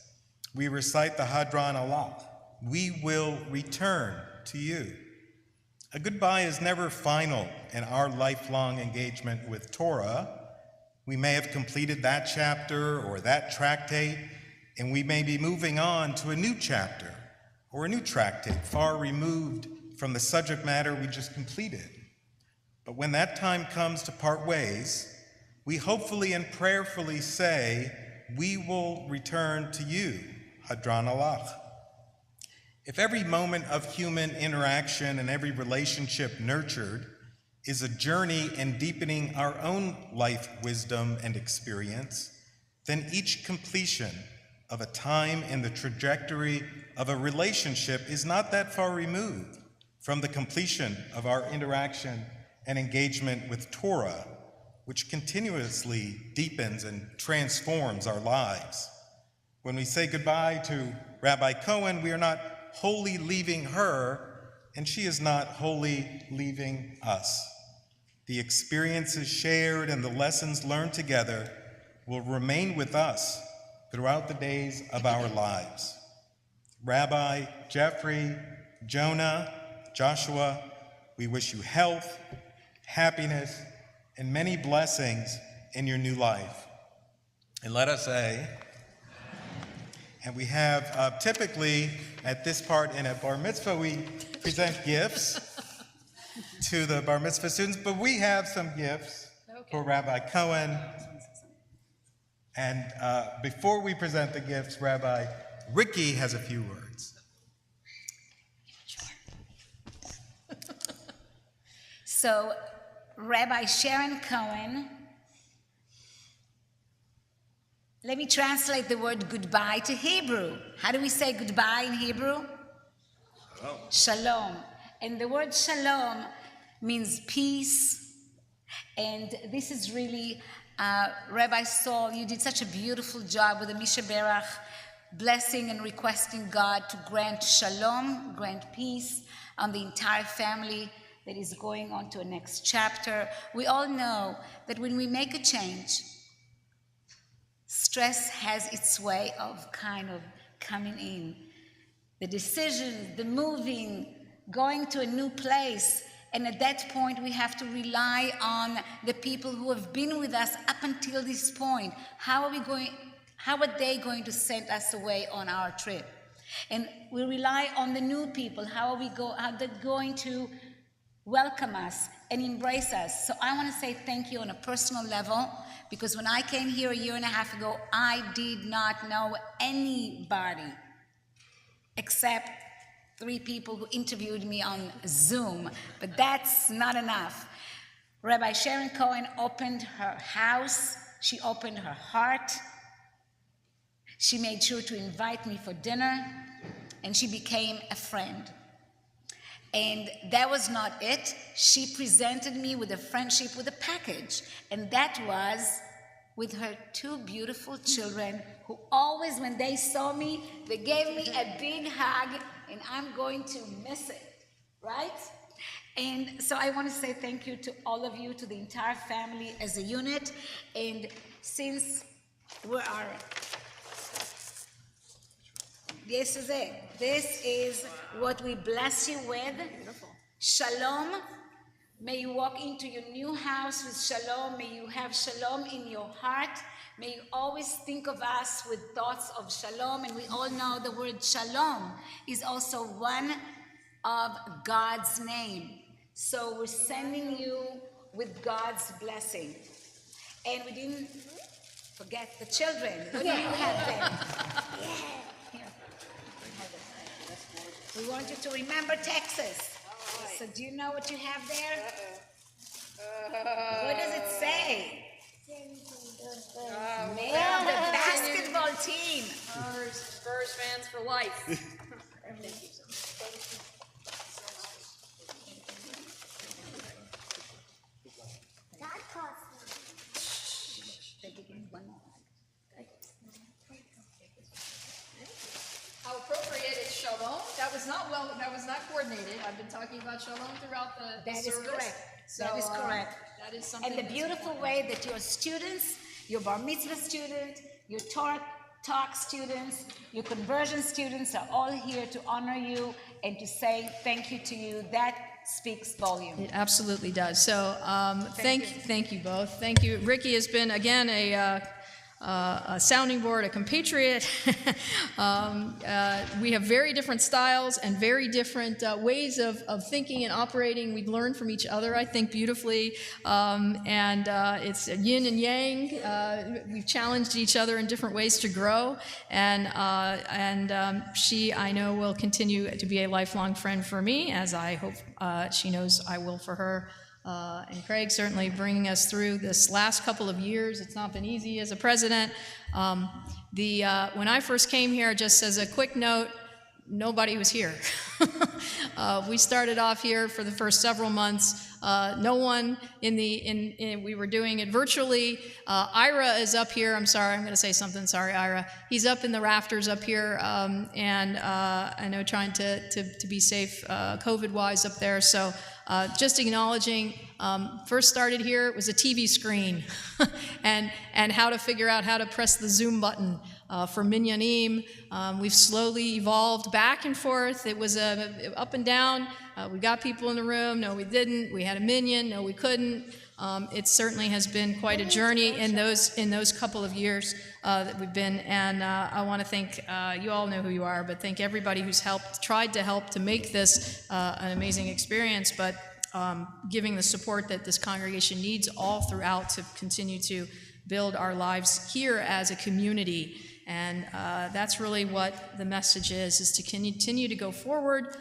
we recite the Hadran Alach, we will return to you. A goodbye is never final in our lifelong engagement with Torah. We may have completed that chapter or that tractate, and we may be moving on to a new chapter or a new tractate far removed from the subject matter we just completed. But when that time comes to part ways, we hopefully and prayerfully say, we will return to you, Hadran Alach. If every moment of human interaction and every relationship nurtured is a journey in deepening our own life wisdom and experience, then each completion of a time in the trajectory of a relationship is not that far removed from the completion of our interaction and engagement with Torah, which continuously deepens and transforms our lives. When we say goodbye to Rabbi Cohen, we are not wholly leaving her, and she is not wholly leaving us. The experiences shared and the lessons learned together will remain with us throughout the days of our lives. Rabbi, Jeffrey, Jonah, Joshua, we wish you health, happiness, and many blessings in your new life. And let us say, and we have typically at this part in a bar mitzvah, we present gifts to the bar mitzvah students, but we have some gifts for Rabbi Cohen. And before we present the gifts, Rabbi Ricky has a few words. So, Rabbi Sharon Cohen, let me translate the word goodbye to Hebrew. How do we say goodbye in Hebrew? Shalom. Shalom. And the word shalom means peace. And this is really Rabbi Saul, you did such a beautiful job with the Misha Berach, blessing and requesting God to grant shalom, grant peace on the entire family that is going on to a next chapter. We all know that when we make a change, stress has its way of kind of coming in. The decisions, the moving, going to a new place, and at that point we have to rely on the people who have been with us up until this point. How are they going to send us away on our trip? And we rely on the new people. How are they going to welcome us and embrace us? So I want to say thank you on a personal level, because when I came here a year and a half ago, I did not know anybody except 3 people who interviewed me on Zoom, but that's not enough. Rabbi Sharon Cohen opened her house, she opened her heart, she made sure to invite me for dinner, and she became a friend. And that was not it. She presented me with a friendship with a package, and that was with her 2 beautiful children who always, when they saw me, they gave me a big hug, and I'm going to miss it, right? And so I want to say thank you to all of you, to the entire family as a unit. And since we are, this is it. This is what we bless you with. Shalom. May you walk into your new house with shalom. May you have shalom in your heart. May you always think of us with thoughts of shalom. And we all know the word shalom is also one of God's name. So we're sending you with God's blessing. And we didn't forget the children. What do you have there? Here. We want you to remember Texas. So do you know what you have there? What does it say? Mail the basketball team. Spurs fans for life. Thank you so How appropriate is shalom. That was not coordinated. I've been talking about shalom throughout the That service. is correct. So, That is correct. That is something. And the beautiful way that your students, your bar mitzvah student, your Torah Talk students, your conversion students are all here to honor you and to say thank you to you. That speaks volume. It absolutely does. So thank you both. Thank you. Ricky has been, again, a sounding board, a compatriot. We have very different styles and very different ways of thinking and operating. We learn from each other, I think, beautifully. And it's yin and yang. We've challenged each other in different ways to grow. And she, I know, will continue to be a lifelong friend for me, as I hope she knows I will for her. And Craig certainly bringing us through this last couple of years. It's not been easy as a president. When I first came here, just as a quick note, nobody was here. We started off here for the first several months. No one we were doing it virtually. Ira is up here. I'm sorry, I'm going to say something. Sorry, Ira. He's up in the rafters up here, and I know trying to be safe COVID-wise up there. So just acknowledging, first started here, it was a TV screen, and how to figure out how to press the Zoom button. For Minyanim, we've slowly evolved back and forth. It was up and down. We got people in the room. No, we didn't. We had a minyan. No, we couldn't. It certainly has been quite a journey in those couple of years that we've been. And I want to thank you all know who you are, but thank everybody who's tried to help to make this an amazing experience. But giving the support that this congregation needs all throughout to continue to build our lives here as a community. And that's really what the message is to continue to go forward.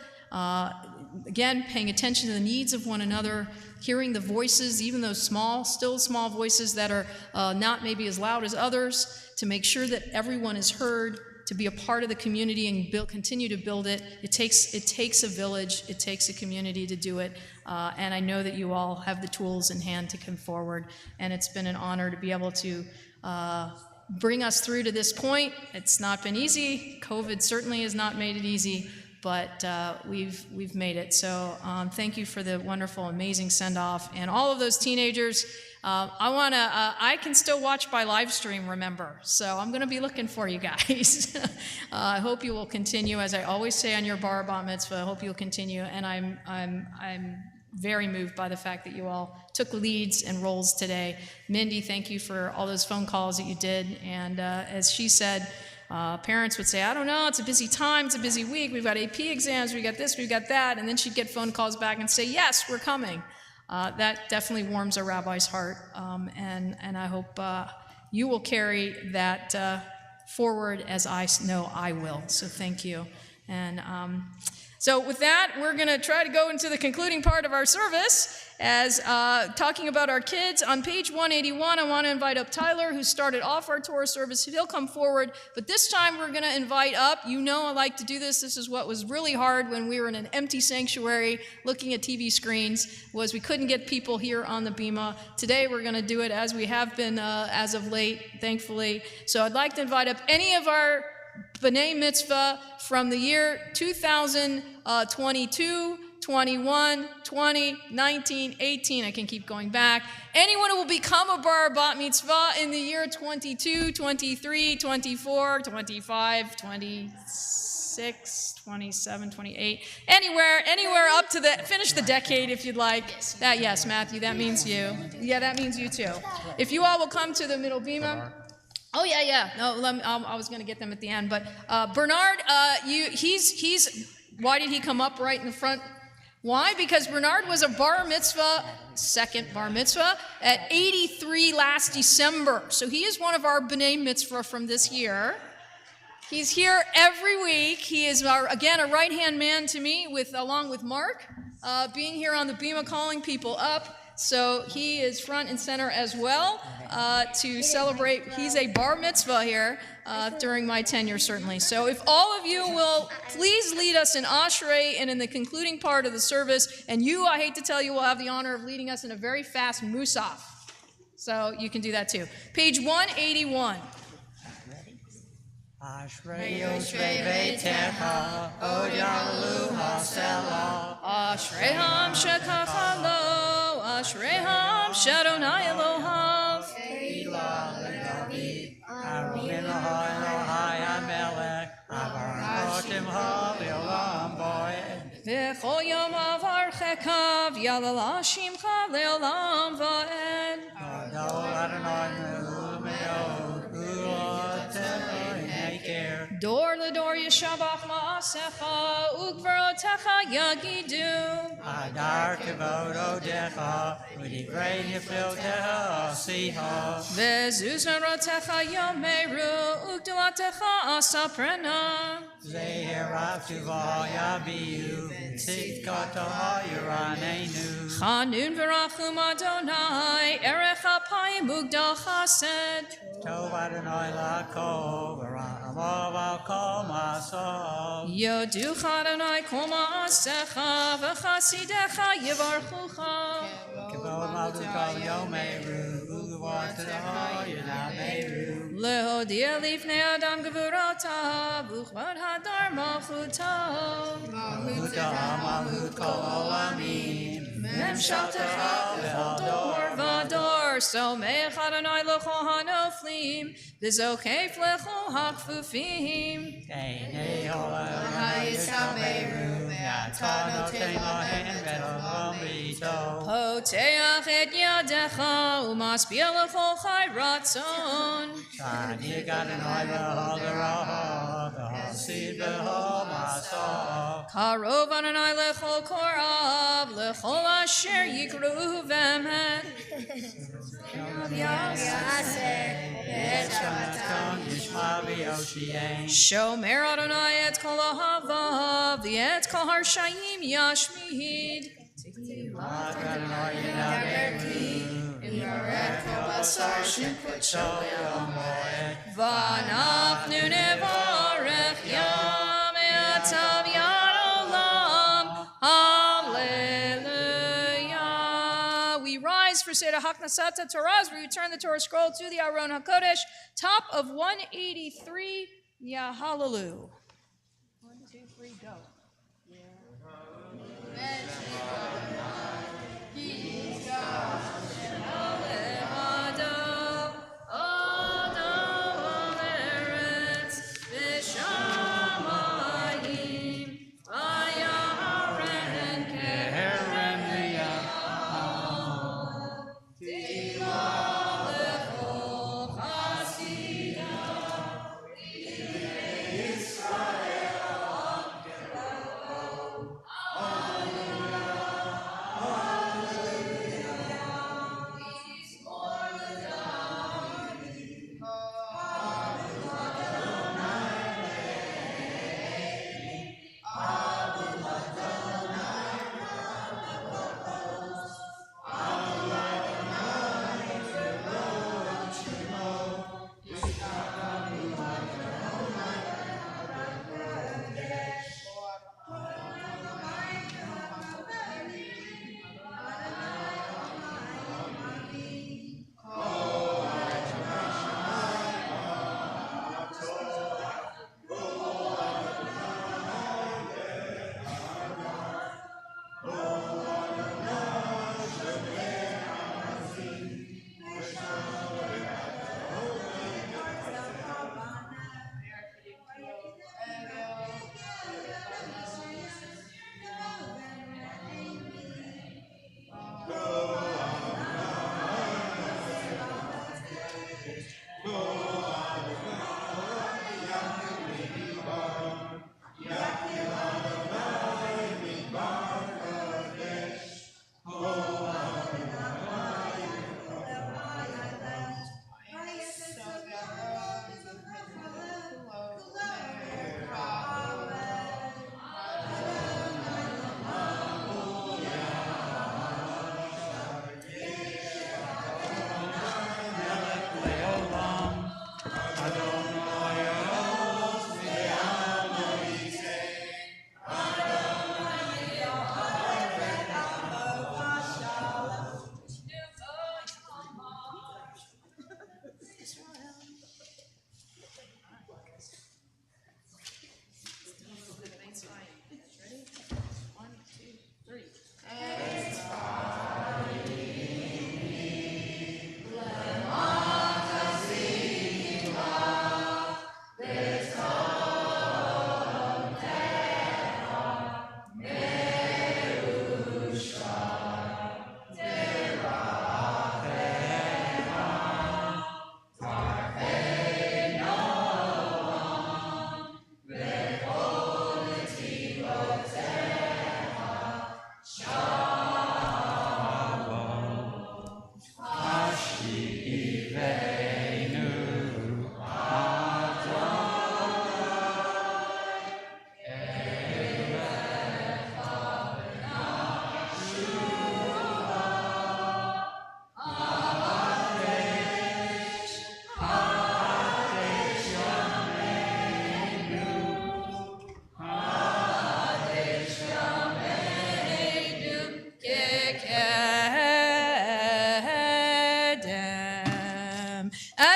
Again, paying attention to the needs of one another, hearing the voices, even those still small voices that are not maybe as loud as others, to make sure that everyone is heard, to be a part of the community and continue to build it. It takes a village, it takes a community to do it, and I know that you all have the tools in hand to come forward, and it's been an honor to be able to bring us through to this point. It's not been easy. COVID certainly has not made it easy, but we've made it. So thank you for the wonderful, amazing send-off, and all of those teenagers. I can still watch by live stream, remember, so I'm going to be looking for you guys. I hope you will continue, as I always say on your bar bat mitzvah, I hope you'll continue, and I'm very moved by the fact that you all took leads and roles today. Mindy, thank you for all those phone calls that you did, and as she said, parents would say, I don't know, it's a busy time, it's a busy week, we've got AP exams, we got this, we've got that, and then she'd get phone calls back and say, yes, we're coming. That definitely warms a rabbi's heart, and I hope you will carry that forward, as I know I will. So thank you. And so with that, we're going to try to go into the concluding part of our service as talking about our kids. On page 181, I want to invite up Tyler, who started off our Torah service. He'll come forward, but this time we're going to invite up, you know I like to do this. This is what was really hard when we were in an empty sanctuary looking at TV screens, was we couldn't get people here on the Bima. Today we're going to do it as we have been as of late, thankfully. So I'd like to invite up any of our B'nai Mitzvah from the year 2022, 21, 20, 19, 18, I can keep going back. Anyone who will become a bar bat mitzvah in the year 22, 23, 24, 25, 26, 27, 28, anywhere up to finish the decade if you'd like. That, yes, Matthew, that means you. Yeah, that means you too. If you all will come to the middle bima. Oh, yeah. No, I was going to get them at the end. But Bernard, why did he come up right in the front? Why? Because Bernard was a bar mitzvah, second bar mitzvah, at 83 last December. So he is one of our B'nai Mitzvah from this year. He's here every week. He is, again, a right-hand man to me, along with Mark, being here on the Bima, calling people up. So he is front and center as well to celebrate. He's a bar mitzvah here during my tenure, certainly. So if all of you will please lead us in Ashrae and in the concluding part of the service, and you, I hate to tell you, will have the honor of leading us in a very fast Musaf. So you can do that too. Page 181. Ashrei Yoshvei Beitecha, Od Yalu HaSelah. Ashreham Shekachalo, Ashreham Shadonai Elohav. Elah Ledavid, Arumin Elohai Amelech, Avarotim HaLeolam Voed. V'chol yom avarchekav, Yalala Shimcha Leolam Voed. Ado Adonai Me'od, Ulotecha. Dor ledor yeshabach ma'asecha, ukvarotecha yagidu. Adar kavod odecha, v'divrei niflotecha asiha. Ve'zuz harotecha yomeru, ukdulatecha asaprena. Zeherav tuva yabiu, v'tzidkata yiranenu. Chanun v'rachum Adonai, erech apayim ugdal chased. Tov Adonai lako, v'ra'amav al kol ma'asov. Yoducha Adonai kol ma'asecha, v'chasidecha yivarchucha. Kavod malukal yomeru, u'gvatecha yinameru. Lehodia lifnei adam gevurotav, uchvad hadar malchutav. Malchuta malchut kol olamim. Memshaltecha v'chol dor v'ador, somech Adonai l'chol hanoflim, v'zokef l'chol hakfufim. Einei holem hayisameru, ve'ata noten lohen v'elohom b'ito. Poteach et yadecha, u'maspia l'chol chai ratzon. Tzaddik Adonai v'hol deraha, v'hol sid v'hol masov. Karov Adonai l'chol korav, l'chol asher yikruhu v'emet. Shomer Adonai et kol ahavav, v'et kol harshayim yashmid. V'anachnu nevar Seder Haknasata Torah, as we return the Torah scroll to the Aron HaKodesh, top of 183, Ya Hallelujah. 1, 2, 3, go.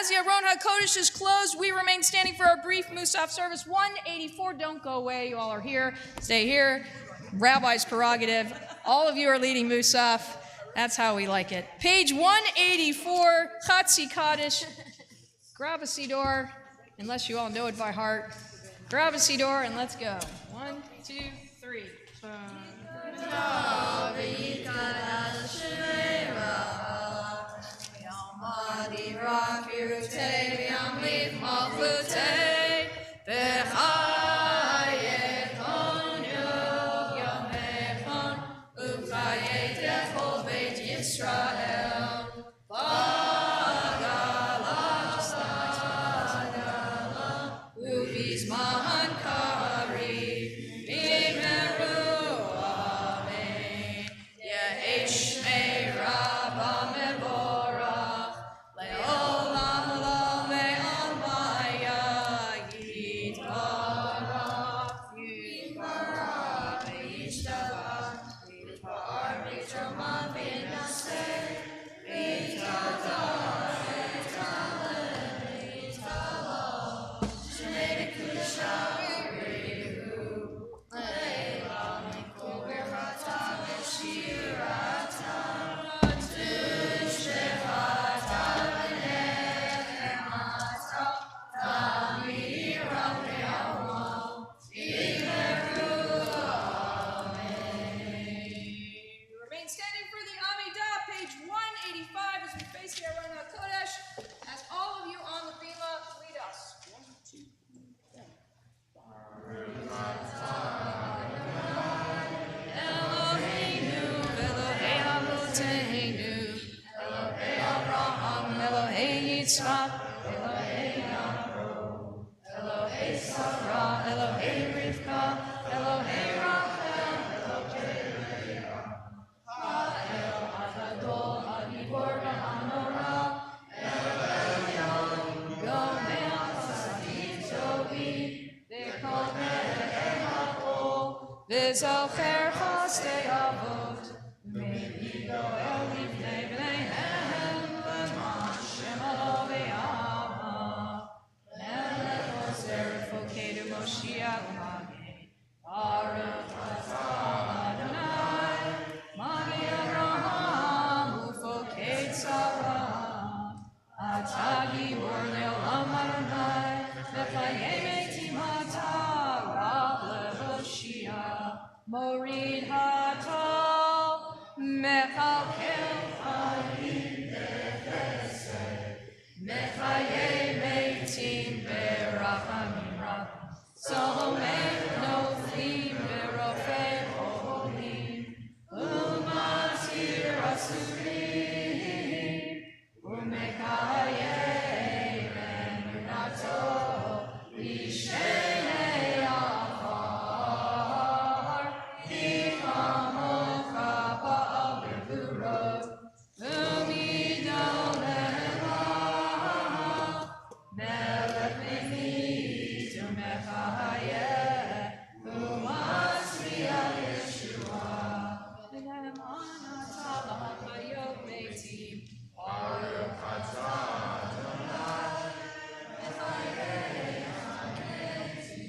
As the Aron HaKodesh is closed, we remain standing for our brief Musaf service. 184, don't go away. You all are here. Stay here. Rabbi's prerogative. All of you are leading Musaf. That's how we like it. Page 184, Chatzi Kaddish. Grab a Sidor, unless you all know it by heart. Grab a Sidor and let's go. 1, 2, 3. V'zocher chastei avot, v'meigo el lifnei bneihem, l'man shemo ve'ava. Melech ozer fokedu Moshiach l'magin, Baruch atah Adonai, Magi Abraham ufoked Sarah. Atah gibor le'olam Adonai, v'chayei metim atah Rav le'Hoshia. Morid hatal, mechalkel chayim bechesed, mechayei metim berachamim rabim. Salomei noflim berofei olim, umatir asurim, umekayei emunato, lishenei afar, ichamocha ba'al bevurot, umidolecha, melech mechit umechayeh, umasriach Yeshua, v'ne'eman atah l'hachayot metim, Baruch atah Adonai, mechayei hametim.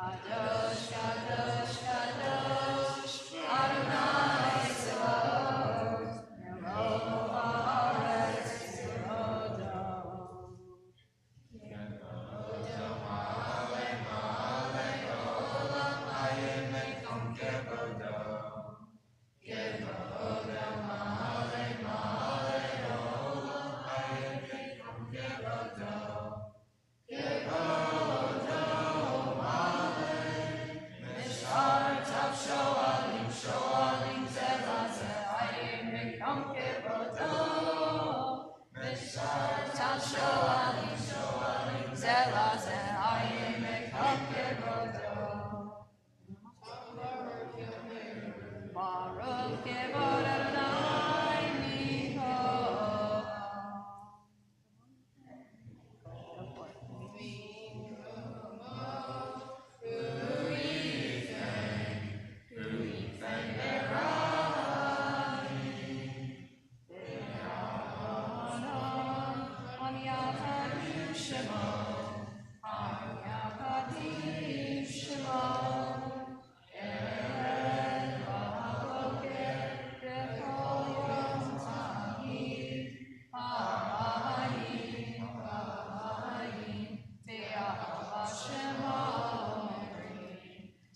Kadosh, Kadosh, Kadosh, Adonai Tzevaot, Merov haaretz Kevodo. Kevodo ma'ale, ma'ale, olam hayim mekom kevodo. Kevodo ma'ale, ma'ale, olam hayim mekom kevodo. Kevodo shoalim, shoalim, zeh hayim mekom kevodo. Mishar shoalim, shoalim, zeh hayim mekom kevodo. Baruch kevod Adonai mikol.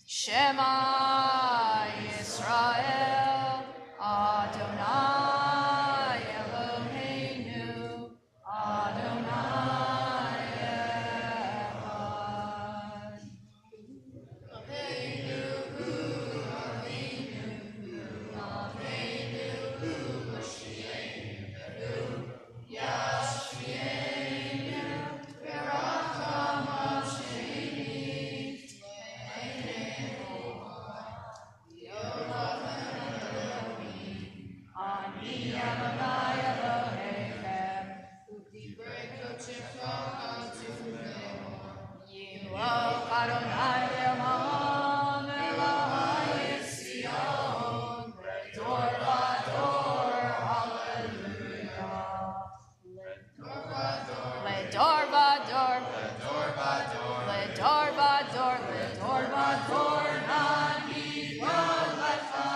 Shema Yisrael, Adonai Eloheinu, Adonai Echad. Avinu hu, Avinu hu, Avinu hu, Mashiachenu, Yashvienu, Beracham Hasheni, Adonai Elohim, Elohim Zion, Ledor Vador, Hallelujah. Ledor Vador, Ledor Vador, Ledor Vador, Ledor Vador, Nani Yolecha.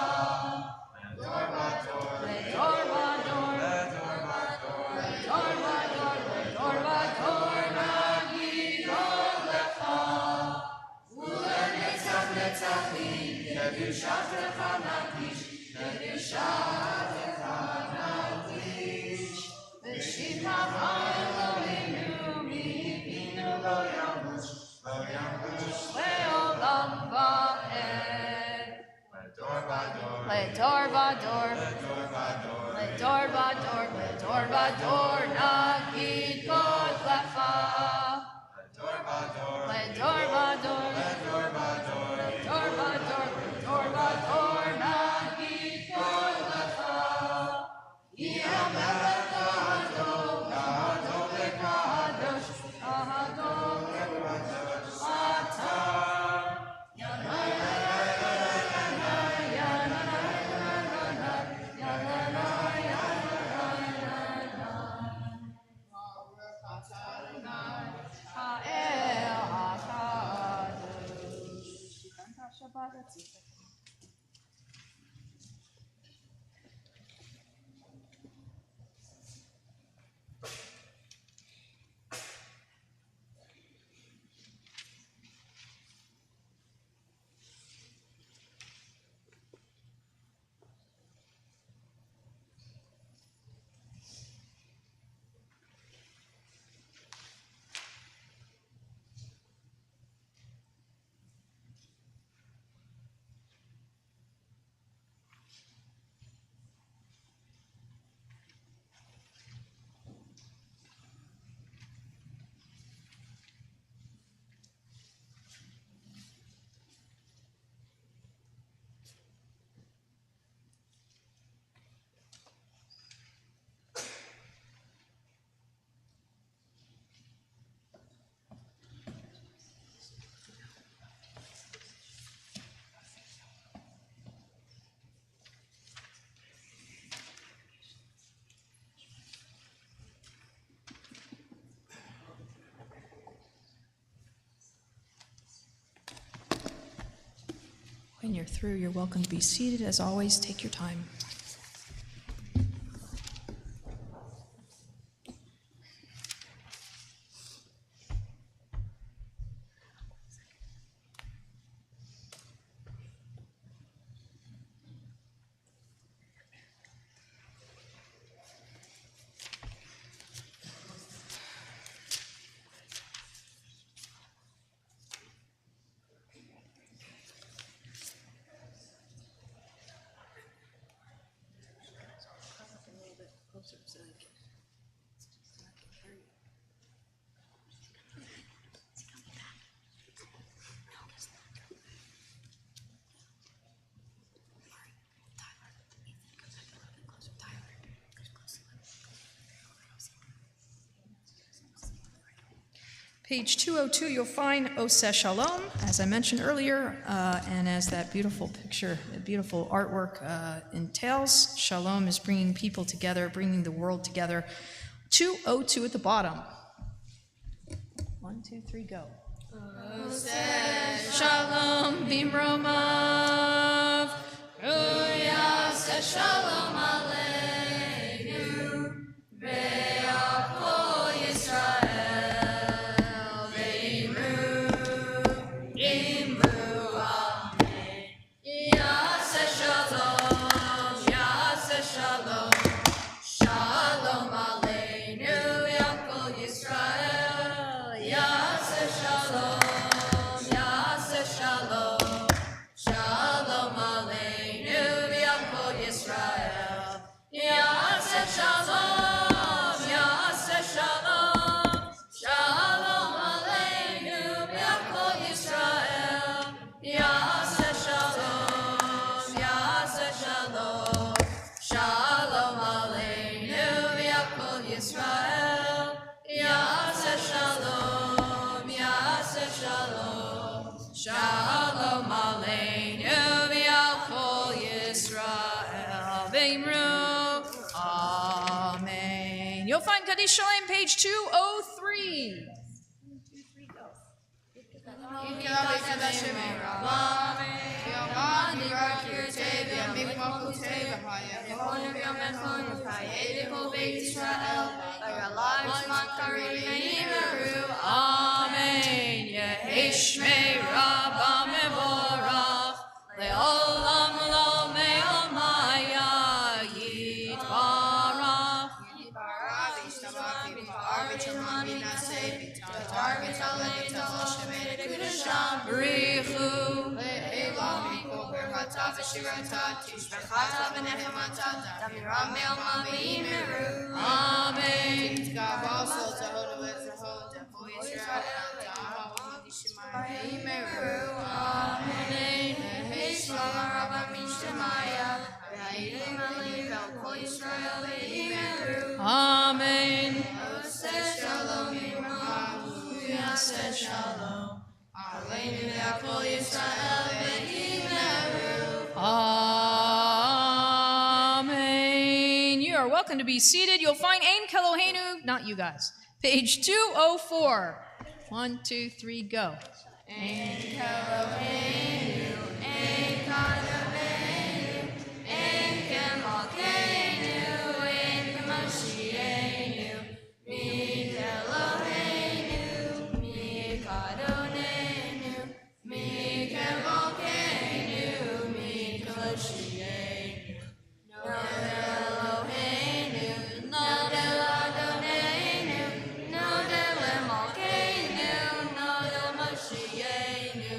Ledor Vador, Ledor Vador, Ledor Vador, Ledor Vador, Ledor Vador, Nani Yolecha. Ulenetzach netzachim, Kedushatecha nakish, Kedushatecha nakish. Ledor vador, ledor vador, ledor vador, nagid kol klecha. Ledor vador, ledor vador, ledor vador, ledor vador, nagid kol klecha. Yeh melech Adon, Adon lekadosh, Adon lekadosh, Atar. When you're through, you're welcome to be seated. As always, take your time. Page 202, you'll find Oseh Shalom, as I mentioned earlier, and as that beautiful picture, that beautiful artwork entails. Shalom is bringing people together, bringing the world together. 202 at the bottom. 1, 2, 3, go. Oseh Shalom bimromav, Uyaseh Shalom aleinu, ve'akol Yisrael. Shalom aleinu v'al kol Yisrael v'imru Amen. You'll find Kaddish Shalom, page 203. Amen. Yehishmei Rabba Mevorach Le'olam Lo Me'omaya Yitbarach Yitbarach Yishtabach Yitbarach V'Shamam Yinaseh V'Tar V'Taleh V'Talosh V'Medek V'Sham B'Richu Le'elam Mikol Berchata Shirata, Tishbechata, Benechamata, Damiram Me'oma V'yimeru. Amen. Tkava Sota Hoda Vezahot, Depo Yisrael, Da'ahavam Dishimai V'yimeru. Amen. Hey Shlama Rabba Mishtamaya, V'ha'ilim Alev El Kol Yisrael V'yimeru. Amen. Oseh Shalom Yirmahu, Yaseh Shalom. Aleinu Ve'akol Yisrael V'yimeru. Amen. You are welcome to be seated. You'll find Ein Keloheinu, not you guys. Page 204. 1, 2, 3, go. Ein Keloheinu, Ein Kadomeinu, Ein Kemalkeinu, Ein Kemashienu, Mi Keloheinu, Mi Kadonenu, Mi Kemalkeinu, Mi Kemashienu. No Eloheinu, no Adonenu, no Malkeinu, no Mashienu.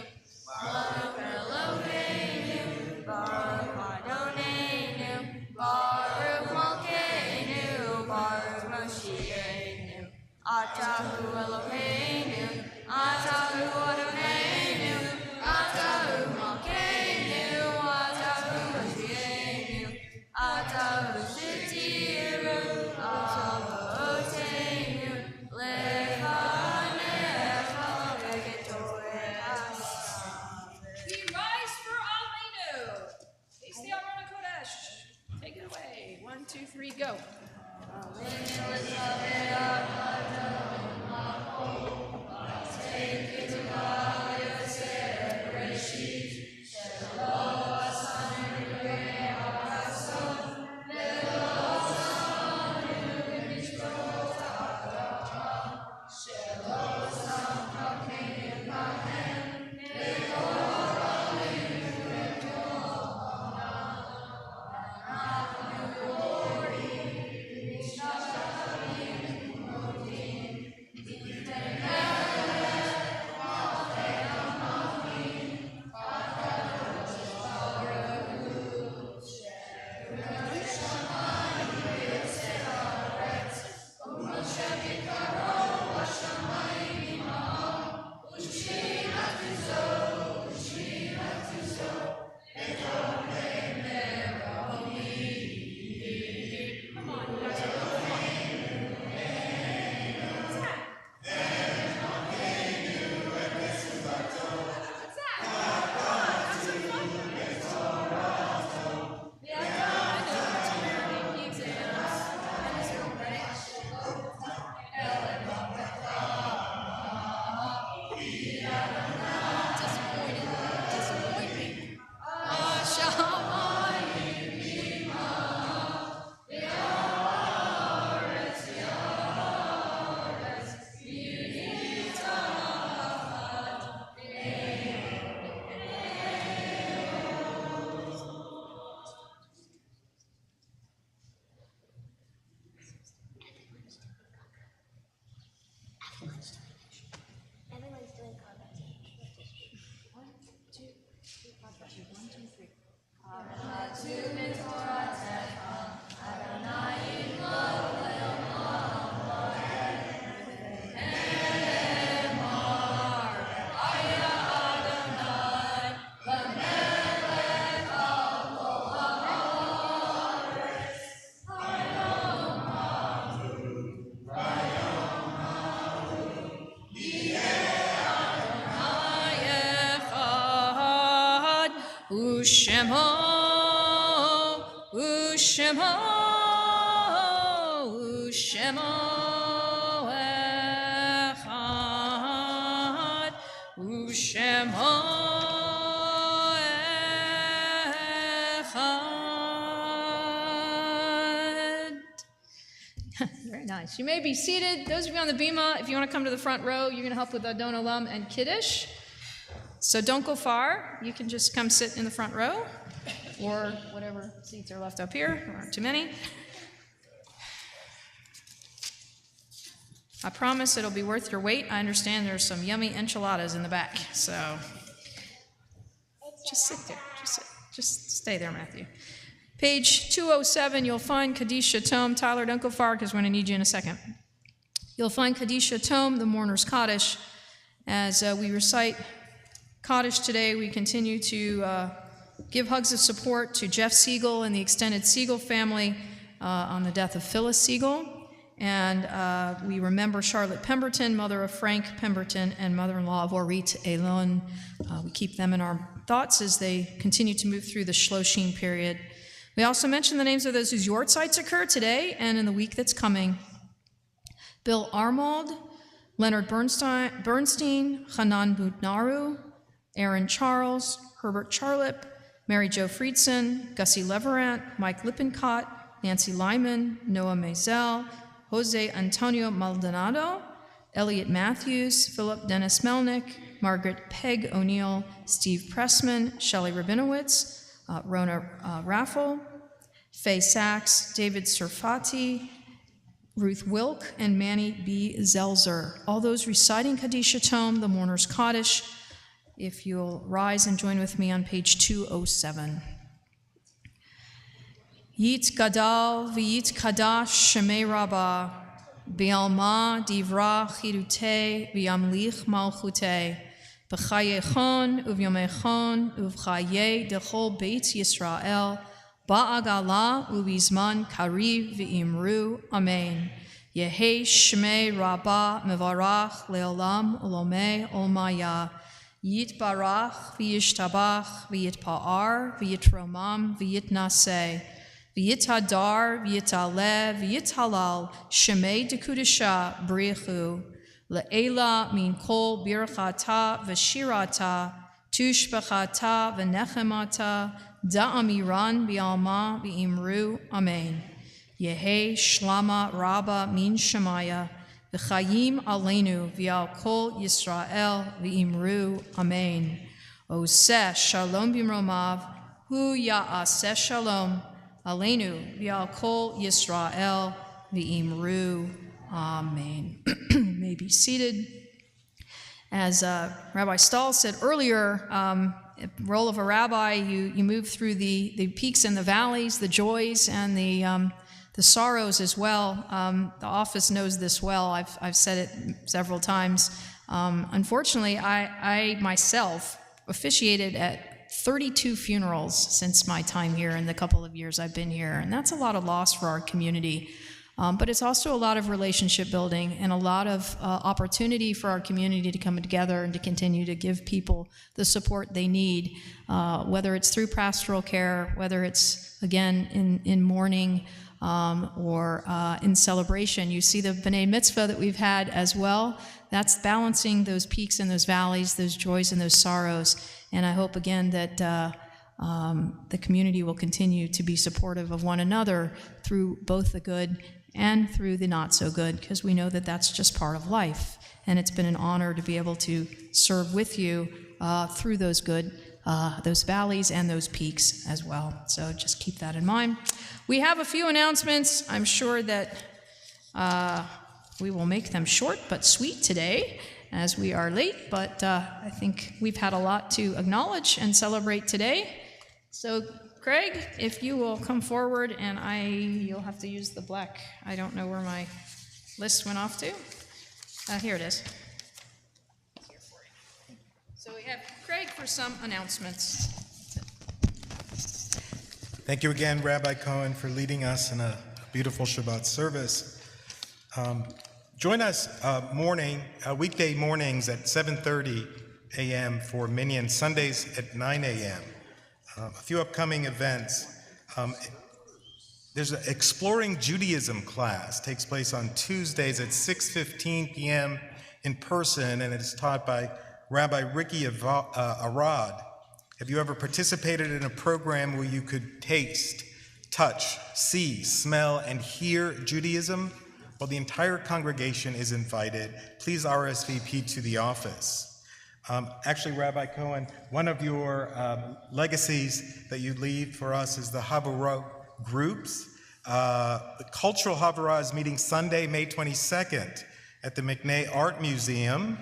Baruch Eloheinu, Baruch Adonenu, Baruch Malkeinu, Baruch Mashienu. Atahu Eloheinu, Atahu Adonenu, Atahu Malkeinu, Atahu Mashienu, Atahu Shetiru, Avoteinu, Lefanecha V'ketorah. We rise for Aleinu. Face the Aron HaKodesh. Take it away. 1, 2, 3, go. Everyone's doing comments. 1, 2, 3, 1, 2, 3. Ushemo, Ushemo, Ushemo Echad, Ushemo Echad. Very nice. You may be seated. Those of you on the bima, if you want to come to the front row, you're going to help with Adon Olam and Kiddush. So don't go far. You can just come sit in the front row or whatever seats are left up here. There aren't too many. I promise it'll be worth your wait. I understand there's some yummy enchiladas in the back. So just sit there. Just sit. Just stay there, Matthew. Page 207, you'll find Kaddish Tome. Tyler, don't go far because we're going to need you in a second. You'll find Kaddish Tome, the Mourner's Kaddish. As we recite Kaddish today, we continue to give hugs of support to Jeff Siegel and the extended Siegel family on the death of Phyllis Siegel. And we remember Charlotte Pemberton, mother of Frank Pemberton, and mother-in-law of Orit Elon. We keep them in our thoughts as they continue to move through the Shloshim period. We also mention the names of those whose yortzites occur today and in the week that's coming. Bill Arnold, Leonard Bernstein, Hanan Budnaru, Aaron Charles, Herbert Charlip, Mary Jo Friedson, Gussie Leverant, Mike Lippincott, Nancy Lyman, Noah Maisel, Jose Antonio Maldonado, Elliot Matthews, Philip Dennis Melnick, Margaret Peg O'Neill, Steve Pressman, Shelley Rabinowitz, Rona Raffle, Faye Sachs, David Surfati, Ruth Wilk, and Manny B. Zelzer. All those reciting Kaddish Tome, the Mourner's Kaddish. If you'll rise and join with me on page 207. Yit Gadal v'yit Kadash Shemei Rabbah B'alma Divra Chirute V'yamlich Malchute B'chayechon Uvyomechon Uvchaye Dechol Beit Yisrael Ba'agala Ubizman Kariv V'imru Amen. Yehe Shmei Rabbah Mevarach Leolam Olomei Olmaya Yit Barach V'yishtabach V'yitpa'ar V'yitromam V'yitnaseh V'yitadar V'yitaleh V'yithalal Shemei Dekudisha Brichu Le'ela Min Kol Birchata V'shirata Tushbechata V'nechemata Da'amiran B'alma V'imru Amen. Yehe Shlama Rabba Min Shemaya V'chayim Aleinu V'al Kol Yisrael V'imru Amen. Oseh Shalom B'mromav Hu Ya'aseh Shalom Aleinu V'al Kol Yisrael V'imru Amen. You may be seated. As Rabbi Stahl said earlier, role of a rabbi, you move through the peaks and the valleys, the joys and the sorrows as well. The office knows this well. I've said it several times. Unfortunately, I myself officiated at 32 funerals since my time here in the couple of years I've been here, and that's a lot of loss for our community. But it's also a lot of relationship building and a lot of opportunity for our community to come together and to continue to give people the support they need, whether it's through pastoral care, whether it's, again, in mourning or in celebration. You see the B'nai Mitzvah that we've had as well. That's balancing those peaks and those valleys, those joys and those sorrows. And I hope, again, that the community will continue to be supportive of one another through both the good and through the not so good, because we know that that's just part of life. And it's been an honor to be able to serve with you through those good, those valleys and those peaks as well. So just keep that in mind. We have a few announcements. I'm sure that we will make them short but sweet today, as we are late, but I think we've had a lot to acknowledge and celebrate today. So Craig, if you will come forward, and you'll have to use the black. I don't know where my list went off to. Here it is. So we have Craig for some announcements. Thank you again, Rabbi Cohen, for leading us in a beautiful Shabbat service. Join us weekday mornings at 7:30 a.m. for Minyan, Sundays at 9 a.m. A few upcoming events. There's an Exploring Judaism class, takes place on Tuesdays at 6:15 p.m. in person, and it is taught by Rabbi Ricky Arad. Have you ever participated in a program where you could taste, touch, see, smell, and hear Judaism? Well, the entire congregation is invited. Please RSVP to the office. Actually, Rabbi Cohen, one of your legacies that you leave for us is the Havurah groups. The Cultural Haftarah is meeting Sunday, May 22nd at the McNay Art Museum.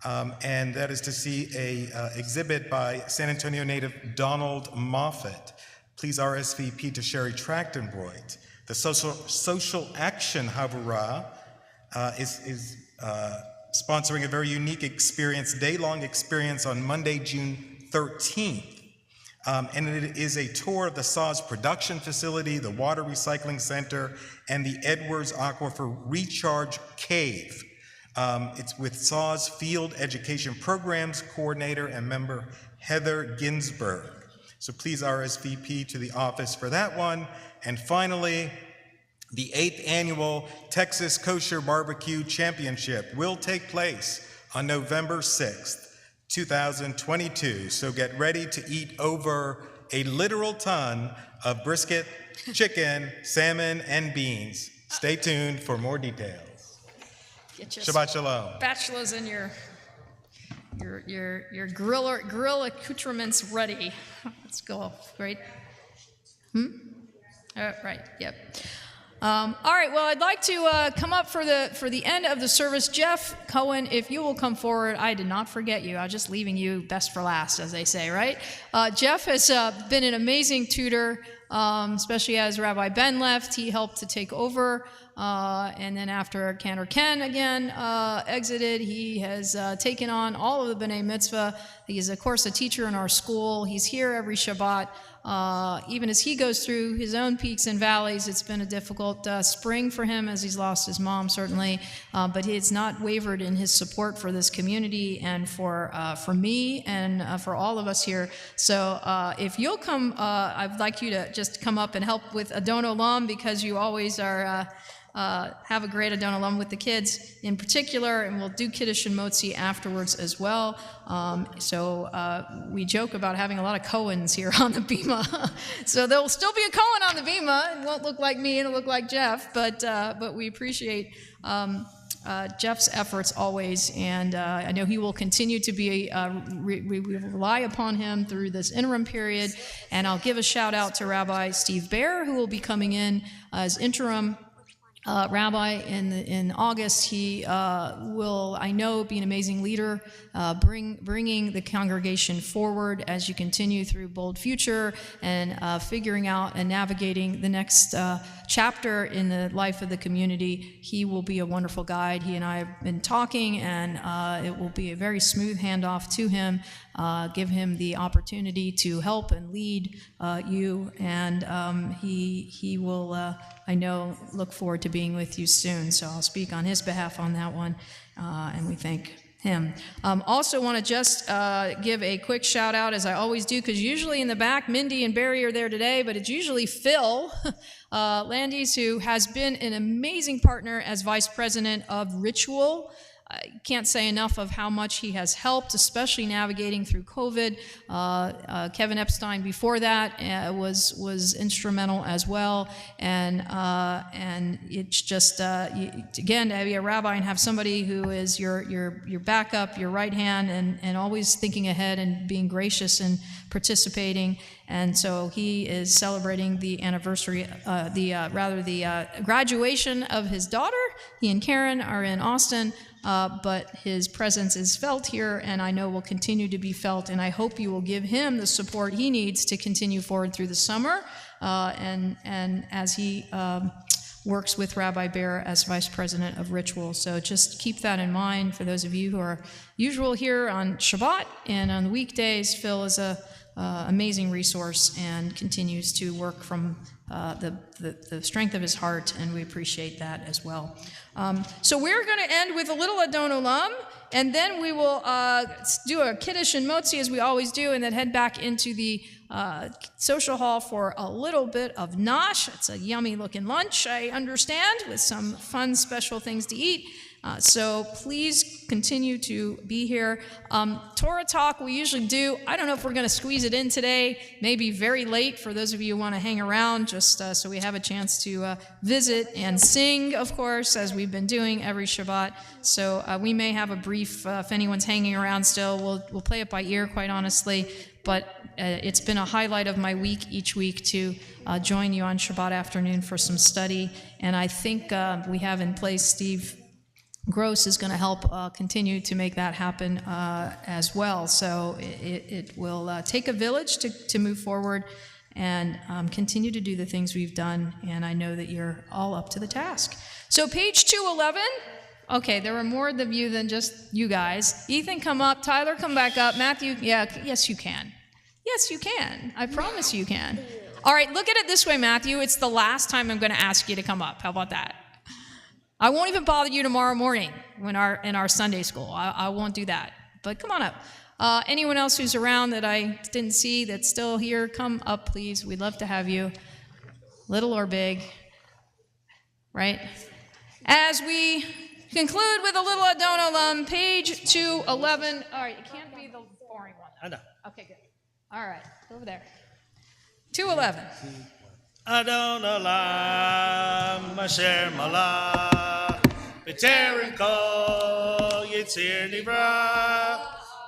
and that is to see a exhibit by San Antonio native Donald Moffat. Please RSVP to Sherry Trachtenbreut. The Social Action Haftarah is sponsoring a very unique experience, day-long experience on Monday, June 13th. And it is a tour of the SAWS production facility, the Water Recycling Center, and the Edwards Aquifer Recharge Cave. It's with SAWS Field Education Programs Coordinator and member Heather Ginsberg. So please RSVP to the office for that one. And finally, the 8th annual Texas Kosher Barbecue Championship will take place on November 6th. 2022. So get ready to eat over a literal ton of brisket, chicken, salmon, and beans. Stay tuned for more details. Get your Shabbat Shalom. spatulas and your grill accoutrements ready. Let's go. Great. Right. Yep. All right. Well, I'd like to come up for the end of the service. Jeff Cohen, if you will come forward. I did not forget you. I was just leaving you best for last, as they say, right? Jeff has been an amazing tutor, especially as Rabbi Ben left. He helped to take over. And then after Cantor Ken again exited, he has taken on all of the B'nai Mitzvah. He is, of course, a teacher in our school. He's here every Shabbat. Even as he goes through his own peaks and valleys, it's been a difficult spring for him as he's lost his mom, certainly. But he's not wavered in his support for this community and for me and for all of us here. So if you'll come, I'd like you to just come up and help with Adon Olam, because you always are... have a great Adon Olam with the kids in particular, and we'll do Kiddush and Motzi afterwards as well. So we joke about having a lot of Cohens here on the Bima. So there will still be a Cohen on the Bima. It won't look like me, it'll look like Jeff, but we appreciate Jeff's efforts always, and I know he will continue to be, we rely upon him through this interim period. And I'll give a shout out to Rabbi Steve Baer, who will be coming in as interim rabbi in August. He will, I know, be an amazing leader, bringing the congregation forward as you continue through Bold Future and figuring out and navigating the next chapter in the life of the community. He will be a wonderful guide. He and I have been talking, and it will be a very smooth handoff to him. Give him the opportunity to help and lead you, and he will, I know, look forward to being with you soon. So I'll speak on his behalf on that one, and we thank him. Also want to just give a quick shout out, as I always do, because usually in the back, Mindy and Barry are there today, but it's usually Phil Landis, who has been an amazing partner as vice president of Ritual. I can't say enough of how much he has helped, especially navigating through COVID. Kevin Epstein before that was instrumental as well. And it's just, again, to be a rabbi and have somebody who is your backup, your right hand, and always thinking ahead and being gracious and participating. And so he is celebrating the anniversary, the graduation of his daughter. He and Karen are in Austin. But his presence is felt here, and I know will continue to be felt, and I hope you will give him the support he needs to continue forward through the summer, and as he works with Rabbi Bear as vice president of Ritual. So just keep that in mind for those of you who are usual here on Shabbat, and on the weekdays. Phil is a amazing resource and continues to work from the strength of his heart, and we appreciate that as well. So we're going to end with a little Adon Olam, and then we will do a Kiddush and Motzi as we always do, and then head back into the social hall for a little bit of nosh. It's a yummy looking lunch, I understand, with some fun special things to eat. So please continue to be here. Torah Talk we usually do. I don't know if we're going to squeeze it in today, maybe very late for those of you who want to hang around, just so we have a chance to visit and sing, of course, as we've been doing every Shabbat. So we may have a brief, if anyone's hanging around still, we'll play it by ear, quite honestly. But it's been a highlight of my week each week to join you on Shabbat afternoon for some study. And I think we have in place, Steve, Gross is going to help continue to make that happen as well. So it will take a village to move forward and continue to do the things we've done, and I know that you're all up to the task. So page 211. Okay, there were more of you than just you guys. Ethan, come up. Tyler, come back up. Matthew, yes, you can. Yes, you can. I promise you can. All right, look at it this way, Matthew. It's the last time I'm going to ask you to come up. How about that? I won't even bother you tomorrow morning in our Sunday school. I won't do that. But come on up. Anyone else who's around that I didn't see that's still here, come up, please. We'd love to have you, little or big, right? As we conclude with a little Adon Olam, page 211. All right, it can't be the boring one. I know. Okay, good. All right, over there. 211. Adon Olam, Asher Malach, B'terem Kol Yitzir Nivra,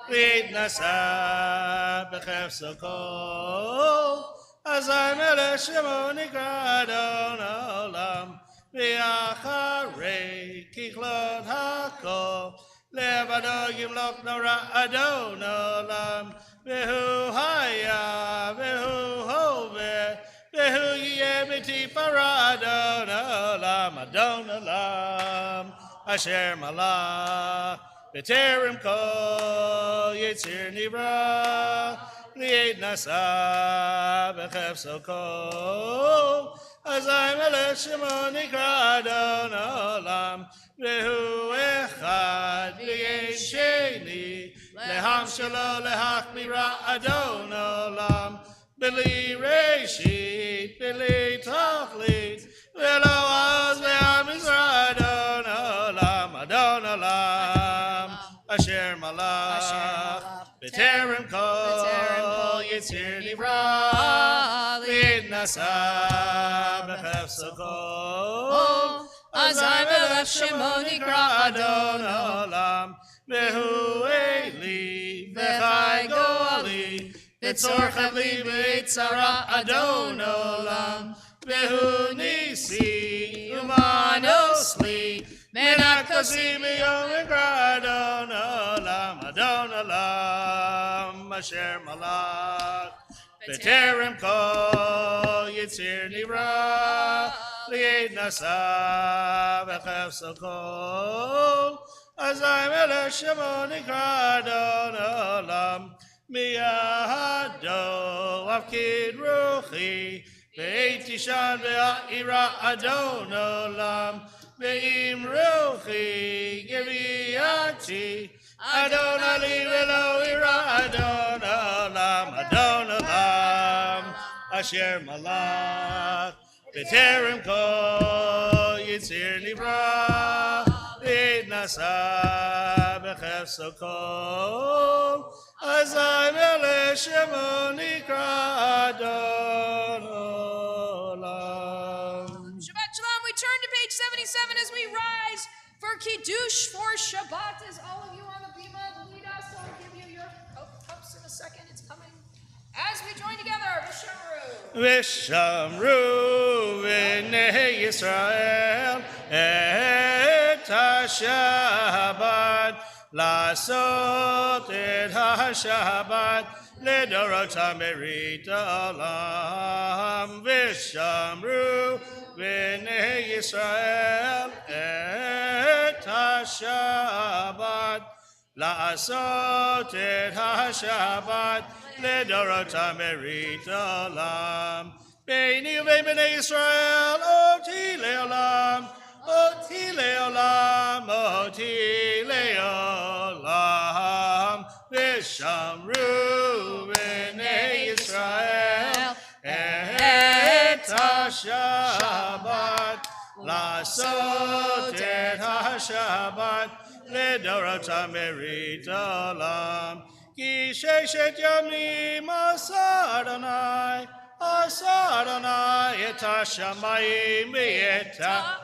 V'it Nasa B'chefso Kol, Azai Melech Shemo Nikra Adon Olam, V'acharei Kichlot HaKol, Levado Yimlok Nora Adon Olam, V'hu Haya, V'hu Hoveh, Vehu yemiti paradon olam, adon olam, asher malach, b'terem kol yitzir nivra, li'ed nasa b'chefso kol, azai melech shemo nikra adon olam, vehu echad li'ed sheni, leham shelo lehach mira adon olam, Bili Reshit, Bili Tachlit, Velo Az Ve'am Yisrael Adon Olam, Asher Malach, B'terem Kol Yitzir Nivra, Lid Nasa B'chefso Kol, Azai Melech Shemo Nikra Adon Olam, Vehu Eli, V'chai Goali, V'tzorchem li v'tzara adon olam, v'hu nisi umanos li, v'nakosi b'yom v'kra adon olam, asher malach, v'terem kol yitzir nivra, li'ed nasa v'chefso kol, azai melech shemo nikra adon olam, Miyado avkid ruchi, ve'eti shan ve'ira adon olam, ve'im ruchi geviati, adon ali ve'lo ira adon olam, asher malach, b'terem kol yitzir nivra, li'ed nasa b'chefso kol, Azai Melech Shemo Nikra Adon Olam. Shabbat Shalom. We turn to page 77 as we rise for Kiddush for Shabbat. As all of you on the bima lead us, I'll give you your cups in a second. It's coming. As we join together, Vishamru v'nei Yisrael et HaShabbat לעשות את השבת לדורות המרית העולם ושמרו בני ישראל את השבת לעשות את השבת לדורות המרית העולם ביני ובין בני ישראל אותי לעולם Oti leolam, v'shamru b'nei Yisrael et ha-Shabbat, לעשות את השבת לדורות המרית העולם. כי ששת ימים עשה אדוני את השמיים ואת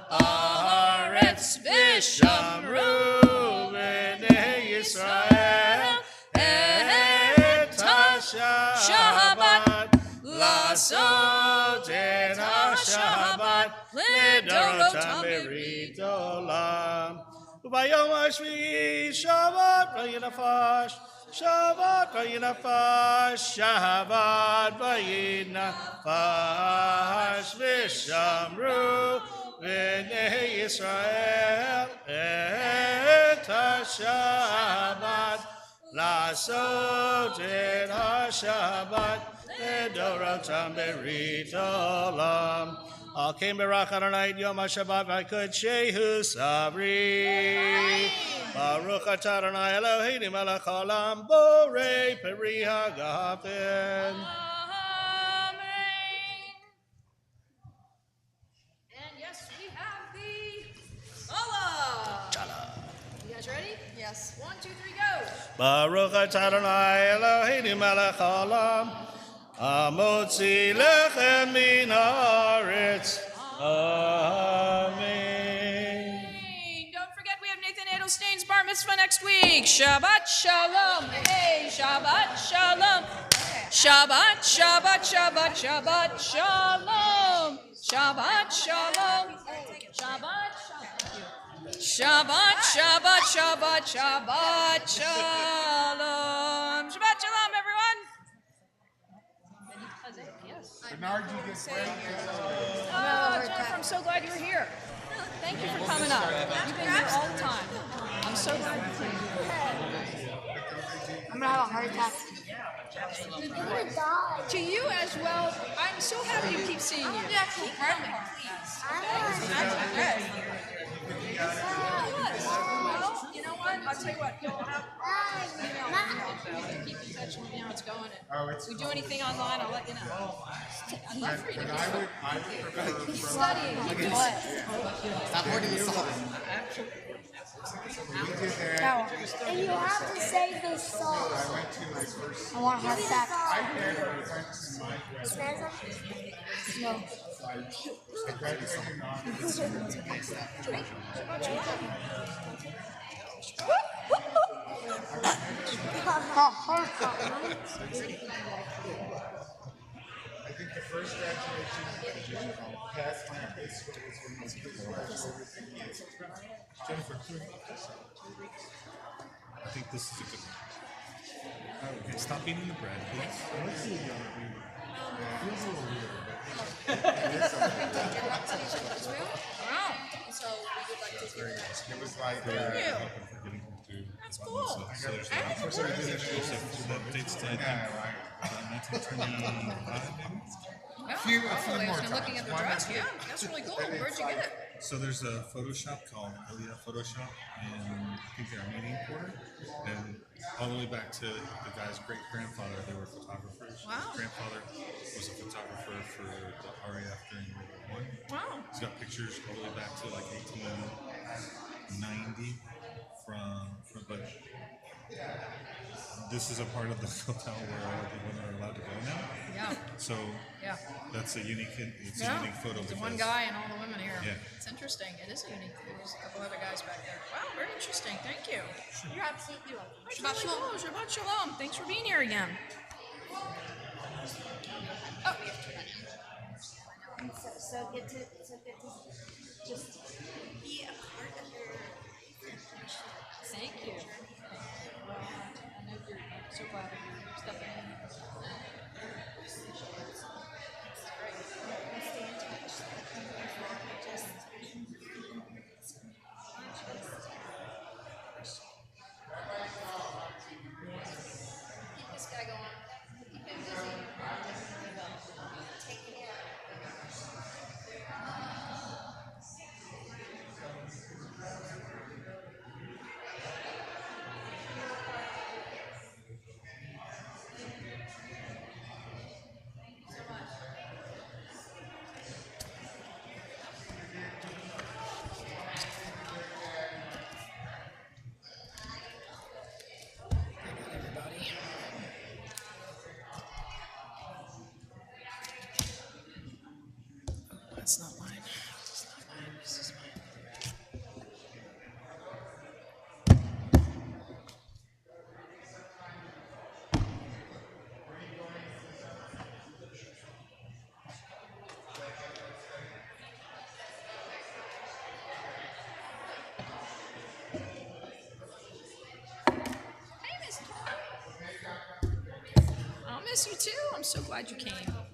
הארץ ושמרו בני ישראל את השבת לעשות את השבת לדורות המרית עולם וביום השביעי שבת וינפש, שבת וינפש, שבת וינפש, ושמרו בני ישראל את השבת, לעשות את השבת לדורותם ברית עולם. Al came Barak Adonai Yom HaShabbat v'Kodshehu Sabri. Baruch atah Adonai Eloheinu melech haolam borei peri hagafen. And yes, we have the Chala. You guys ready? Yes. 1, 2, 3, go. Baruch atah Adonai Eloheinu melech haolam Amotzi lechem min haaretz. Amen. Don't forget we have Nathan Edelstein's bar mitzvah next week. Shabbat shalom. Hey, Shabbat shalom. Shabbat, Shabbat, Shabbat, Shabbat shalom. Shabbat shalom. Shabbat shalom. Shabbat, Shabbat, Shabbat, Shabbat shalom. Shabbat shalom, everyone. Bernard, you get bread? Jennifer, I'm so glad you were here. Thank you for coming up. You've been here all the time. I'm so glad you're here. I'm gonna have a heart attack. To you as well. I'm so happy to keep seeing you. Keep coming, please. Well, you know what? I'll tell you what. You'll have email me. Keep in touch with me how it's going. And if we do anything online, I'll let you know. I'd love for you to keep studying. Keep doing it. Stop hoarding the salt. And you have to save this song. I want to have sex. No. I think the first graduation past my high school was when my kids were Jennifer, I think this is a good one. Okay, stop eating the bread, please. Let's see the other one. Feels a little weird, So we would like to hear that. It was like That's cool. So there's an exclusive that dates to, I think, 1925. Few more times. Looking at the dress, yeah, that's really cool. Where'd you get it? So there's a photo shop called Aliyah Photo Shop in, I think, the Armenian Quarter, and all the way back to the guy's great-grandfather, they were photographers. Wow. His grandfather was a photographer for the RAF during World War I. Wow. He's got pictures all the way back to like 1890 but this is a part of the hotel where all the women are allowed to go now. Yeah. So yeah, that's a unique. It's yeah. a unique photo. It's one guy and all the women here. Yeah. It's interesting. It is a unique. There's a couple other guys back there. Wow, very interesting. Thank you. Sure. You're absolutely welcome. Shabbat shalom. Shabbat shalom. Thanks for being here again. Oh. So get to just be a part of your. Thank you. Well, I know you're so glad that you're stepping in. Keep this guy going. Keep him busy. Take care. That's not mine. That's not mine. This is mine. miss you too. I'm so glad you came.